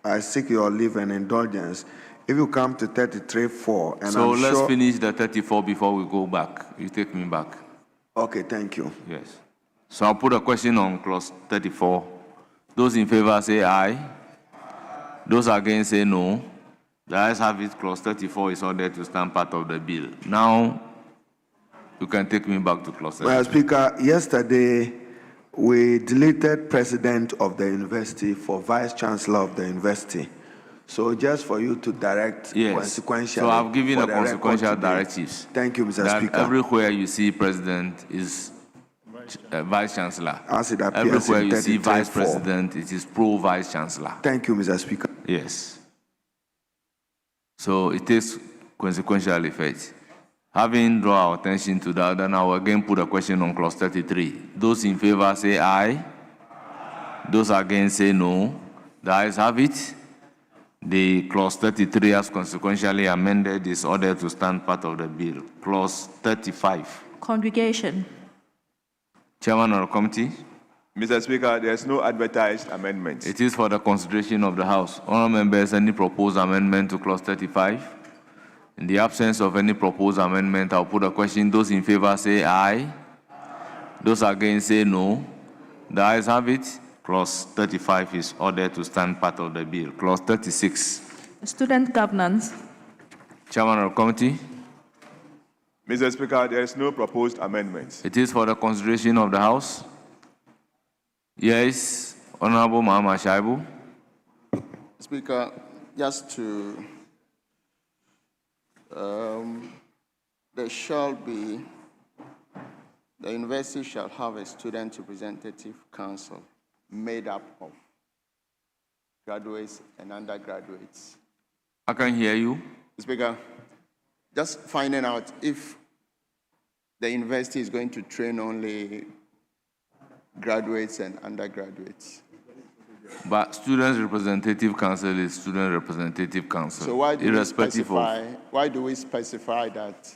I seek your leave and indulgence. If you come to 33.4, and so I'm let's sure, finish the 34 before we go back. You take me back. Okay, thank you. Yes. So I'll put a question on clause 34. Those in favor say aye. Those against say no. The ayes have it. Clause 34 is ordered to stand part of the bill. Now, you can take me back to clause 34. Mr. Speaker, yesterday, we deleted president of the university for vice chancellor of the university. So just for you to direct consequentially. So I've given for the the consequential record today. directives. Thank you, Mr. That Speaker. everywhere you see president is vice chancellor. As it appears Everywhere in you see vice 33.4. president, it is pro vice chancellor. Thank you, Mr. Speaker. Yes. So it takes consequential effect. Having drawn our attention to that, then I will again put a question on clause 33. Those in favor say aye. Those against say no. The ayes have it. The clause 33 as consequentially amended is ordered to stand part of the bill. Clause 35. Congregation. Chairman of the committee. Mr. Speaker, there is no advertised amendment. It is for the consideration of the House. Honourable members, any proposed amendment to clause 35? In the absence of any proposed amendment, I'll put a question. Those in favor say aye. Those against say no. The ayes have it. Clause 35 is ordered to stand part of the bill. Clause 36. Student governance. Chairman of the committee. Mr. Speaker, there is no proposed amendment. It is for the consideration of the House. Yes, Honorable Mahama Shaibu. Speaker, just to, there shall be, the university shall have a student representative council made up of graduates and undergraduates. I can hear you. Speaker, just finding out if the university is going to train only graduates and undergraduates. But Students Representative Council is Student Representative Council. So why do irrespective we specify that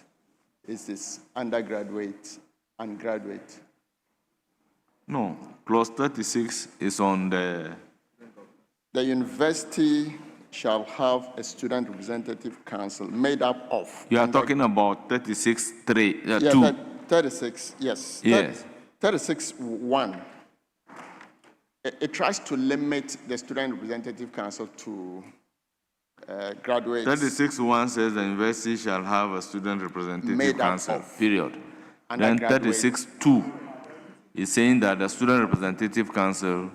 it is undergraduate and graduate? No, clause 36 is on the university shall have a student representative council made up of. You are talking about 36.3, yeah, 2. 36, yes. Yes. 36.1. It tries to limit the student representative council to graduates. 36.1 says the university shall have a student representative Made up council, of period. Then 36.2 is saying that the student representative council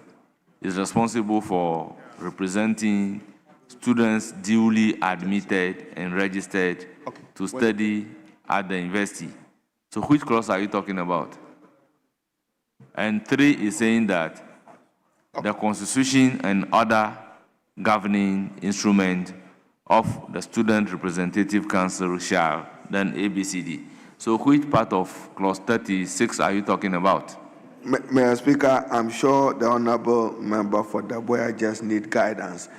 is responsible for representing students duly admitted and registered to study at the university. So which clause are you talking about? And 3 is saying that the Constitution and other governing instrument of the Student Representative Council shall, then ABCD. So which part of clause 36 are you talking about? Mr. Speaker, I'm sure the Honorable Member for Daboya just need guidance.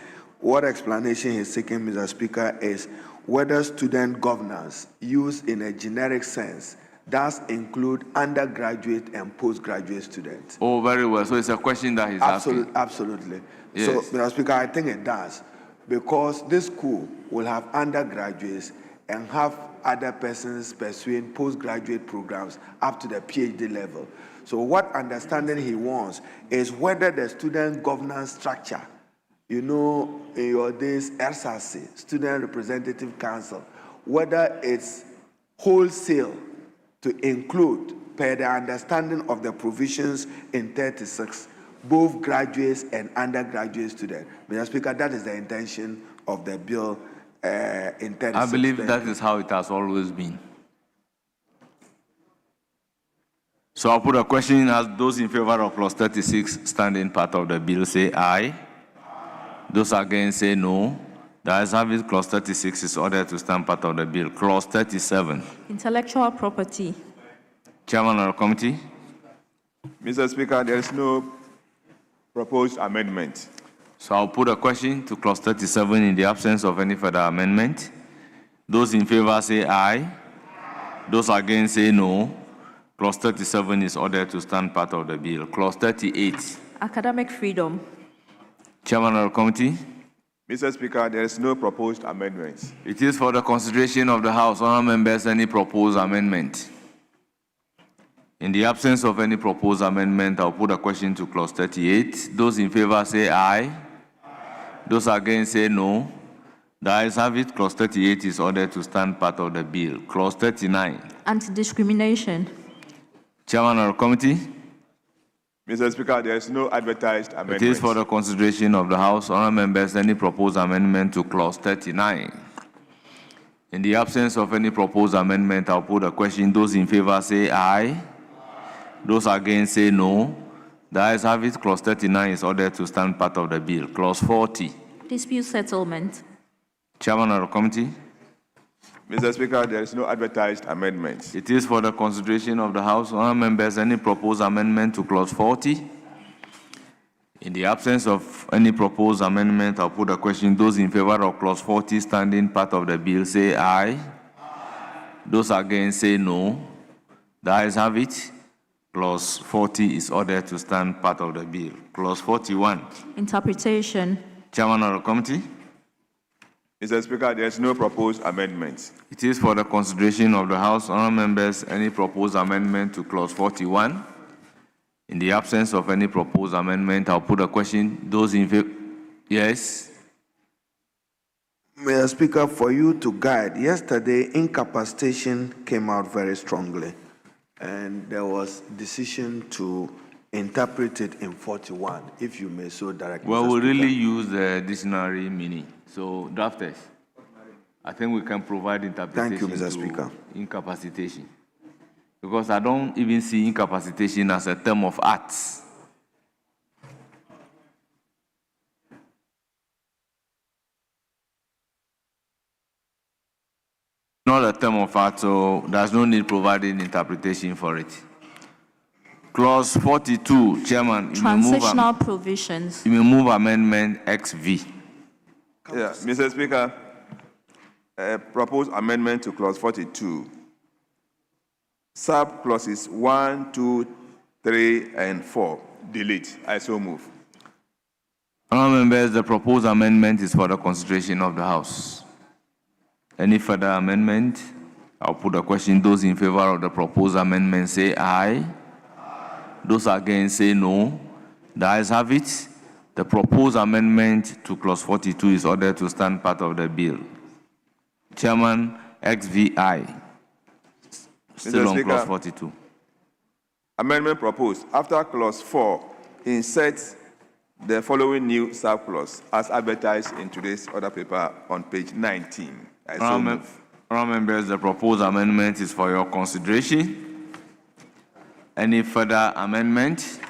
What explanation he's seeking, Mr. Speaker, is whether student governance used in a generic sense does include undergraduate and postgraduate students. Oh, very well. So it's a question that he's asking. Absolutely. Yes. So, Mr. Speaker, I think it does, because this school will have undergraduates and have other persons pursuing postgraduate programs up to the PhD level. So what understanding he wants is whether the student governance structure, you know, in your days, SRC, Student Representative Council, whether it's wholesale to include, per the understanding of the provisions in 36, both graduates and undergraduate students. Mr. Speaker, that is the intention of the bill in 36. I believe that is how it has always been. So I'll put a question as those in favor of clause 36 standing part of the bill say aye. Those against say no. The ayes have it. Clause 36 is ordered to stand part of the bill. Clause 37. Intellectual property. Chairman of the committee. Mr. Speaker, there is no proposed amendment. So I'll put a question to clause 37 in the absence of any further amendment. Those in favor say aye. Those against say no. Clause 37 is ordered to stand part of the bill. Clause 38. Academic freedom. Chairman of the committee. Mr. Speaker, there is no proposed amendment. It is for the consideration of the House. Honourable members, any proposed amendment? In the absence of any proposed amendment, I'll put a question to clause 38. Those in favor say aye. Those against say no. The ayes have it. Clause 38 is ordered to stand part of the bill. Clause 39. Anti-discrimination. Chairman of the committee. Mr. Speaker, there is no advertised amendment. It is for the consideration of the House. Honourable members, any proposed amendment to clause 39. In the absence of any proposed amendment, I'll put a question. Those in favor say aye. Those against say no. The ayes have it. Clause 39 is ordered to stand part of the bill. Clause 40. Dispute settlement. Chairman of the committee. Mr. Speaker, there is no advertised amendment. It is for the consideration of the House. Honourable members, any proposed amendment to clause 40? In the absence of any proposed amendment, I'll put a question. Those in favor of clause 40 standing part of the bill say aye. Those against say no. The ayes have it. Clause 40 is ordered to stand part of the bill. Clause 41. Interpretation. Chairman of the committee. Mr. Speaker, there is no proposed amendment. It is for the consideration of the House. Honourable members, any proposed amendment to clause 41? In the absence of any proposed amendment, I'll put a question. Those in favor? Yes. Mr. Speaker, for you to guide, yesterday incapacitation came out very strongly, and there was decision to interpret it in 41, if you may so direct. Well, we really use the dictionary meaning. So, drafters, I think we can provide interpretation. Thank you, Mr. Speaker. Incapacitation. Because I don't even see incapacitation as a term of arts. Not a term of art, so there's no need providing interpretation for it. Clause 42, Chairman. Transitional provisions. You may move amendment XV. Yeah, Mr. Speaker, proposed amendment to clause 42. Sub clauses 1, 2, 3, and 4. Delete. I so move. Honourable members, the proposed amendment is for the consideration of the House. Any further amendment? I'll put a question. Those in favor of the proposed amendment say aye. Those against say no. The ayes have it. The proposed amendment to clause 42 is ordered to stand part of the bill. Chairman, XVI. Still on clause 42. Amendment proposed. After clause 4, insert the following new subclause as advertised in today's order paper on page 19. I so move. Honourable members, the proposed amendment is for your consideration. Any further amendment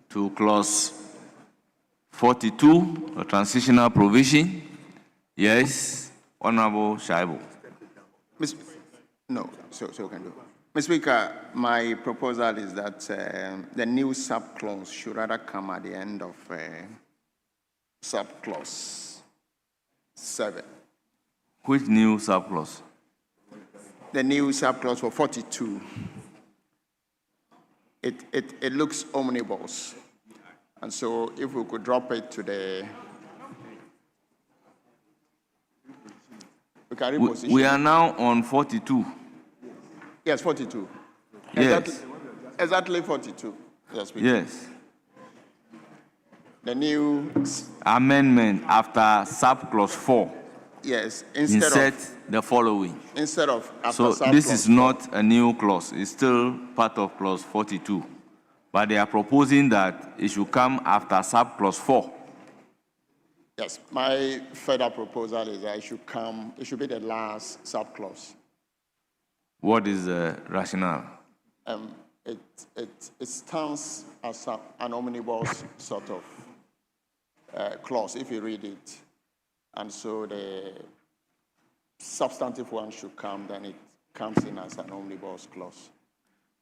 to clause 42, a transitional provision? Yes. Honourable Shaibu. No, so can do. Mr. Speaker, my proposal is that the new subclause should rather come at the end of subclause 7. Which new subclause? The new subclause for 42. It looks omnibus. And so if we could drop it to the... We are now on 42. Yes, 42. Yes. Exactly 42. Yes. Yes. The new amendment after subclause 4. Yes. Insert the following. Instead of So after this is 4. not a new clause. It's still part of clause 42. But they are proposing that it should come after subclause 4. Yes. My further proposal is that it should be the last subclause. What is the rationale? It stands as an omnibus sort of clause, if you read it. And so the substantive one should come, then it comes in as an omnibus clause.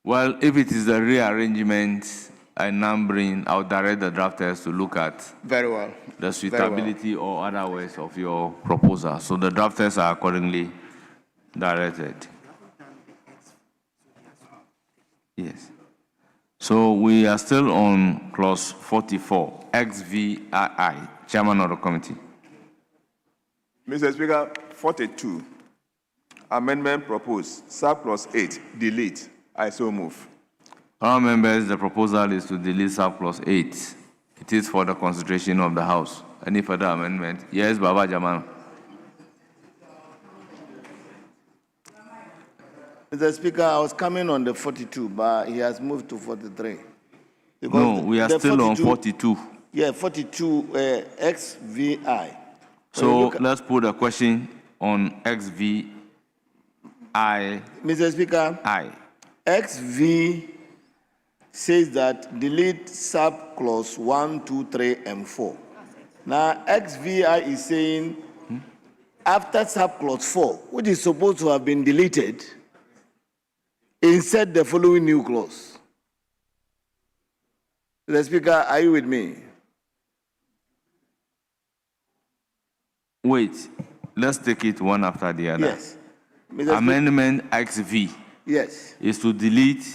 Well, if it is a rearrangement and numbering, I'll direct the drafters to look at very well the suitability or other ways of your proposal. So the drafters are accordingly directed. Yes. So we are still on clause 44, XVI. Chairman of the committee. Mr. Speaker, 42. Amendment proposed. Subclause 8. Delete. I so move. Honourable members, the proposal is to delete subclause 8. It is for the consideration of the House. Any further amendment? Yes, Baba Jamal. Mr. Speaker, I was coming on the 42, but he has moved to 43. No, we are still on 42. Yeah, 42 XVI. So let's put a question on XVI. Mr. Speaker, I. XV says that delete subclause 1, 2, 3, and 4. Now, XVI is saying after subclause 4, which is supposed to have been deleted, insert the following new clause. The Speaker, are you with me? Wait, let's take it one after the other. Yes. Mr. Amendment XV Yes. is to delete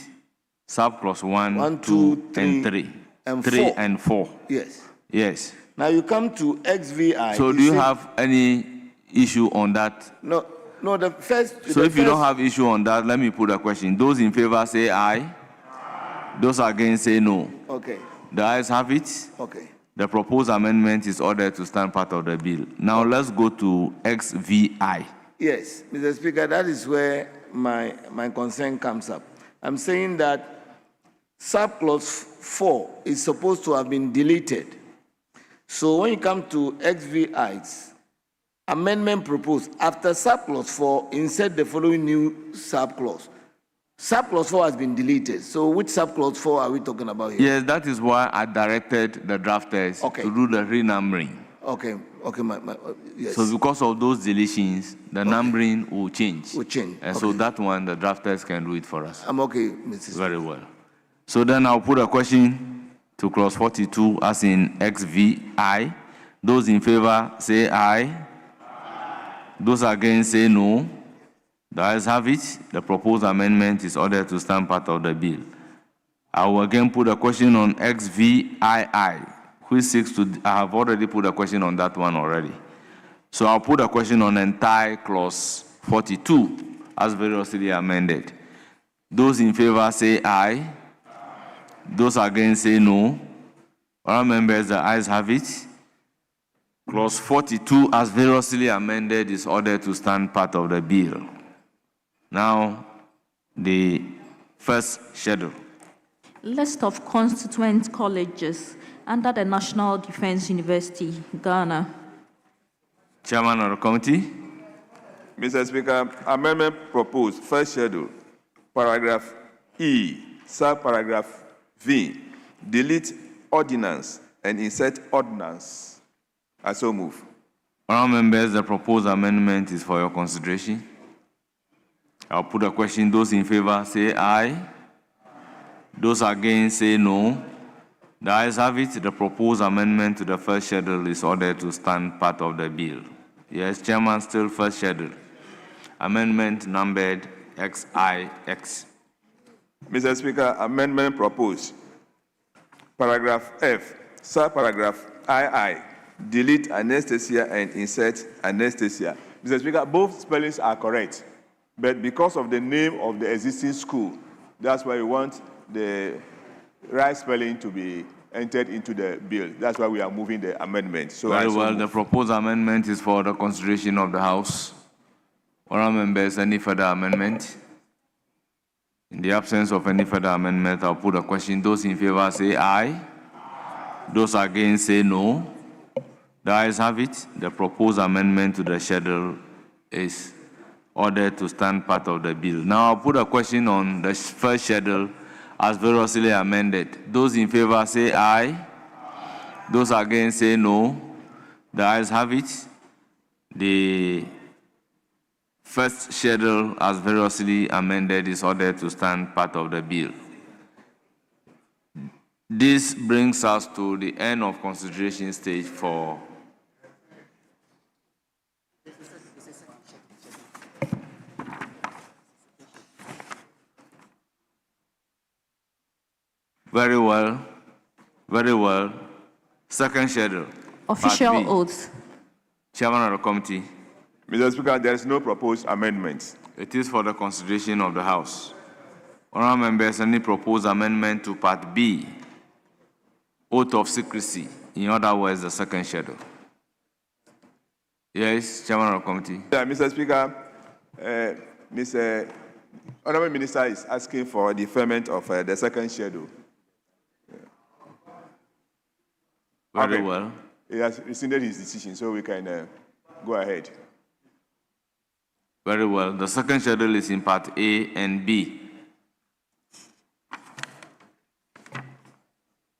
subclause 1, 2, and 3. and 3 4. and 4. Yes. Yes. Now you come to XVI. So do you have any issue on that? No, the first. So if you don't have issue on that, let me put a question. Those in favor say aye. Those against say no. Okay. The ayes have it. Okay. The proposed amendment is ordered to stand part of the bill. Now let's go to XVI. Yes, Mr. Speaker, that is where my concern comes up. I'm saying that subclause 4 is supposed to have been deleted. So when you come to XVI's, amendment proposed, after subclause 4, insert the following new subclause. Subclause 4 has been deleted. So which subclause 4 are we talking about here? Yes, that is why I directed the drafters to do the renumbering. Okay, yes. So because of those deletions, the numbering will change. And so that one, the drafters can do it for us. I'm okay, Mrs. Very well. So then I'll put a question to clause 42 as in XVI. Those in favor say aye. Those against say no. The ayes have it. The proposed amendment is ordered to stand part of the bill. I will again put a question on XVII, which seeks to, I have already put a question on that one already. So I'll put a question on entire clause 42 as variously amended. Those in favor say aye. Those against say no. All members, the ayes have it. Clause 42 as variously amended is ordered to stand part of the bill. Now, the first schedule. List of constituent colleges under the National Defense University, Ghana. Chairman of the committee. Mr. Speaker, amendment proposed, first schedule, paragraph E, subparagraph V, delete ordinance and insert ordinance. I so move. All members, the proposed amendment is for your consideration. I'll put a question. Those in favor say aye. Those against say no. The ayes have it. The proposed amendment to the first schedule is ordered to stand part of the bill. Yes, Chairman, still first schedule. Amendment numbered XIX. Mr. Speaker, amendment proposed. Paragraph F, subparagraph II, delete anesthesia and insert anesthesia. Mr. Speaker, both spellings are correct, but because of the name of the existing school, that's why we want the right spelling to be entered into the bill. That's why we are moving the amendment. So very well, the proposed amendment is for the consideration of the House. Honourable members, any further amendment? In the absence of any further amendment, I'll put a question. Those in favor say aye. Those against say no. The ayes have it. The proposed amendment to the schedule is ordered to stand part of the bill. Now I'll put a question on the first schedule as variously amended. Those in favor say aye. Those against say no. The ayes have it. The first schedule as variously amended is ordered to stand part of the bill. This brings us to the end of consideration stage for very well. Second schedule. Official oath. Chairman of the committee. Mr. Speaker, there is no proposed amendment. It is for the consideration of the House. Honourable members, any proposed amendment to Part B, oath of secrecy, in other words, the second schedule? Yes, Chairman of the committee. Yeah, Mr. Speaker, Mr. Honourable Minister is asking for deferment of the second schedule. Very well. He has rescinded his decision, so we can go ahead. Very well. The second schedule is in Part A and B.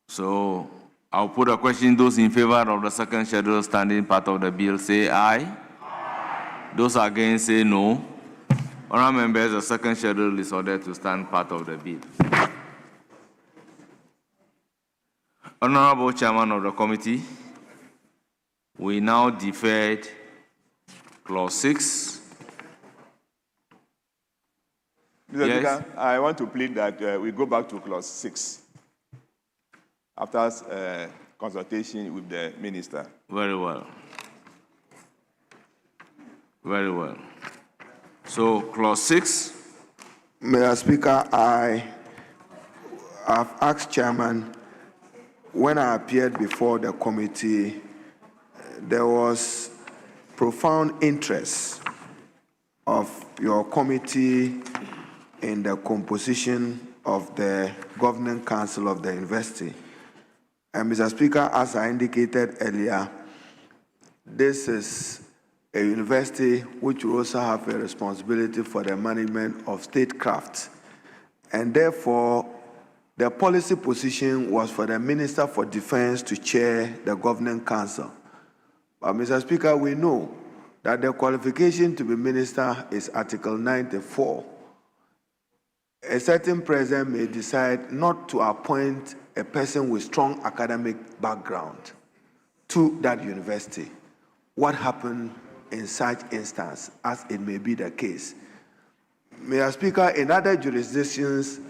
So I'll put a question. Those in favor of the second schedule standing part of the bill say aye. Those against say no. Honourable members, the second schedule is ordered to stand part of the bill. Honourable Chairman of the committee, we now deferred clause 6. Mr. Yes. Speaker, I want to plead that we go back to clause 6 after consultation with the minister. Very well. Very well. So, clause 6. Mr. Speaker, I have asked Chairman, when I appeared before the committee, there was profound interest of your committee in the composition of the Governing Council of the University. And Mr. Speaker, as I indicated earlier, this is a university which will also have a responsibility for the management of statecraft. And therefore, the policy position was for the Minister for Defense to chair the Governing Council. But Mr. Speaker, we know that the qualification to be minister is Article 94. A certain president may decide not to appoint a person with strong academic background to that university. What happened in such instance, as it may be the case? Mr. Speaker, in other jurisdictions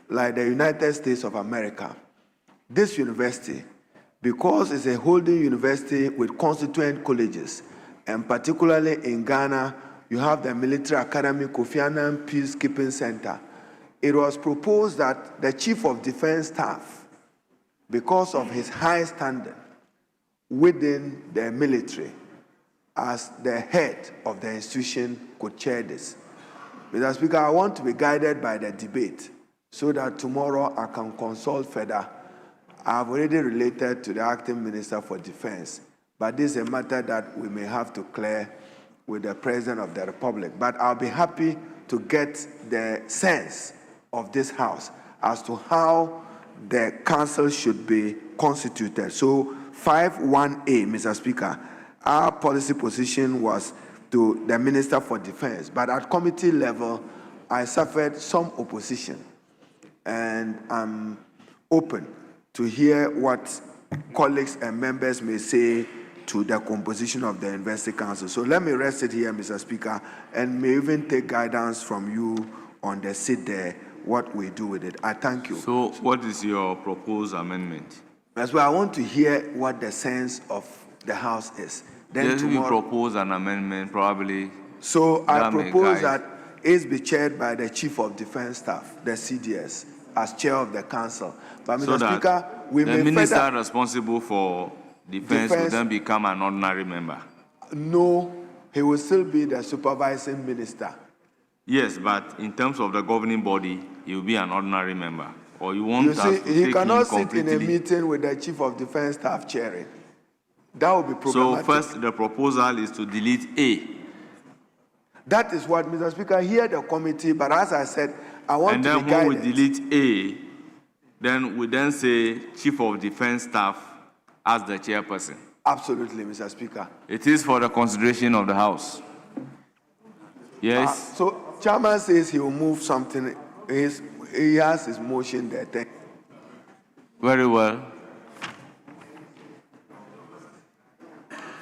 like the United States of America, this university, because it's a holding university with constituent colleges, and particularly in Ghana, you have the Military Academy Kofi Annan Peacekeeping Center. It was proposed that the Chief of Defense Staff, because of his high standing within the military, as the head of the institution, could chair this. Mr. Speaker, I want to be guided by the debate so that tomorrow I can consult further. I have already related to the acting Minister for Defense, but this is a matter that we may have to clear with the President of the Republic. But I'll be happy to get the sense of this House as to how the council should be constituted. So 5(1)(a), Mr. Speaker, our policy position was to the Minister for Defense, but at committee level, I suffered some opposition, and I'm open to hear what colleagues and members may say to the composition of the University Council. So let me rest it here, Mr. Speaker, and may even take guidance from you on the seat there, what we do with it. I thank you. So, what is your proposed amendment? That's why I want to hear what the sense of the House is. Then Yes, we tomorrow, propose an amendment, probably. so I that may propose guide. that it be chaired by the Chief of Defense Staff, the CDS, as chair of the council. But Mr. So that Speaker, we the may minister further responsible for defense will Defense- then become an ordinary member. know he will still be the supervising minister. Yes, but in terms of the governing body, he will be an ordinary member. Or you want You us see, to he take cannot him sit in a completely? meeting with the Chief of Defense Staff chairing. That would be So problematic. first, the proposal is to delete A. That is what, Mr. Speaker, hear the committee, but as I said, I want And to then be when we guided. delete A, then we then say Chief of Defense Staff as the chairperson. Absolutely, Mr. Speaker. It is for the consideration of the House. Yes? So, Chairman says he will move something. He has his motion there. Very well.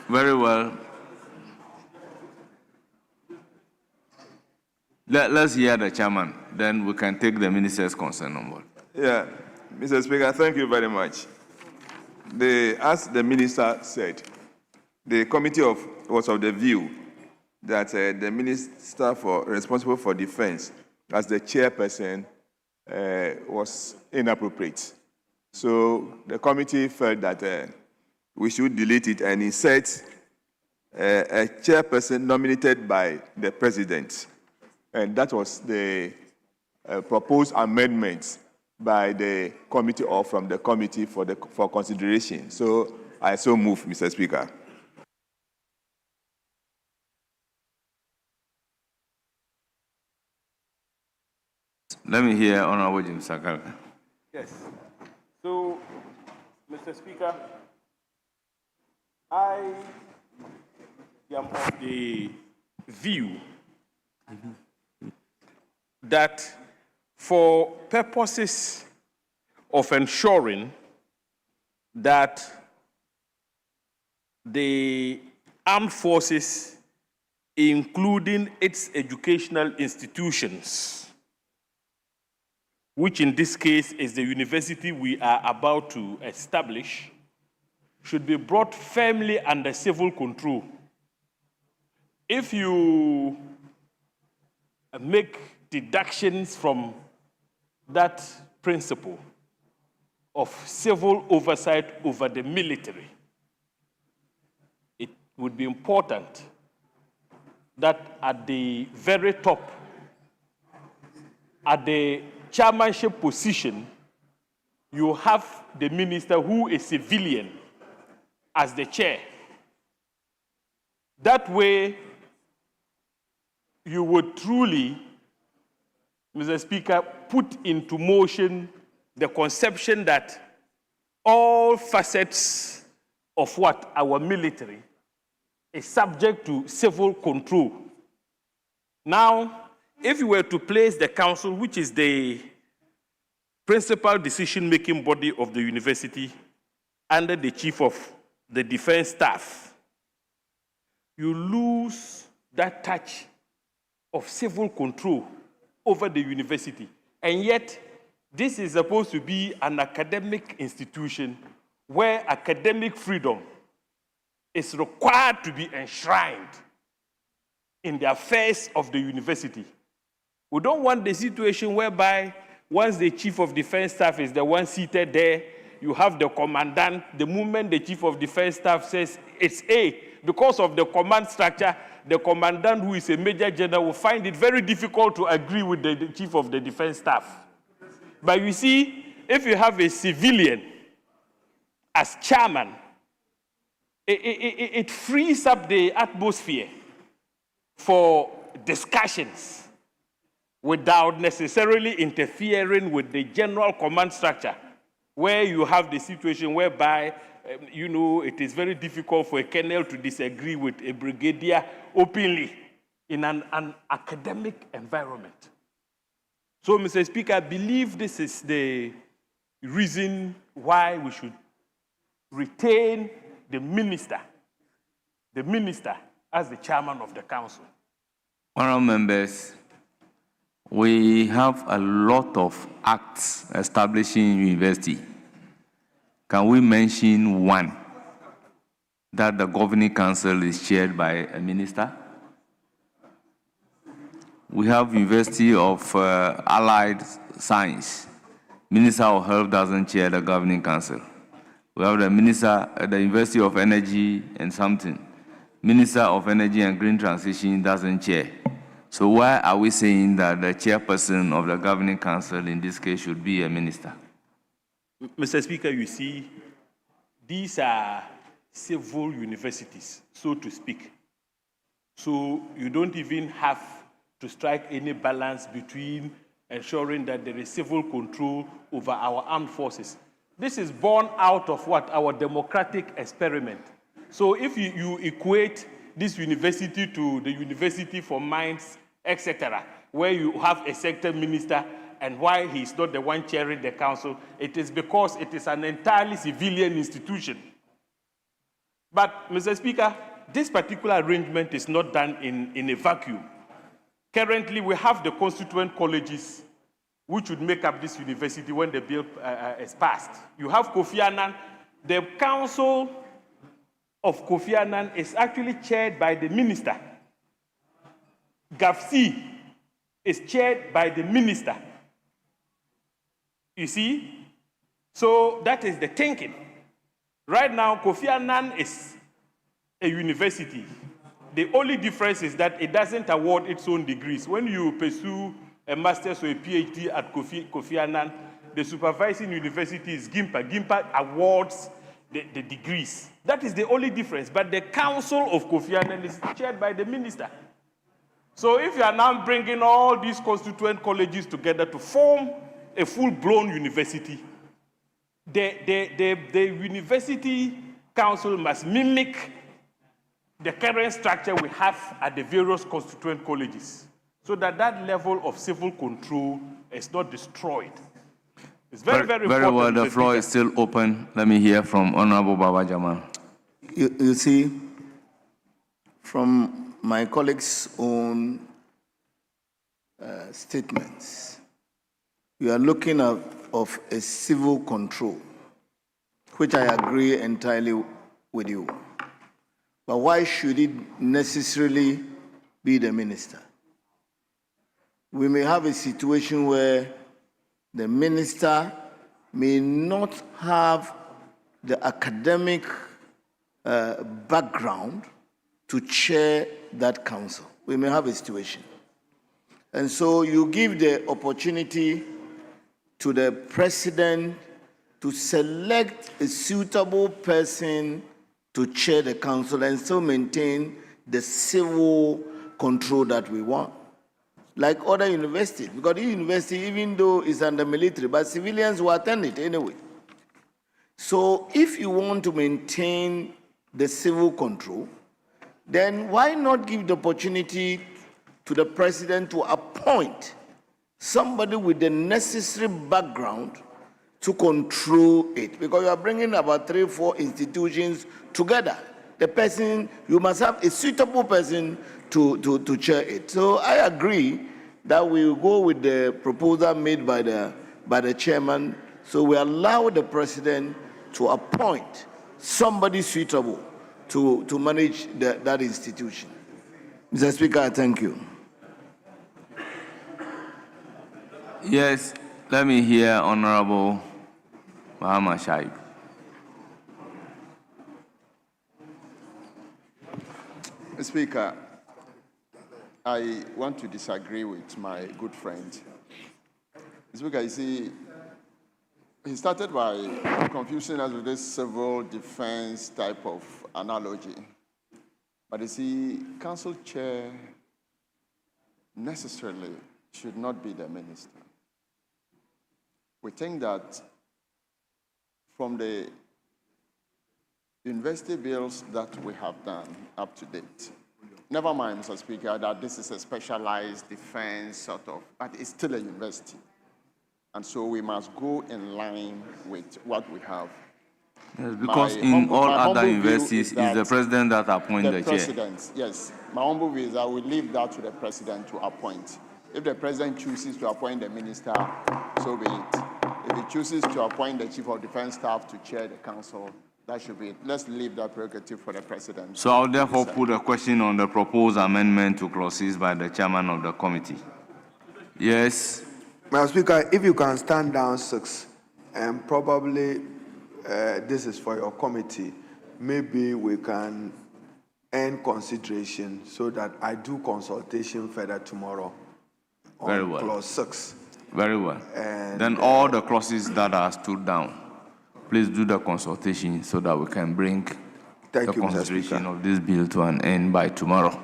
Very well. Let's hear the chairman. Then we can take the minister's concern on board. Yeah, Mr. Speaker, thank you very much. As the minister said, the committee was of the view that the minister responsible for defense as the chairperson was inappropriate. So the committee felt that we should delete it and insert a chairperson nominated by the president. And that was the proposed amendment by the committee or from the committee for consideration. So I so move, Mr. Speaker. Let me hear Honorable Jim Sakara. Yes. So, Mr. Speaker, I am of the view that for purposes of ensuring that the armed forces, including its educational institutions, which in this case is the university we are about to establish, should be brought firmly under civil control. If you make deductions from that principle of civil oversight over the military, it would be important that at the very top, at the chairmanship position, you have the minister who is civilian as the chair. That way, you would truly, Mr. Speaker, put into motion the conception that all facets of what our military is subject to civil control. Now, if you were to place the council, which is the principal decision-making body of the university, under the chief of the defense staff, you lose that touch of civil control over the university. And yet, this is supposed to be an academic institution where academic freedom is required to be enshrined in the affairs of the university. We don't want the situation whereby once the chief of defense staff is the one seated there, you have the commandant. The moment the chief of defense staff says it's A, because of the command structure, the commandant, who is a major general, will find it very difficult to agree with the chief of the defense staff. But you see, if you have a civilian as chairman, it frees up the atmosphere for discussions without necessarily interfering with the general command structure, where you have the situation whereby, it is very difficult for a colonel to disagree with a brigadier openly in an academic environment. So, Mr. Speaker, I believe this is the reason why we should retain the minister as the chairman of the council. Honourable members, we have a lot of acts establishing university. Can we mention one? That the governing council is chaired by a minister. We have University of Allied Science. Minister of Health doesn't chair the governing council. We have the minister at the University of Energy and something. Minister of Energy and Green Transition doesn't chair. So why are we saying that the chairperson of the governing council in this case should be a minister? Mr. Speaker, you see, these are civil universities, so to speak. So you don't even have to strike any balance between ensuring that there is civil control over our armed forces. This is born out of what? Our democratic experiment. So if you equate this university to the University for Mines, etc., where you have a sector minister, and why he's not the one chairing the council, it is because it is an entirely civilian institution. But, Mr. Speaker, this particular arrangement is not done in a vacuum. Currently, we have the constituent colleges which would make up this university when the bill is passed. You have Kofi Annan. The council of Kofi Annan is actually chaired by the minister. GAFC is chaired by the minister. You see? So that is the thinking. Right now, Kofi Annan is a university. The only difference is that it doesn't award its own degrees. When you pursue a master's or a PhD at Kofi Annan, the supervising university is GIMPA. GIMPA awards the degrees. That is the only difference. But the council of Kofi Annan is chaired by the minister. So if you are now bringing all these constituent colleges together to form a full-blown university, the university council must mimic the current structure we have at the various constituent colleges, so that that level of civil control is not destroyed. It's very important. Very well, the Mr. floor Speaker. is still open. Let me hear from Honorable Baba Jamal. You see, from my colleagues' own statements, you are looking at of a civil control, which I agree entirely with you. But why should it necessarily be the minister? We may have a situation where the minister may not have the academic background to chair that council. We may have a situation. And so you give the opportunity to the president to select a suitable person to chair the council and still maintain the civil control that we want. Like other universities, because the university, even though it's under military, but civilians will attend it anyway. So if you want to maintain the civil control, then why not give the opportunity to the president to appoint somebody with the necessary background to control it? Because you are bringing about 3 or 4 institutions together. The person, you must have a suitable person to chair it. So I agree that we will go with the proposal made by the chairman. So we allow the president to appoint somebody suitable to manage that institution. Mr. Speaker, thank you. Yes, let me hear Honorable Muhammad Shaib. Mr. Speaker, I want to disagree with my good friend. Mr. Speaker, you see, he started by confusing us with this civil defense type of analogy. But you see, council chair necessarily should not be the minister. We think that from the university bills that we have done up to date, never mind, Mr. Speaker, that this is a specialized defense sort of, but it's still a university. And so we must go in line with what we have. Yes, because in all other universities, it's the president that appoints the chair. President, yes. My humble view is that we leave that to the president to appoint. If the president chooses to appoint the minister, so be it. If he chooses to appoint the chief of defense staff to chair the council, that should be it. Let's leave that prerogative for the president. So I'll therefore put a question on the proposed amendment to clauses by the chairman of the committee. Yes. Madam Speaker, if you can stand down 6, and probably this is for your committee, maybe we can end consideration so that I do consultation further tomorrow on Very well. clause 6. Very well. And then all the clauses that are stood down, please do the consultation so that we can bring the consideration of this bill to an end by tomorrow.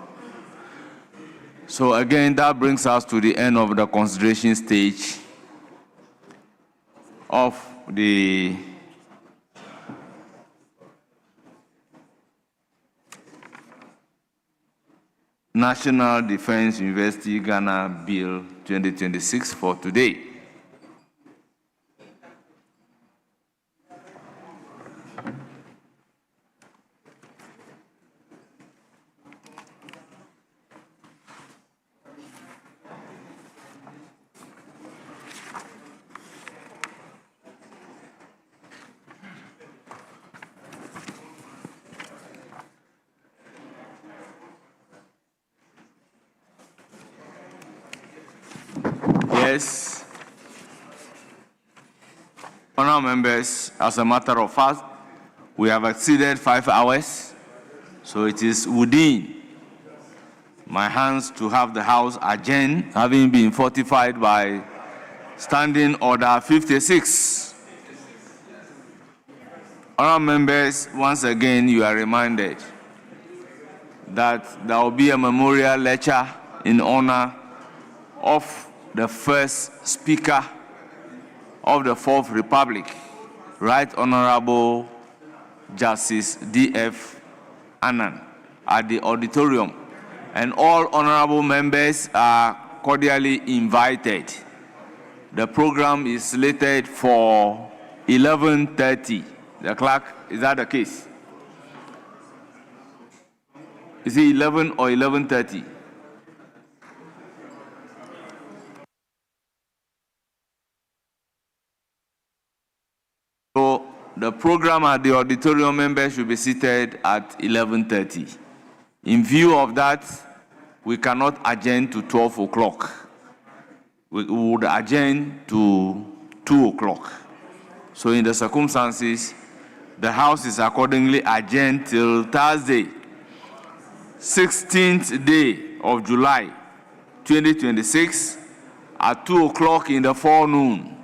So again, that brings us to the end of the consideration stage of the National Defense University Ghana Bill 2026 for today. Yes. Honourable members, as a matter of fact, we have exceeded 5 hours, so it is within my hands to have the House adjourn, having been fortified by Standing Order 56. Honourable members, once again, you are reminded that there will be a memorial lecture in honor of the first Speaker of the Fourth Republic, Right Honorable Justice D.F. Annan. at the auditorium, and all honorable members are cordially invited. The program is slated for 11:30. The clerk, is that the case? Is it 11 or 11:30? So the program at the auditorium members should be seated at 11:30. In view of that, we cannot adjourn to 12 o'clock. We would adjourn to 2 o'clock. So in the circumstances, the House is accordingly adjourned till Thursday, 16th day of July, 2026, at 2 o'clock in the forenoon.